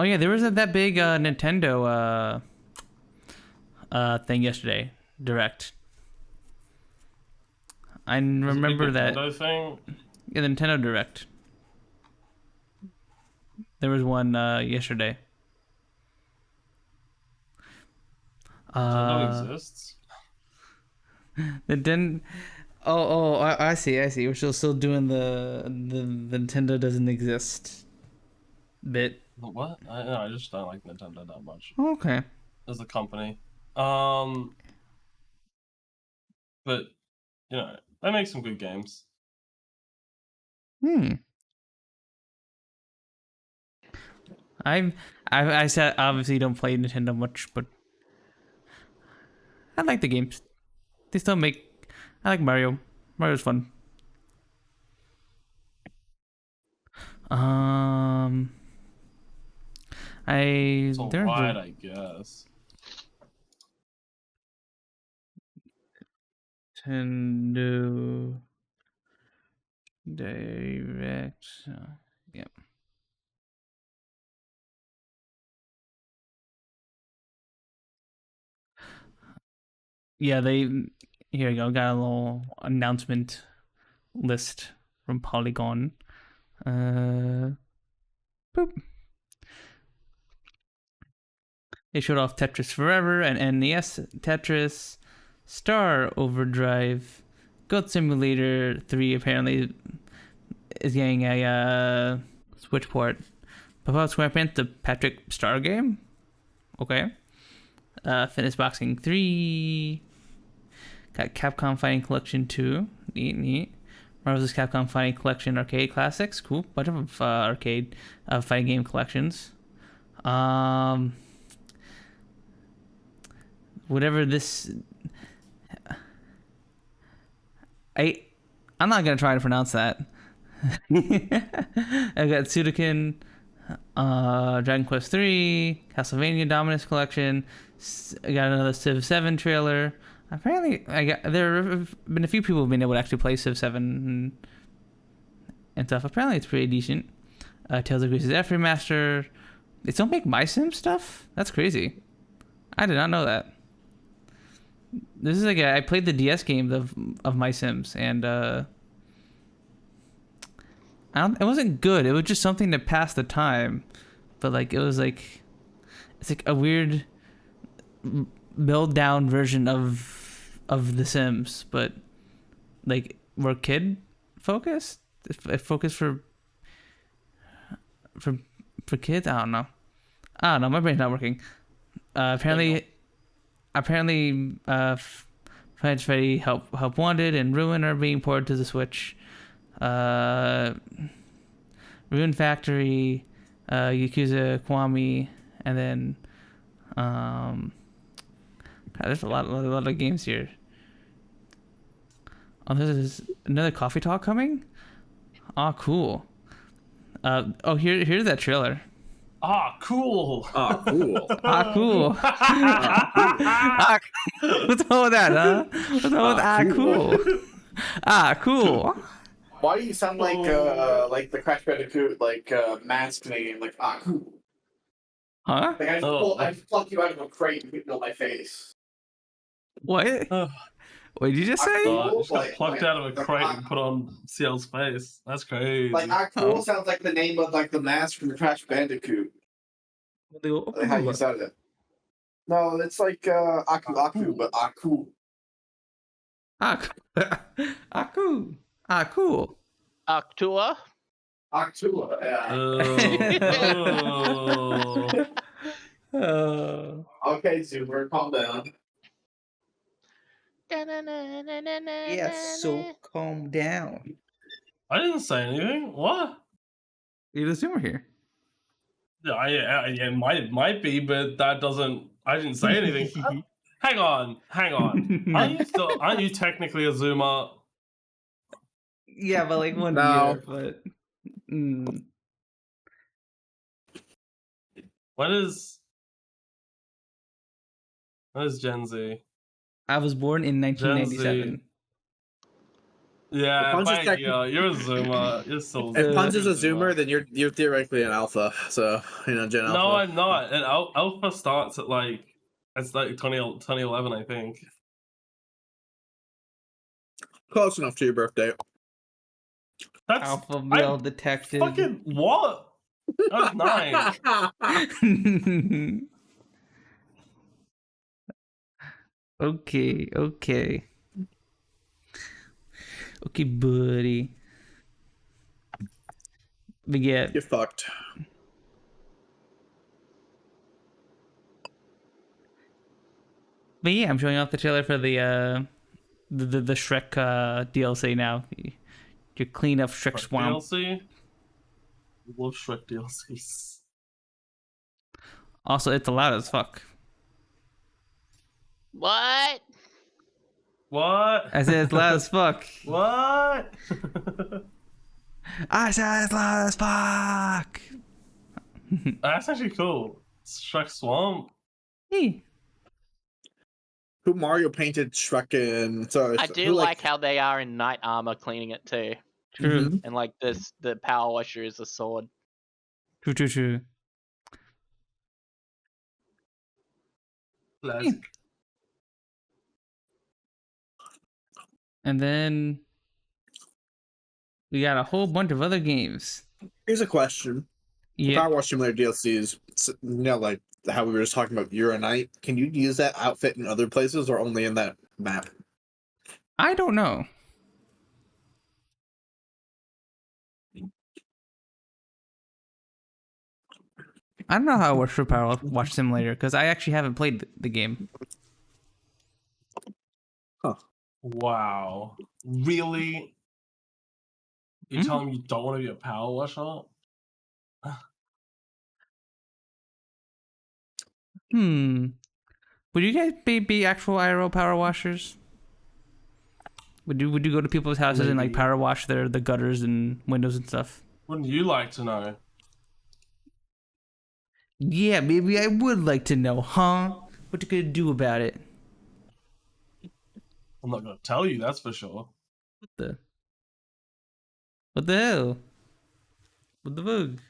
Oh yeah, there was that big Nintendo thing yesterday, Direct. I remember that. Thing? Yeah, the Nintendo Direct. There was one yesterday. Nintendo exists. Nintendo. I see. We're still doing the Nintendo doesn't exist bit. What? I just don't like Nintendo that much. Okay. As a company. But they make some good games. I said obviously don't play Nintendo much, but I like the games. They still make. I like Mario. Mario's fun. It's alright, I guess. Nintendo Direct. Yep. Yeah, here you go. Got a little announcement list from Polygon. Boop. They showed off Tetris Forever and NES Tetris, Star Overdrive, Goat Simulator 3 apparently is getting a Switch port. Pop-Up SquarePants, the Patrick Star game. Okay. Fitness Boxing 3. Got Capcom Fighting Collection 2. Neat. Marvel's Capcom Fighting Collection Arcade Classics. Cool. Bunch of arcade fighting game collections. Whatever this... I'm not going to try to pronounce that. I got Sudokin, Dragon Quest 3, Castlevania Dominus Collection. I got another Civ 7 trailer. Apparently, there have been a few people who've been able to actually play Civ 7 and stuff. Apparently, it's pretty decent. Tales of Grace's F Remaster. They still make My Sim stuff? That's crazy. I did not know that. This is like I played the DS game of My Sims, and it wasn't good. It was just something to pass the time, but like it's like a weird build down version of The Sims, but like more kid focused. It focused for kids. I don't know. My brain's not working. Apparently, Five Nights at Freddy Help Wanted and Ruin are being ported to the Switch. Ruin Factory, Yakuza Kiwami, and then God, there's a lot of games here. Oh, there's another coffee talk coming. Oh, cool. Here's that trailer. Ah, cool. Oh, cool. Cool. What's wrong with that, huh? What's wrong with cool? Cool. Why do you sound like the Crash Bandicoot mask name cool? Huh? Like I just plucked you out of a crate and put it on my face. What? What did you just say? Just got plucked out of a crate and put on Siel's face. That's crazy. Cool sounds like the name of the mask from the Crash Bandicoot. How you said it? No, it's like Aku, but Aku. Cool. Actua? Actua, yeah. Okay, Zoomer, calm down. Yeah, so calm down. I didn't say anything. What? You're the Zoomer here. Yeah, it might be, but that doesn't. I didn't say anything. Hang on. Aren't you technically a Zoomer? Yeah, but like 1 No. year, but What is Gen Z? I was born in 1997. Yeah, Punz is thank you. You're a Zoomer. You're so. If Punz is a Zoomer, then you're theoretically an alpha. So Gen Alpha. No, I'm not. And Alpha starts at it's 2011, I think. Close enough to your birthday. That's Alpha male detective. fucking what? I was 9. Okay, buddy. But yeah, You're fucked. But yeah, I'm showing off the trailer for the Shrek DLC now. Your clean up Shrek Swamp. DLC? I love Shrek DLCs. Also, it's loud as fuck. What? What? I said it's loud as fuck. What? I said it's loud as fuck. That's actually cool. It's Shrek Swamp. Hey. Who Mario painted Shrek in? I do like how they are in knight armor cleaning it too. True. Mhm. And the power washer is a sword. True. Classic. And then We got a whole bunch of other games. Here's a question. Yeah. Power Wash Simulator DLCs, like how we were just talking about Year a Night, can you use that outfit in other places or only in that map? I don't know. I don't know how it works for Power Wash Simulator because I actually haven't played the game. Wow. Really? You telling me you don't want to be a power washer? Would you guys be actual IRL power washers? Would you go to people's houses and like Maybe. power wash the gutters and windows and stuff? Wouldn't you like to know? Yeah, maybe I would like to know, huh? What you gonna do about it? I'm not gonna tell you, that's for sure. What the hell? What the bug?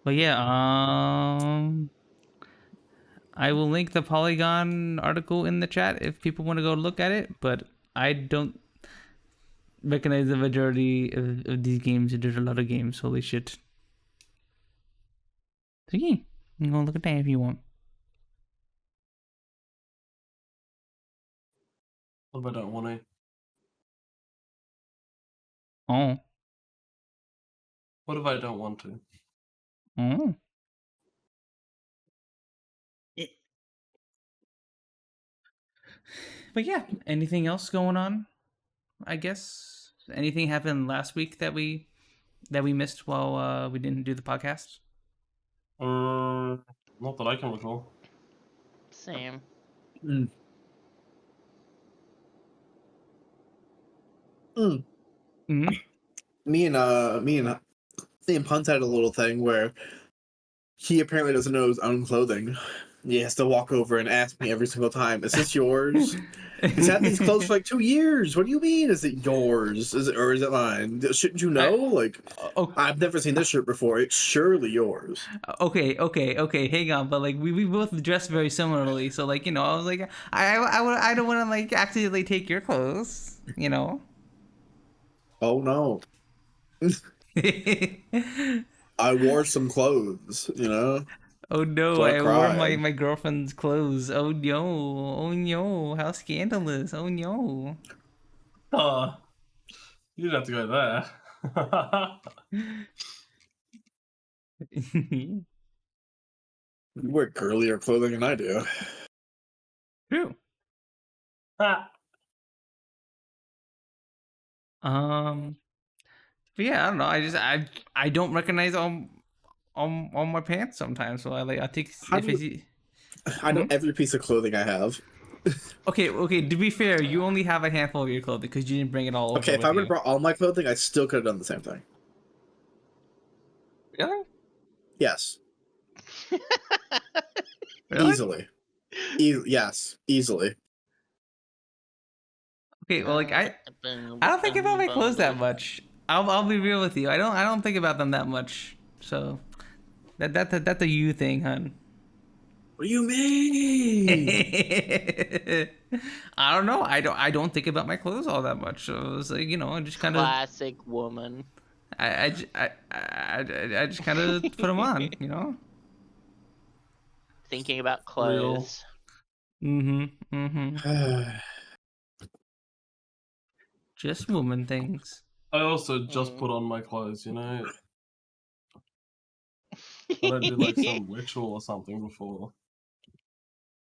But yeah, I will link the Polygon article in the chat if people want to go look at it, but I don't recognize the majority of these games. There's a lot of games, holy shit. So yeah, you can go look at that if you want. What if I don't want to? Oh. What if I don't want to? Oh. But yeah, anything else going on? I guess anything happened last week that we missed while we didn't do the podcast. Not that I can recall. Same. Mm-hmm. Me and Punz had a little thing where he apparently doesn't know his own clothing. He has to walk over and ask me every single time, "Is this yours?" He's had these clothes for like 2 years. What do you mean? Is it yours? Is it mine? Shouldn't you know? Like, I've never seen this shirt before. It's surely yours. Okay. Hang on, but like we both dress very similarly, so like I was like I don't want to like accidentally take your clothes, Oh no. I wore some clothes, Oh no, So I I wore cried. my girlfriend's clothes. Oh no, how scandalous. Oh no. You didn't have to go there. You wear girlier clothing than I do. True. But yeah, I don't know. I don't recognize on my pants sometimes, so I take I know every piece of clothing I have. Okay, to be fair, you only have a handful of your clothing because you didn't bring it all over. Okay, if with I would you. have brought all my clothing, I still could have done the same thing. Really? Yes. Really? Easily. Yes, easily. Okay, well, like I don't think about my clothes that much. I'll be real with you. I don't think about them that much. So that's a you thing, hun. What do you mean? I don't know. I don't think about my clothes all that much. So it's like I just kind of Classic woman. I just kind of put them on, Thinking about clothes. Just woman things. I also just put on my clothes, I did like some ritual or something before.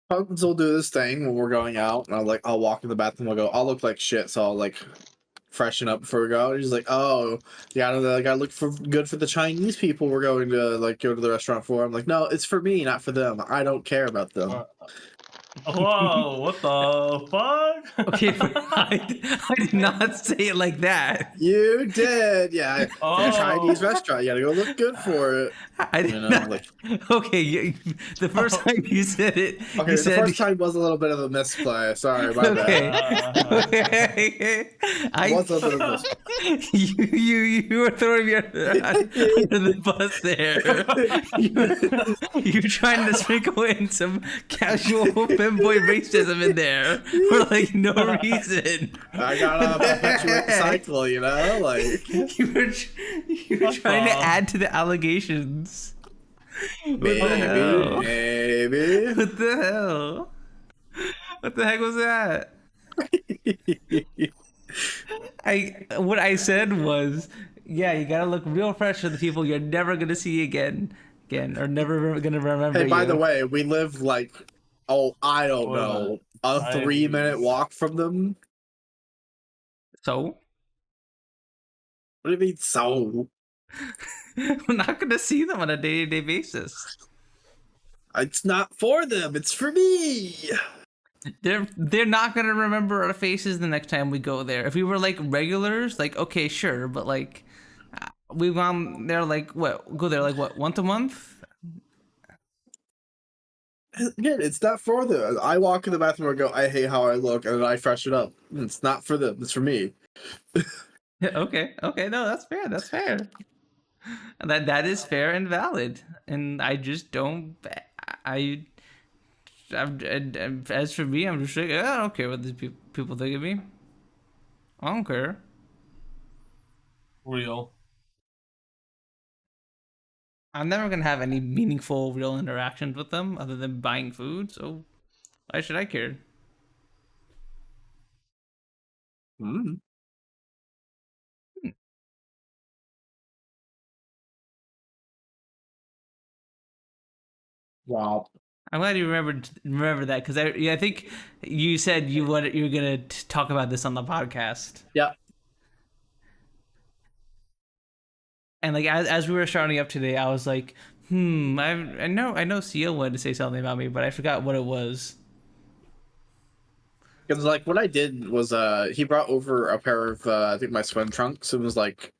Punz will do this thing when we're going out, and I'll walk in the bathroom. I'll go, I'll look like shit, so I'll like freshen up before we go. And he's like, oh, yeah, I gotta look good for the Chinese people we're going to like go to the restaurant for. I'm like, no, it's for me, not for them. I don't care about them. Whoa, what the fuck? Okay, but I did not say it like that. You did, yeah. It's a Oh. Chinese restaurant. You gotta go look good for it. I did You know, not. like Okay, the first time you said it, okay, you the said first time was a little bit of a misplay. Sorry, my okay. bad. Was a little bit of a misplay. you were throwing me under the bus there. You're trying to sprinkle in some casual femboy racism in there for like no reason. I gotta perpetuate the cycle, you know, like You were trying to add to the allegations. maybe. What the hell? What the heck was that? What I said was, yeah, you gotta look real fresh for the people you're never gonna see again, or never gonna remember. Hey, by you. the way, we live like, I don't What know, about a 3-minute walk from them. So What do you mean, so? we're not gonna see them on a day-to-day basis. It's not for them. It's for me. They're not gonna remember our faces the next time we go there. If we were like regulars, like okay, sure, but like we've gone there like go there like once a month. Again, it's not for them. I walk in the bathroom and go, I hate how I look, and then I freshen up. It's not for them. It's for me. Okay, no, that's fair. That's fair. That is fair and valid, and I just don't. As for me, I'm just like I don't care what these people think of me. I don't care. Real. I'm never gonna have any meaningful, real interactions with them other than buying food. So why should I care? Mm. Wow. I'm glad you remember that because I think you said you were gonna talk about this on the podcast. Yeah. And like as we were starting up today, I was like, I know Siel wanted to say something about me, but I forgot what it was. Because like what I did was he brought over a pair of I think my swim trunks and was like,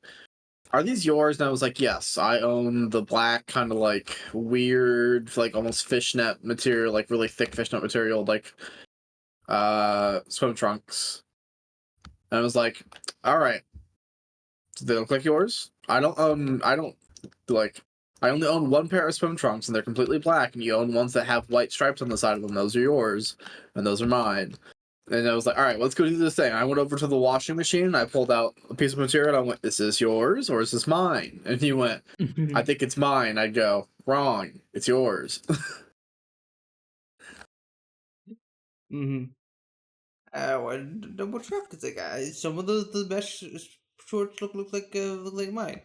are these yours? And I was like, yes, I own the black kind of like weird, like almost fishnet material, like really thick fishnet material, like swim trunks. And I was like, all right, do they look like yours? I only own one pair of swim trunks and they're completely black, and you own ones that have white stripes on the side of them. Those are yours, and those are mine. And I was like, all right, let's go do this thing. I went over to the washing machine and I pulled out a piece of material and I went, is this yours or is this mine? And he went, I think it's mine. I'd go, wrong, it's yours. Mm-hmm. Well, double check. It's like some of the best shorts look like mine.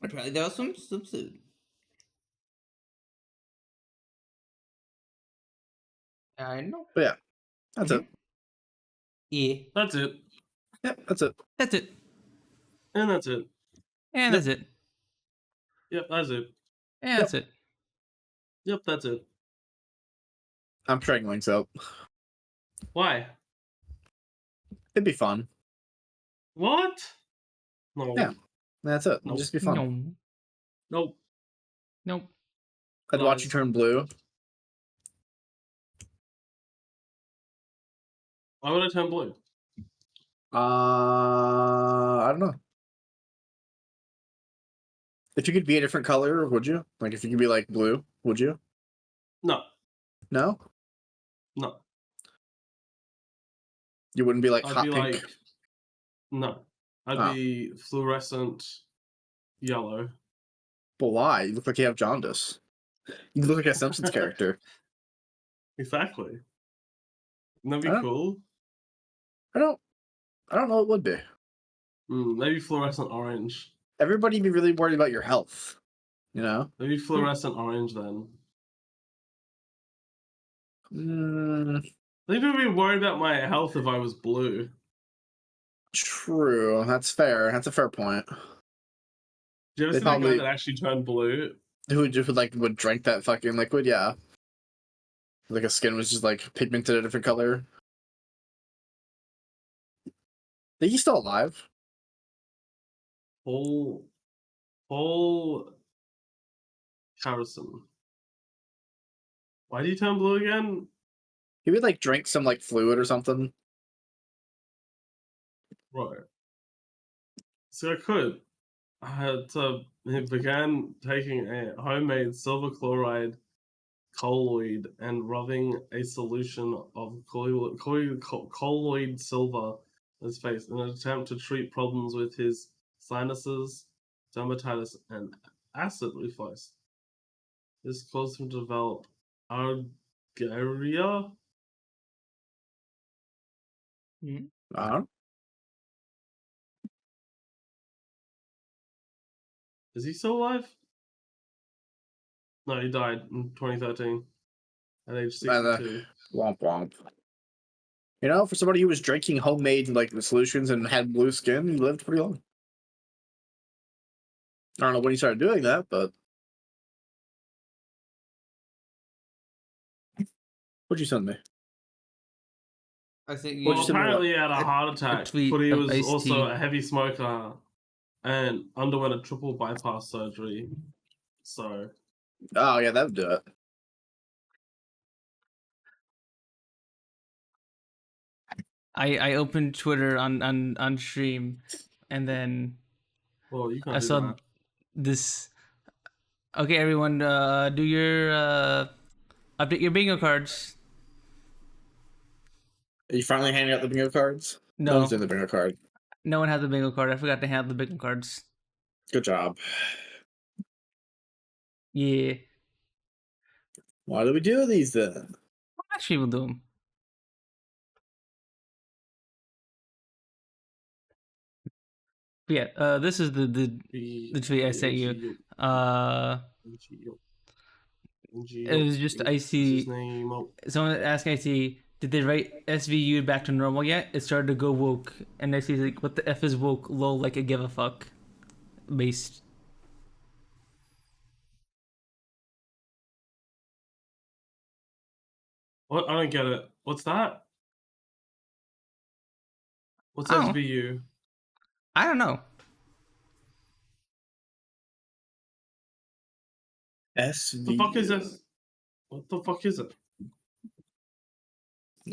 Apparently, there was some suit. I know. But yeah, that's it. Yeah. That's it. Yep, that's it. That's it. And that's it. And that's it. Yep, that's it. And that's it. Yep, that's it. I'm strangling soap. Why? It'd be fun. What? No. Yeah. That's it. It'll Nope. just be fun. Nope. Nope. I'd watch you turn blue. Why would I turn blue? I don't know. If you could be a different color, would you? Like if you could be like blue, would you? No. No? No. You wouldn't be like I'd hot be pink. like. No. I'd Oh. be fluorescent yellow. But why? You look like you have jaundice. You look like a Simpsons character. Exactly. Wouldn't that I be don't- cool? I don't know what would be. Maybe fluorescent orange. Everybody be really worried about your health. You know? Maybe fluorescent orange then. Mm, I think I'd be worried about my health if I was blue. true. That's fair. That's a fair point. Do you ever They see that probably- guy that actually turned blue? Who would drink that fucking liquid? Yeah. Like his skin was just like pigmented a different color. I think he's still alive. Paul Harrison. Why do you turn blue again? He would like drink some like fluid or something. Right. So he began taking a homemade silver chloride colloid and rubbing a solution of colloid silver in his face in an attempt to treat problems with his sinuses, dermatitis, and acid reflux. This caused him to develop argyria. Uh-huh. Is he still alive? No, he died in 2013 at age 62. Womp womp. You know, for somebody who was drinking homemade like solutions and had blue skin, he lived pretty long. I don't know when he started doing that, but what'd you send me? I think Well, What'd you send me? apparently he had a heart attack, tweet but he of was iced also tea. a heavy smoker and underwent a triple bypass surgery. So, Oh yeah, that would do it. I opened Twitter on stream, and then well, you can't I do saw that. this. Okay, everyone, do your update your bingo cards. Are you finally handing out the bingo cards? No No, one's doing the bingo card. no one has the bingo card. I forgot to hand out the bingo cards. Good job. Yeah, Why do we do these then? actually, we'll do them. Yeah, this is the tweet I sent you. It was just icy. Someone asked icy, did they write SVU back to normal yet? It started to go woke, and icy's like, what the f is woke? Lol, like I give a fuck. Based. What? I don't get it. What's that? What's Oh. SVU? I don't know. SVU. The fuck is this? What the fuck is it?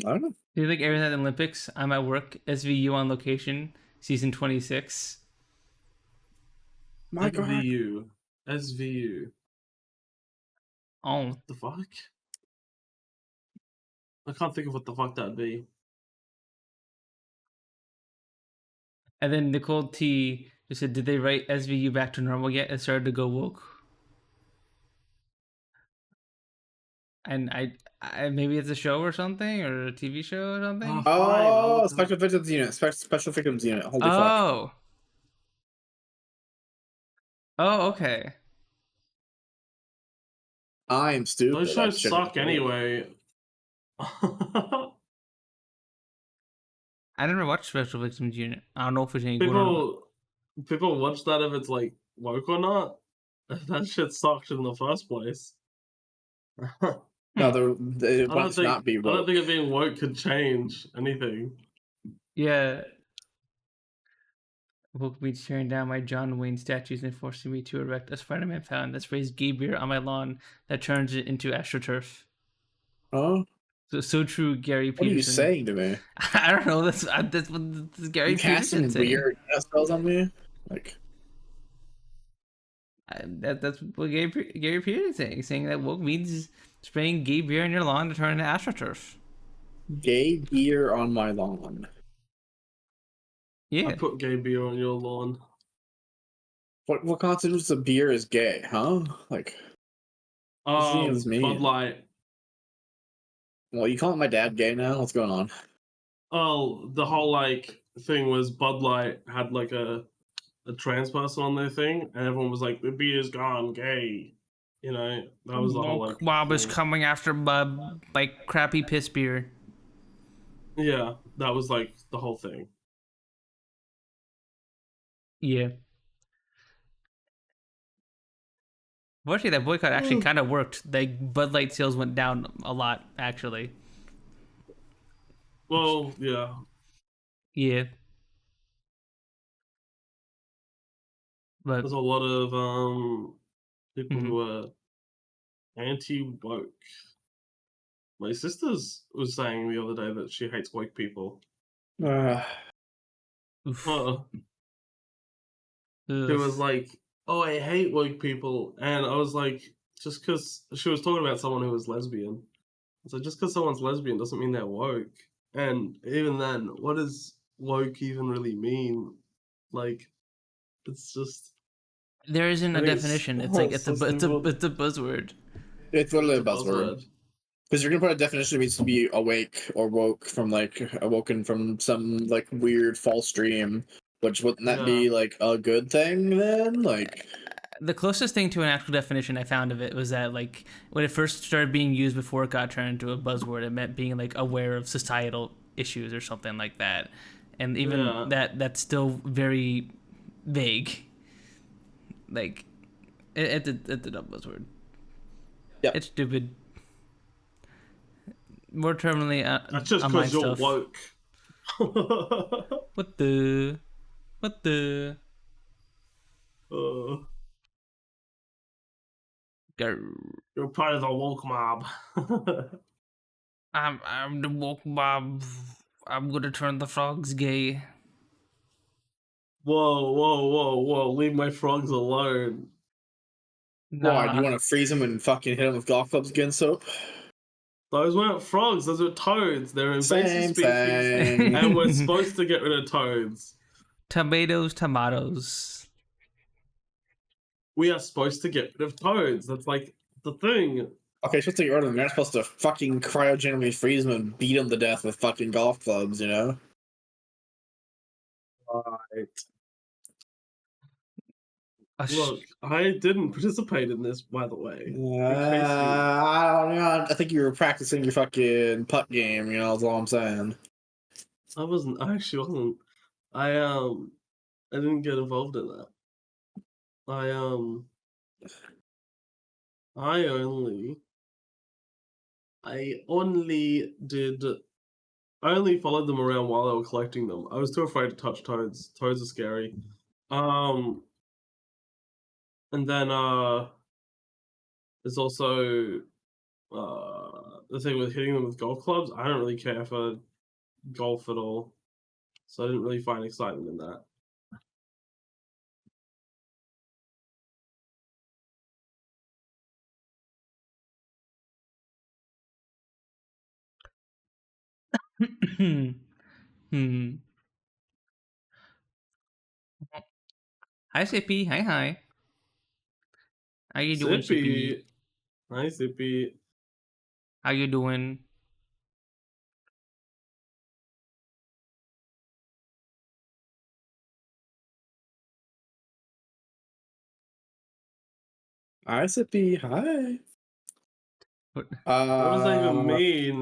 I don't know. Do you think everything at the Olympics? I'm at work. SVU on location. Season 26. My God. SVU. Oh. What the fuck? I can't think of what the fuck that'd be. And then Nicole T just said, did they write SVU back to normal yet? It started to go woke. And I maybe it's a show or something, or a TV show or something. Oh, Special Victims Unit. Special Victims Unit. Holy fuck. Oh. Oh, okay. I'm stupid. Those shows That suck shit- anyway. I never watched Special Victims Unit. I don't know if it's any good or not. People watch that if it's like woke or not. That shit sucked in the first place. No, it I must not be don't woke. think it being woke could change anything. Yeah. Woke me tearing down my John Wayne statues and forcing me to erect a Spider-Man fountain that sprays gay beer on my lawn that turns it into AstroTurf. Huh? So true, Gary What are you Peterson. saying to me? I don't know. That's what this Gary You casting Peterson saying. weird spells on me? Like, That's what Gary Peterson saying that woke means spraying gay beer on your lawn to turn into AstroTurf. gay beer on my lawn. Yeah. I put gay beer on your lawn. What constitutes a beer is gay, huh? Like, what does it mean? Bud Light. Well, you calling my dad gay now? What's going on? Oh, the whole like thing was Bud Light had like a trans person on their thing, and everyone was like, "The beer's gone gay." You know, that was the whole like. Bob is thing. coming after Bub like crappy piss beer. Yeah, that was like the whole thing. Yeah. Fortunately, that boycott actually kind of worked. Like Bud Light sales went down a lot, actually. Well, yeah. Yeah. But There's a lot of people Mhm. who are anti-woke. My sister's was saying the other day that she hates woke people. oof. She was Oof. like, "Oh, I hate woke people," and I was like, just because she was talking about someone who was lesbian. So just because someone's lesbian doesn't mean they're woke. And even then, what does woke even really mean? Like, it's just. There isn't I a think definition. It's like it's a simple. it's a buzzword. It's literally a It's a buzzword. Because you're gonna put a definition, it means to be awake or woke from like awoken from some like weird false dream. Which wouldn't that be like a good thing then? Like, The closest thing to an actual definition I found of it was that like when it first started being used before it got turned into a buzzword, it meant being like aware of societal issues or something like that. And even that's still very vague. Like it's a dumb buzzword. yeah, It's stupid. More terminally, That's just online because you're stuff. woke. What the? You're part of the woke mob. I'm the woke mob. I'm gonna turn the frogs gay. Whoa. Leave my frogs alone. why? Do you Nah. want to freeze them and fucking hit them with golf clubs again, Soap? Those weren't frogs, those were toads. They're invasive Same species. thing. And we're supposed to get rid of toads. Tomatoes. We are supposed to get rid of toads. That's like the thing. Okay, supposed to get rid of them. You're not supposed to fucking cryogenically freeze them and beat them to death with fucking golf clubs, you know? Right. Look, I didn't participate in this, by the way. I don't know. I think you were practicing your fucking putt game, you know, that's all I'm saying. I actually wasn't. I didn't get involved in that. I only followed them around while they were collecting them. I was too afraid to touch toads. Toads are scary. And then there's also the thing with hitting them with golf clubs. I don't really care for golf at all, so I didn't really find excitement in that. Hi, Sippy. Hi. How you doing, Sippy? Sippy. Hi, Sippy. How you doing? Hi, Sippy. Hi. What? What does that even mean?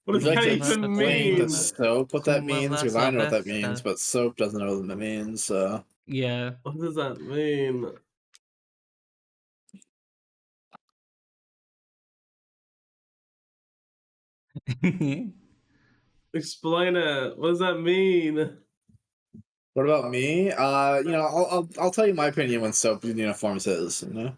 What does Would you like that to even explain to mean? Soap what that means? Because I know what that Kumala means, but Soap doesn't know what that means, so. Yeah. What does that mean? Explain it. What does that mean? What about me? You know, I'll tell you my opinion when Soap uniforms his, you know?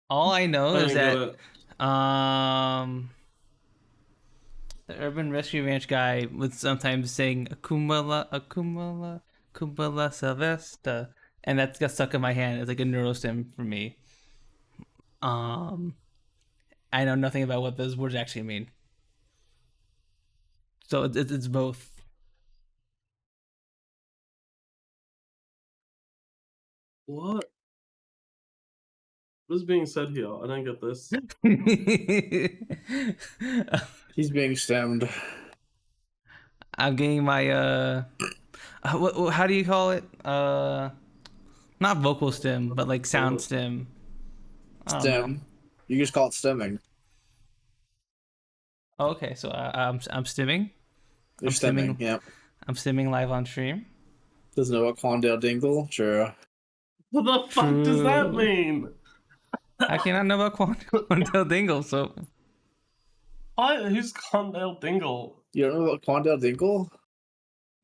All I know I is didn't get that it. the Urban Rescue Ranch guy would sometimes sing Akumala Sylvester, and that got stuck in my hand. It's like a neurostim for me. I know nothing about what those words actually mean, so it's both. What? What is being said here? I don't get this. He's being stemmed. I'm getting my how do you call it? Not vocal stem, but like sound stem. I don't know. Stem. You just call it stemming. Oh, okay, so I'm stimming. You're I'm stemming, stimming. yeah. I'm simming live on stream. Doesn't know about Quandale Dingle? Sure. What the fuck does that True. mean? I cannot know about Quandale Dingle, so Who's Condale Dingle? You don't know about Quandale Dingle?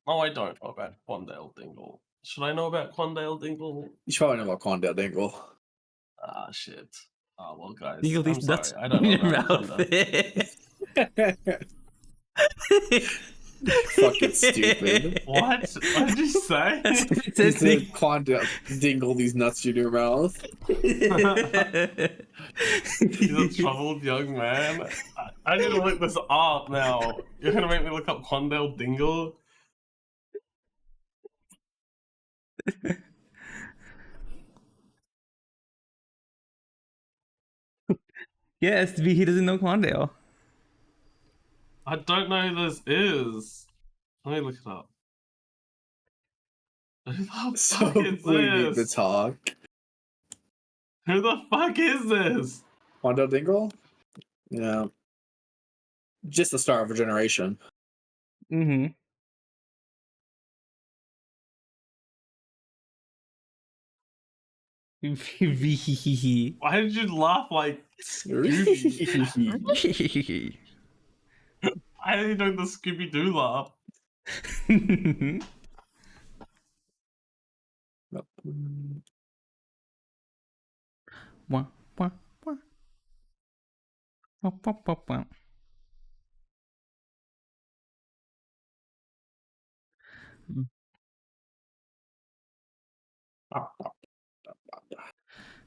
Oh, I don't know about Quandale Dingle. Should I know about Quandale Dingle? You should probably know about Quandale Dingle. Ah, shit. Oh, well, guys. Dingle I'm these nuts sorry. I don't in know your about mouth. Quandale. Fucking stupid. What? What did you say? It You says said Quandale Dingle these nuts in your mouth. He's a troubled young man. I need to look this up now. You're gonna make me look up Quandale Dingle? Yes, he doesn't know Quandale. I don't know who this is. Let me look it up. Who the So fuck is we need to this? talk. Who the fuck is this? Quandale Dingle? Yeah. Just the star of a generation. Mm-hmm. Why did you laugh like Scooby? I didn't know the Scooby Doo laugh. Wah, wah, wah. Wah, wah, wah, wah.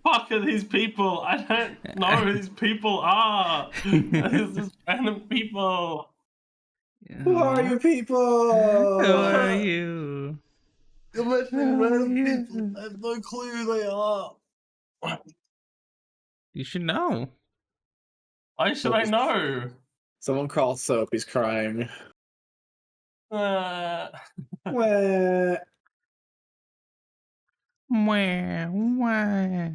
Fuck are these people? I don't know who these people are. These just random people. Who are you people? Who are you? You're mentioning random people. I have no clue who they are. You should know. Why should I know? Someone call Soap, he's crying. Uh, Wah. Wah, wah.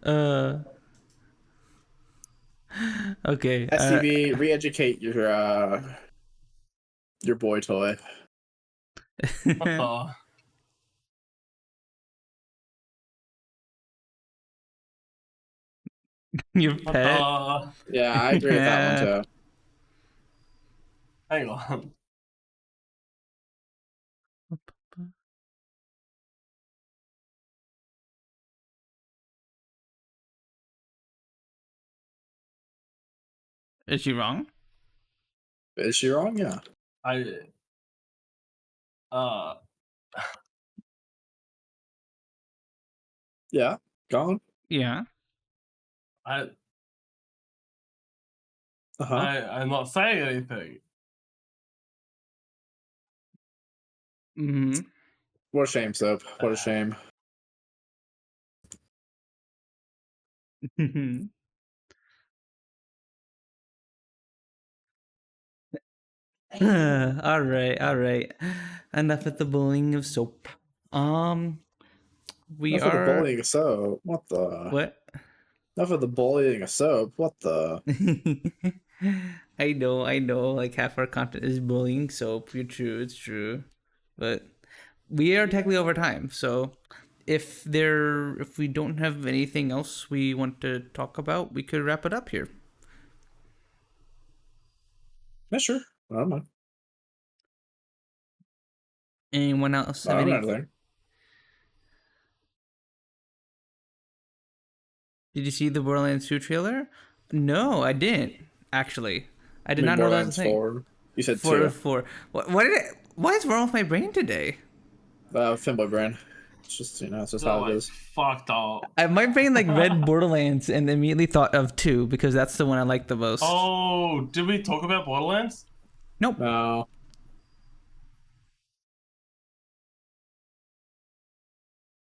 uh. Okay. STV, re-educate your boy toy. what the? Your What pet. the? Yeah, I agree with that one too. Hang on. Is she wrong? Is she wrong? Yeah. Yeah. Gone. Yeah. Uh-huh. I'm not saying anything. Mm-hmm. What a shame, Soap. What a shame. All right. Enough with the bullying of Soap. We Enough of the are. bullying of Soap. What the? What? Enough of the bullying of Soap. What the? I know. Like half our content is bullying Soap. You're true. It's true, but we are technically over time. So if we don't have anything else we want to talk about, we could wrap it up here. Yeah, sure. I don't mind. Anyone else I have don't any? know anything. Did you see the Borderlands 2 trailer? No, I didn't. Actually, I did not know that was a thing. 4. You said 4. 2. What did it? What is wrong with my brain today? Finboy brain. It's just, it's just how it is. Fucked up. My brain read Borderlands and immediately thought of 2 because that's the one I like the most. Oh, did we talk about Borderlands? Nope. No.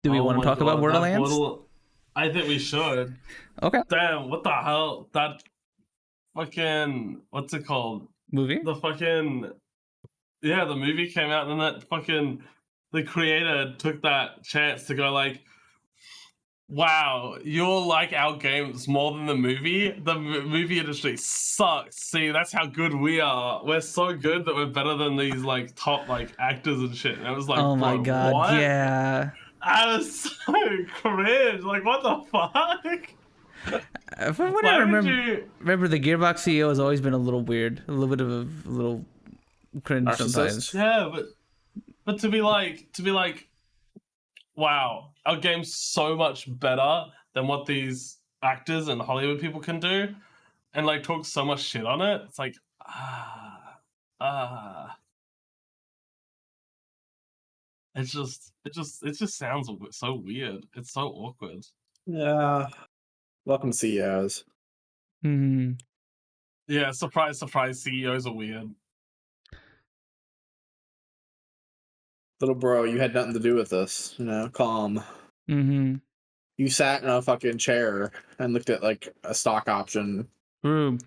Do we want to talk about Borderlands? I think we should. Okay. Damn, what the hell? That fucking, what's it called? Movie? The fucking, yeah, the movie came out and then that fucking, the creator took that chance to go like, Wow, you'll like our games more than the movie. The movie industry sucks. See, that's how good we are. We're so good that we're better than these like top like actors and shit. And it was like, Oh my bro, god, what? yeah. I was so cringe. Like, what the fuck? From what Why I would remember, you- remember the Gearbox CEO has always been a little weird, a little bit of a little cringe Narcissist? sometimes. Yeah, but to be like, wow, our game's so much better than what these actors and Hollywood people can do, and like talk so much shit on it. It's like, it just sounds so weird. It's so awkward. Yeah. Welcome to CEOs. Hmm. Yeah, surprise, CEOs are weird. Little bro, you had nothing to do with this. Calm. Hmm. You sat in a fucking chair and looked at like a stock option. True.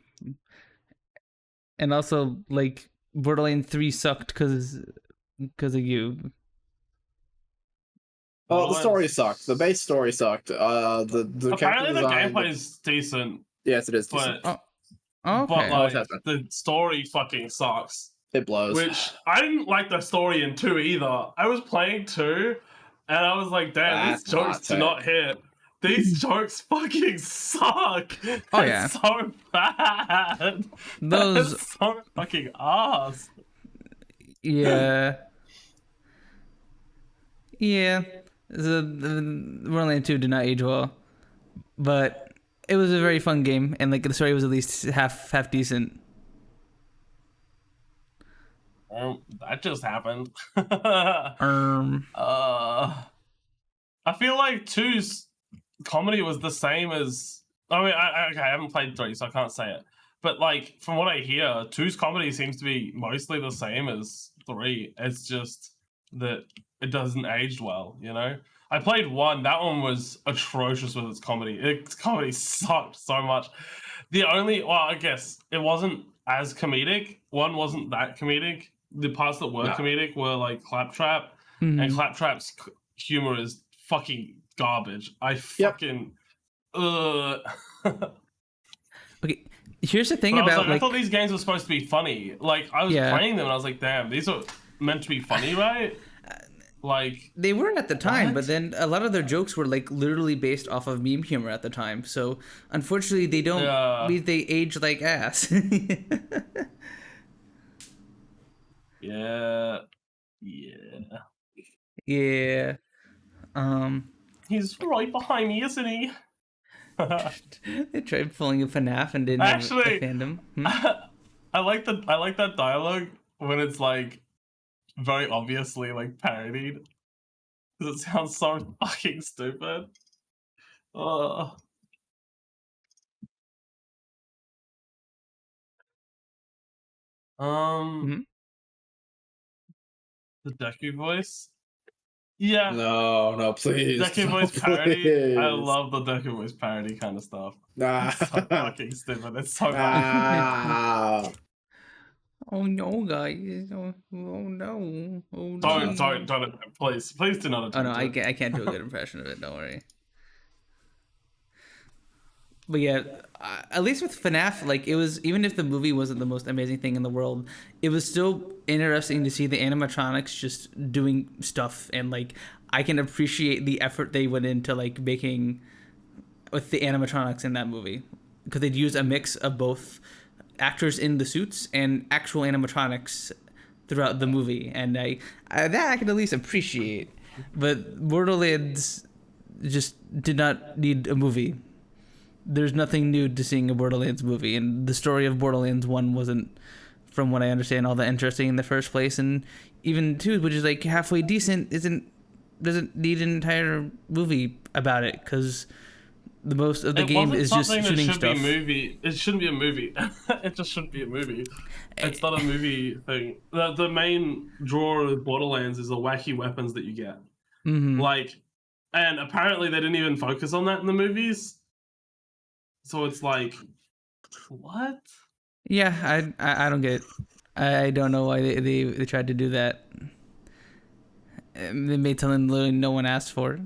And also, like, Borderlands 3 sucked because of you. Oh, the story sucked. The base story sucked. The Apparently character the design. gameplay is decent, Yes, it is decent. but Okay. but Always like has been. the story fucking sucks. It blows. Which I didn't like the story in 2 either. I was playing 2 and I was like, damn, these That's jokes hot do take. not hit. These jokes fucking suck. Oh, It's yeah. so bad. Those- That's so fucking ass. Yeah. Yeah. The Borderlands 2 did not age well, but it was a very fun game, and like the story was at least half decent. That just happened. Um. I feel like 2's comedy was the same as. I mean, I haven't played 3, so I can't say it. But like from what I hear, 2's comedy seems to be mostly the same as 3. It's just that it doesn't age well, you know. I played 1. That one was atrocious with its comedy. Its comedy sucked so much. I guess it wasn't as comedic. 1 wasn't that comedic. The parts that were comedic were like Claptrap, and Claptrap's humor is fucking garbage. I fucking Okay. Here's the thing But I was about like, I thought these games were supposed to be funny. Like I was Yeah. playing them and I was like, damn, these are meant to be funny, right? Like they were at the time, What? but then a lot of their jokes were like literally based off of meme humor at the time. So unfortunately, they don't. They age like ass. yeah. Yeah. He's right behind me, isn't he? They tried pulling a FNAF and didn't Actually, have a fandom. I like that dialogue when it's like very obviously like parodied, because it sounds so fucking stupid. Mhm. The Deku voice. Yeah, No, please. Deku no, voice parody. please. I love the Deku voice parody kind of stuff. Nah. It's so fucking stupid. It's so Ah. Oh no, guys! Oh no! Oh no! Don't please do not attempt Oh no, I it. can't do a good impression of it. Don't worry. But yeah, at least with FNAF, like it was, even if the movie wasn't the most amazing thing in the world, it was still interesting to see the animatronics just doing stuff, and like I can appreciate the effort they went into like making with the animatronics in that movie, because they'd use a mix of both actors in the suits and actual animatronics throughout the movie, and that I can at least appreciate. But Borderlands just did not need a movie. There's nothing new to seeing a Borderlands movie, and the story of Borderlands 1 wasn't, from what I understand, all that interesting in the first place, and even 2, which is like halfway decent, doesn't need an entire movie about it, because the most of the game is just shooting stuff. It shouldn't be a movie. It just shouldn't be a movie. It's not a movie thing. The main draw of Borderlands is the wacky weapons that you get. Mm-hmm. Like, and apparently they didn't even focus on that in the movies. So it's like, what? Yeah, I don't get it. I don't know why they tried to do that. They made something literally no one asked for.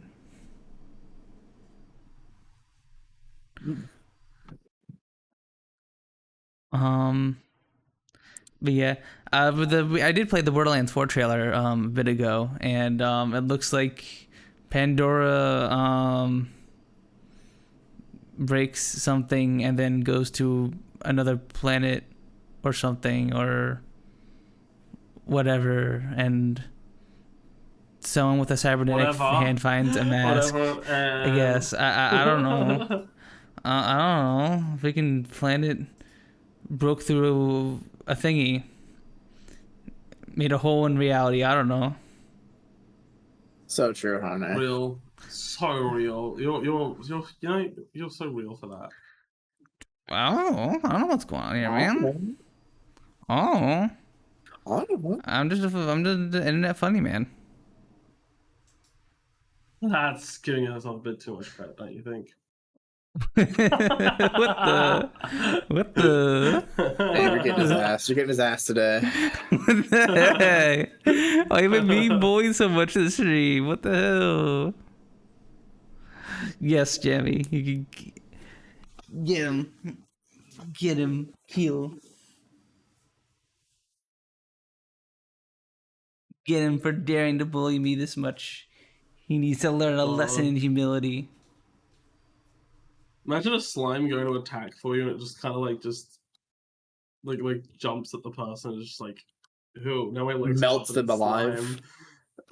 But yeah, I did play the Borderlands 4 trailer a bit ago, and it looks like Pandora breaks something and then goes to another planet or something or whatever, and someone with a cybernetic hand finds a mask. I guess I don't know. I don't know. Freaking planet broke through a thingy, made a hole in reality. I don't know. So true, honey. Real, so real. You're so real for that. I don't know what's going on here, man. Oh, I'm just the internet funny man. That's giving yourself a bit too much credit, don't you think? What the? Hey, you're getting his ass. You're getting his ass today. What the heck? Why have I been bullied so much this stream? What the hell? Yes, Jammy. You can get him. Get him. Heal. Get him for daring to bully me this much. He needs to learn a lesson in humility. Imagine a slime going to attack for you and it just kind of like jumps at the person and just like, who? Now my legs Melts them alive.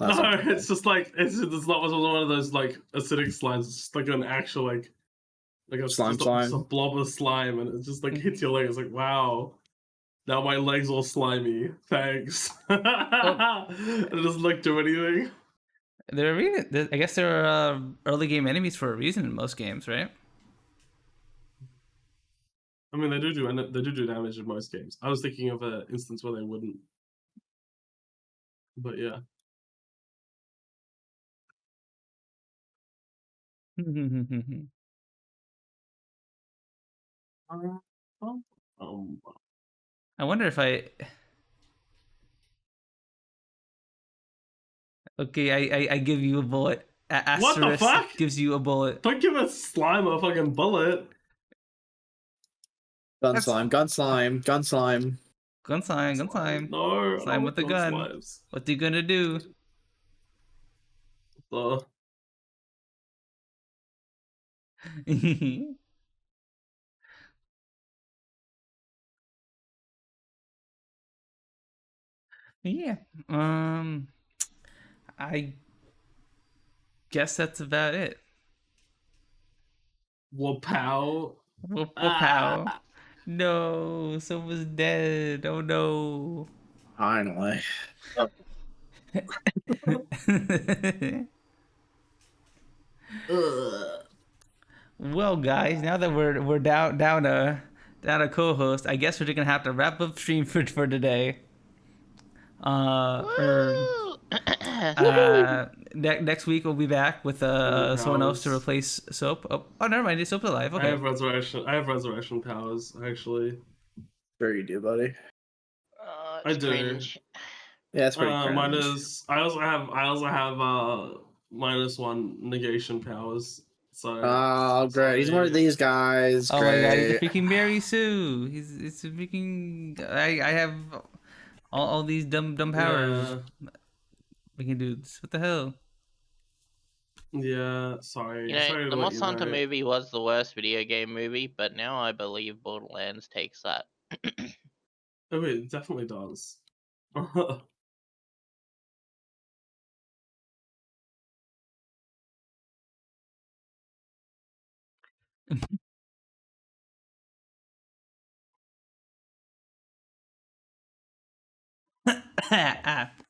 No, it's just like it's not one of those like acidic slimes. It's just like an actual like a slime. Just a blob of slime, and it just like hits your leg. It's like, wow. Now my leg's all slimy. Thanks. It doesn't like do anything. I guess there are early game enemies for a reason in most games, right? I mean, they do damage in most games. I was thinking of an instance where they wouldn't. But yeah. I wonder if I... Okay, I give you a bullet. What the fuck? Gives you a bullet. Don't give a slime a fucking bullet. Gun slime. Gun slime. No. Slime with the gun. Slimes. What are you gonna do? Yeah. I guess that's about it. Wapow. Wapow. No, someone's dead. Oh no. Finally. Well, guys, now that we're down a co-host, I guess we're just gonna have to wrap up stream for today. Next week we'll be back with someone else to replace Soap. Oh, never mind, Soap's alive. Okay. I have resurrection powers, actually. Sure you do, buddy. I do. Cringe. Yeah, it's pretty cringe. I also have -1 negation powers. So. Oh, great! He's one of these guys. Oh great. my god, he's a freaking Mary Sue. It's a freaking. I have all these dumb powers. Yeah. We can do this. What the hell? Yeah, sorry. You know, Sorry to the let Monster you Hunter know. movie was the worst video game movie, but now I believe Borderlands takes that. Oh, it definitely does.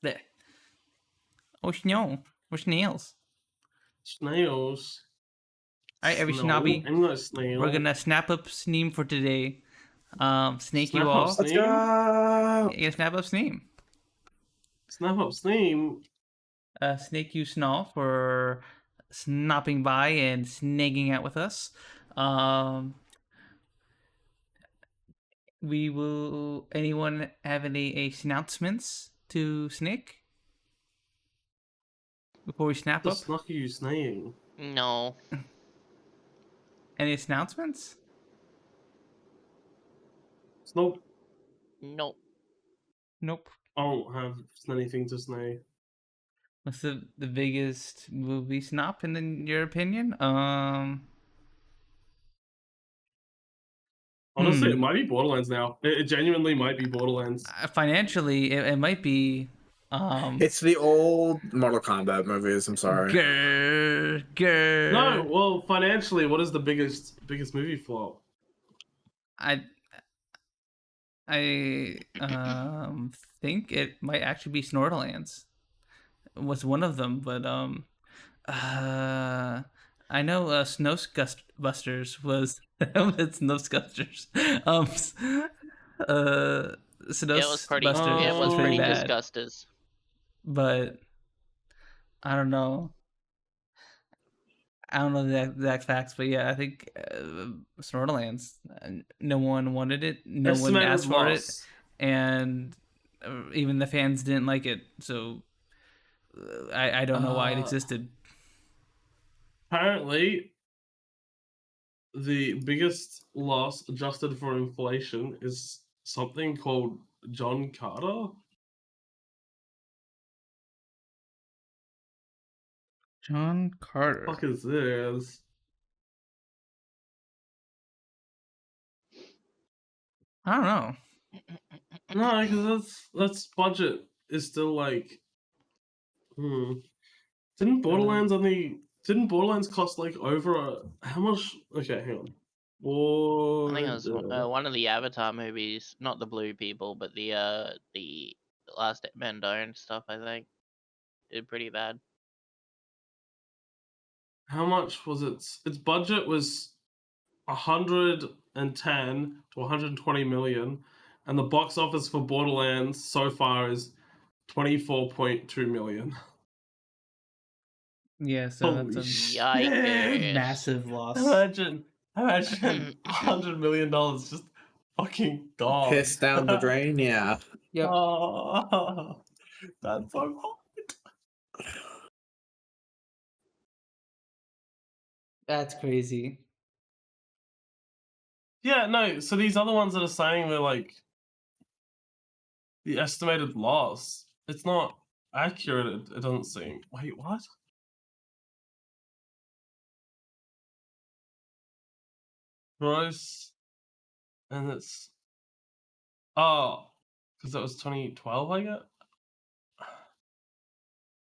There. Oh, snow. Or snails. Snails. Alright, every No, snobby. I'm not a snail. We're gonna snap up Sneem for today. Snake Snap you up all. Sneem? Let's go. Yeah, snap up Sneem. Snap up Steam. Snake you Snall for snopping by and snagging out with us. We will. Anyone have any announcements to Snake before we snap The up? snuck are you snaying? No. Any announcements? Nope. Nope. Nope. I don't have anything to say. What's the biggest movie snop in your opinion? Honestly, it might be Borderlands now. It genuinely might be Borderlands. Financially, it might be. It's the old Mortal Kombat movies. I'm sorry. No, well, financially, what is the biggest movie flop? I think it might actually be Snortlands. Was one of them, but I know Snowbusters was it's Snowbusters. It was pretty. Snowbusters It was pretty bad, disgusting. but I don't know. I don't know the exact facts, but yeah, I think Snortlands. No one wanted it. No one asked for it, and even the fans didn't like it. So I don't know why it existed. Apparently, the biggest loss adjusted for inflation is something called John Carter. John Carter. What the fuck is this? I don't know. No, because that's budget is still like. Didn't Borderlands cost like over how much? Okay, hang on. I think it was one of the Avatar movies, not the Blue People, but the Last Airbender and stuff. I think did pretty bad. How much was it? Its budget was 110 to 120 million, and the box office for Borderlands so far is 24.2 million. Yeah, so Holy that's a Yikes. massive loss. Imagine $100 million just fucking gone. Piss down the drain. Yeah. Yep. Oh, that's so hard. That's crazy. Yeah, no. So these other ones that are saying they're like the estimated loss, it's not accurate. It doesn't seem. Wait, what? Gross, and it's because that was 2012. I guess.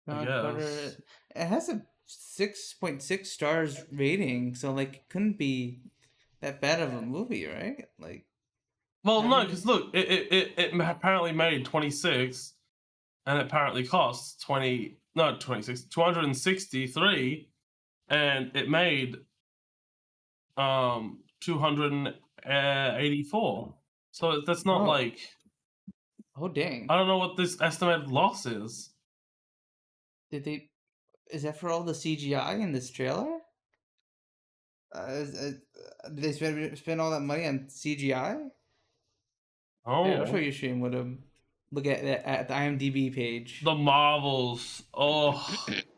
John Carter, it has a 6.6 stars rating, so like it couldn't be that bad of a movie, right? Like, Well, no, because look, it apparently made 26, and it apparently cost 263, and it made 284. So that's not like. oh dang! I don't know what this estimated loss is. Did they? Is that for all the CGI in this trailer? Did they spend all that money on CGI? Oh, Here, I'll show you stream with them. Look at the IMDb page. the Marvels. Oh,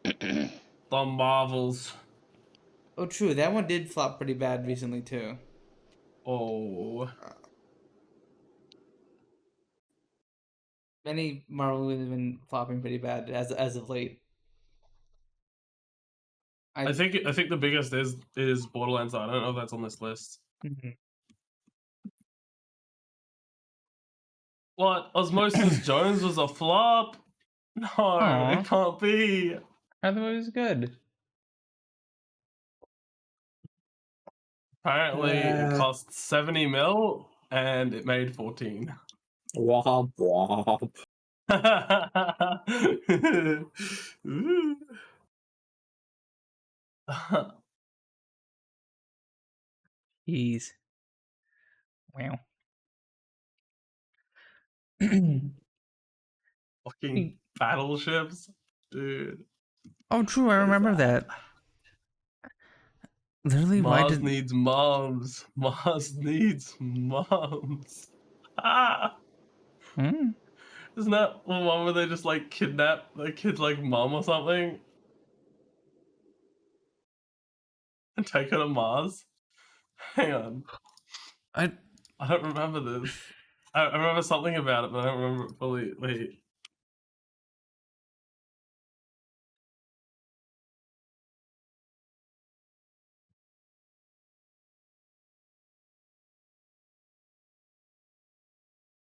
the Marvels. Oh, true. That one did flop pretty bad recently too. Oh, Many Marvel movies have been flopping pretty bad as of late. I think the biggest is Borderlands. I don't know if that's on this list. Mhm. What? Osmosis Jones was a flop? No, Aw. it can't be. I thought it was good. Apparently, it Yeah. cost 70 mil and it made 14. Womp womp. Ooh. Jeez. Wow. Fucking battleships, dude. Oh, true. I What is remember that. Literally, why Mars did needs moms. Mars needs moms. Ah, Hmm? isn't that the one where they just like kidnap the kid's like mom or something and take her to Mars? Hang on. I I don't remember this. I remember something about it, but I don't remember it fully. Wait.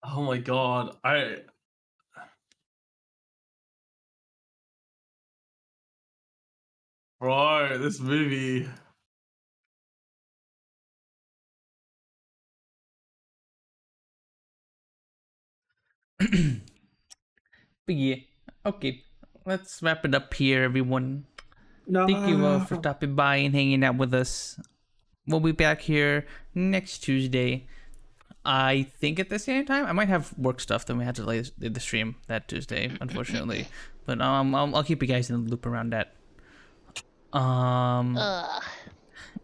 Oh my god. Bro, this movie. But yeah, okay. Let's wrap it up here, everyone. No. Thank you all for stopping by and hanging out with us. We'll be back here next Tuesday. I think at the same time. I might have work stuff that we had to lay the stream that Tuesday, unfortunately. But I'll keep you guys in the loop around that.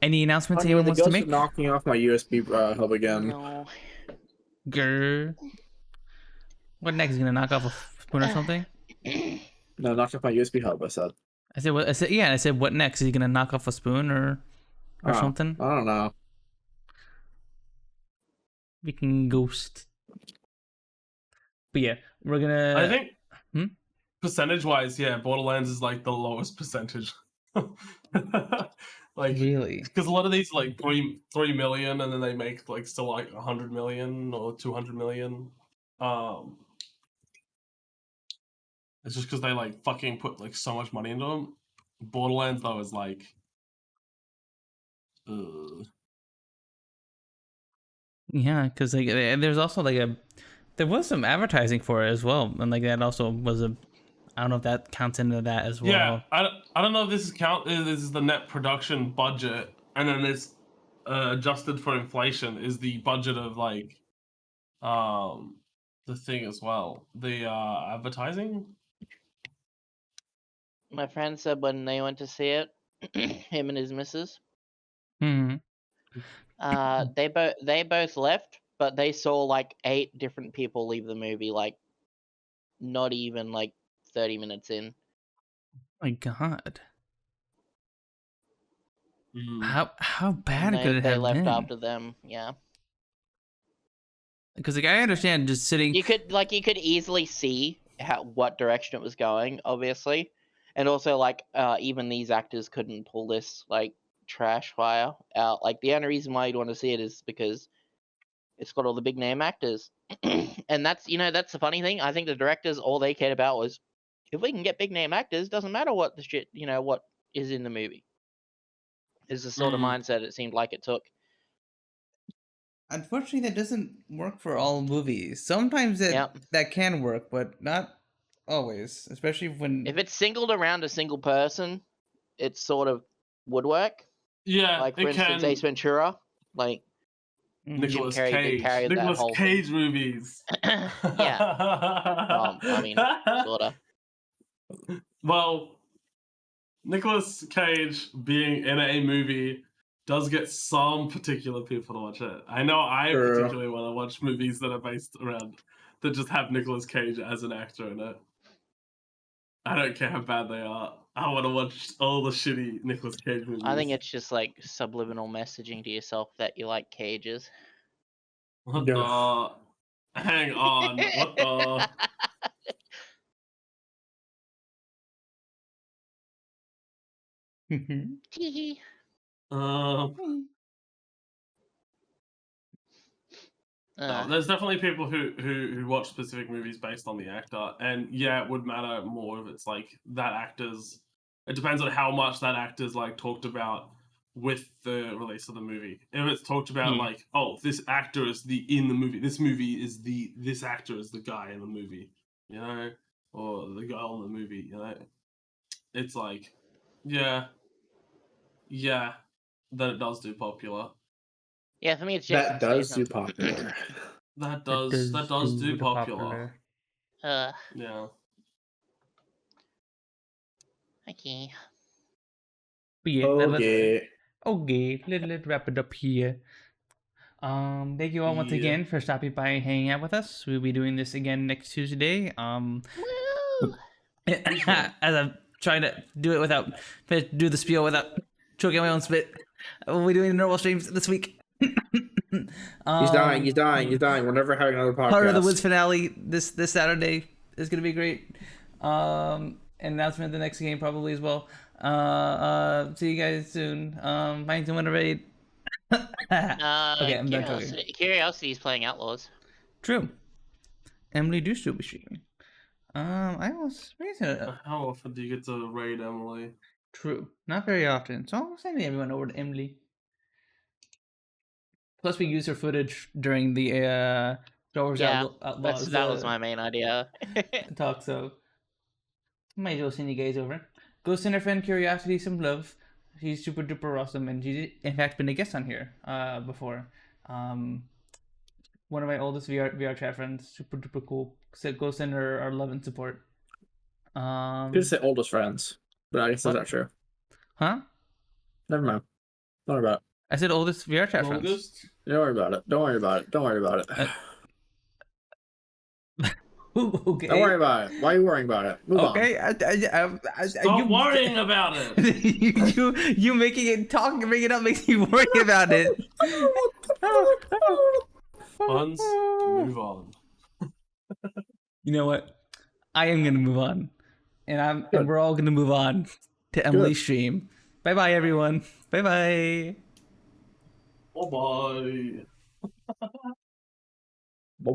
Any announcements anyone wants to make? Knocking off my USB hub again. No. Grr. What next? Is gonna knock off a spoon or something? No, knocked off my USB hub. I said. I said what? I said yeah. I said what next? Is he gonna knock off a spoon or something? I don't know. We can ghost. But yeah, we're gonna. I think percentage-wise, yeah, Borderlands is like the lowest percentage. Like, really, because a lot of these like 3 million, and then they make like still like 100 million or 200 million. It's just because they like fucking put like so much money into them. Borderlands though is like, yeah, because like there's also like there was some advertising for it as well, and like that also was I don't know if that counts into that as well. Yeah, I don't know if this is the net production budget, and then this adjusted for inflation is the budget of like the thing as well, the advertising. My friend said when they went to see it, him and his missus, Hmm. they both left, but they saw like 8 different people leave the movie, like not even like 30 minutes in. My God. Mm. How bad And could it they have left been? after them, yeah. Because like I understand just sitting. You could easily see what direction it was going, obviously, and also like even these actors couldn't pull this like trash fire out. Like the only reason why you'd want to see it is because it's got all the big name actors, and that's the funny thing. I think the directors, all they cared about was if we can get big name actors, doesn't matter what the shit what is in the movie. Is the sort of mindset it seemed like it took. Unfortunately, that doesn't work for all movies. Sometimes that can work, but not always. Especially when If it's singled around a single person, it sort of would work. Yeah, Like for instance, Ace Ventura, like Nicolas Jim Carrey Cage. carried that Nicolas whole Cage movies. Yeah. I mean, sorta. Well, Nicolas Cage being in a movie does get some particular people to watch it. I know I particularly want to watch movies that are based around that just have Nicolas Cage as an actor in it. I don't care how bad they are. I want to watch all the shitty Nicolas Cage movies. I think it's just like subliminal messaging to yourself that you like cages. What the? Hang on. What the? No, there's definitely people who watch specific movies based on the actor, and yeah, it would matter more if it's like that actor's. It depends on how much that actor's like talked about with the release of the movie. If it's talked about like, oh, this actor is in the movie. This movie is this actor is the guy in the movie, or the girl in the movie, It's like, yeah, then it does do popular. Yeah, for me it's that does do popular. That does do popular. Yeah. Okay. But yeah, Okay. Let's wrap it up here. Thank you all once again for stopping by and hanging out with us. We'll be doing this again next Tuesday. As I'm trying to do the spiel without choking my own spit. We'll be doing the normal streams this week. He's dying. He's dying. He's dying. We're never having another podcast. Part of the Wiz finale this Saturday is gonna be great. Announcement of the next game probably as well. See you guys soon. Mine's doing a raid. Okay, I'm done talking. Curiosity is playing Outlaws. True. Emily do still be streaming. I was How often do you get to raid Emily? True. Not very often. So I'm sending everyone over to Emily. Plus, we use her footage during the Star Wars Outlaws. That was my main idea. Talk, so might as well send you guys over. Go send her friend Curiosity some love. She's super duper awesome, and she's in fact been a guest on here before. One of my oldest VR chat friends, super duper cool. So go send her our love and support. You could say oldest friends, but I guess that's not true. Huh? Never mind. Don't worry about it. I said oldest VR chat friends. Longest? Don't worry about it. Don't worry about it. Don't worry about it. Okay. Don't worry about it. Why are you worrying about it? Move Okay. Stop worrying about it. you making it makes me worry about it. Punz, move on. You know what? I am gonna move on, and we're all gonna move on to Emily's stream. Bye bye everyone. Bye bye. Bye bye.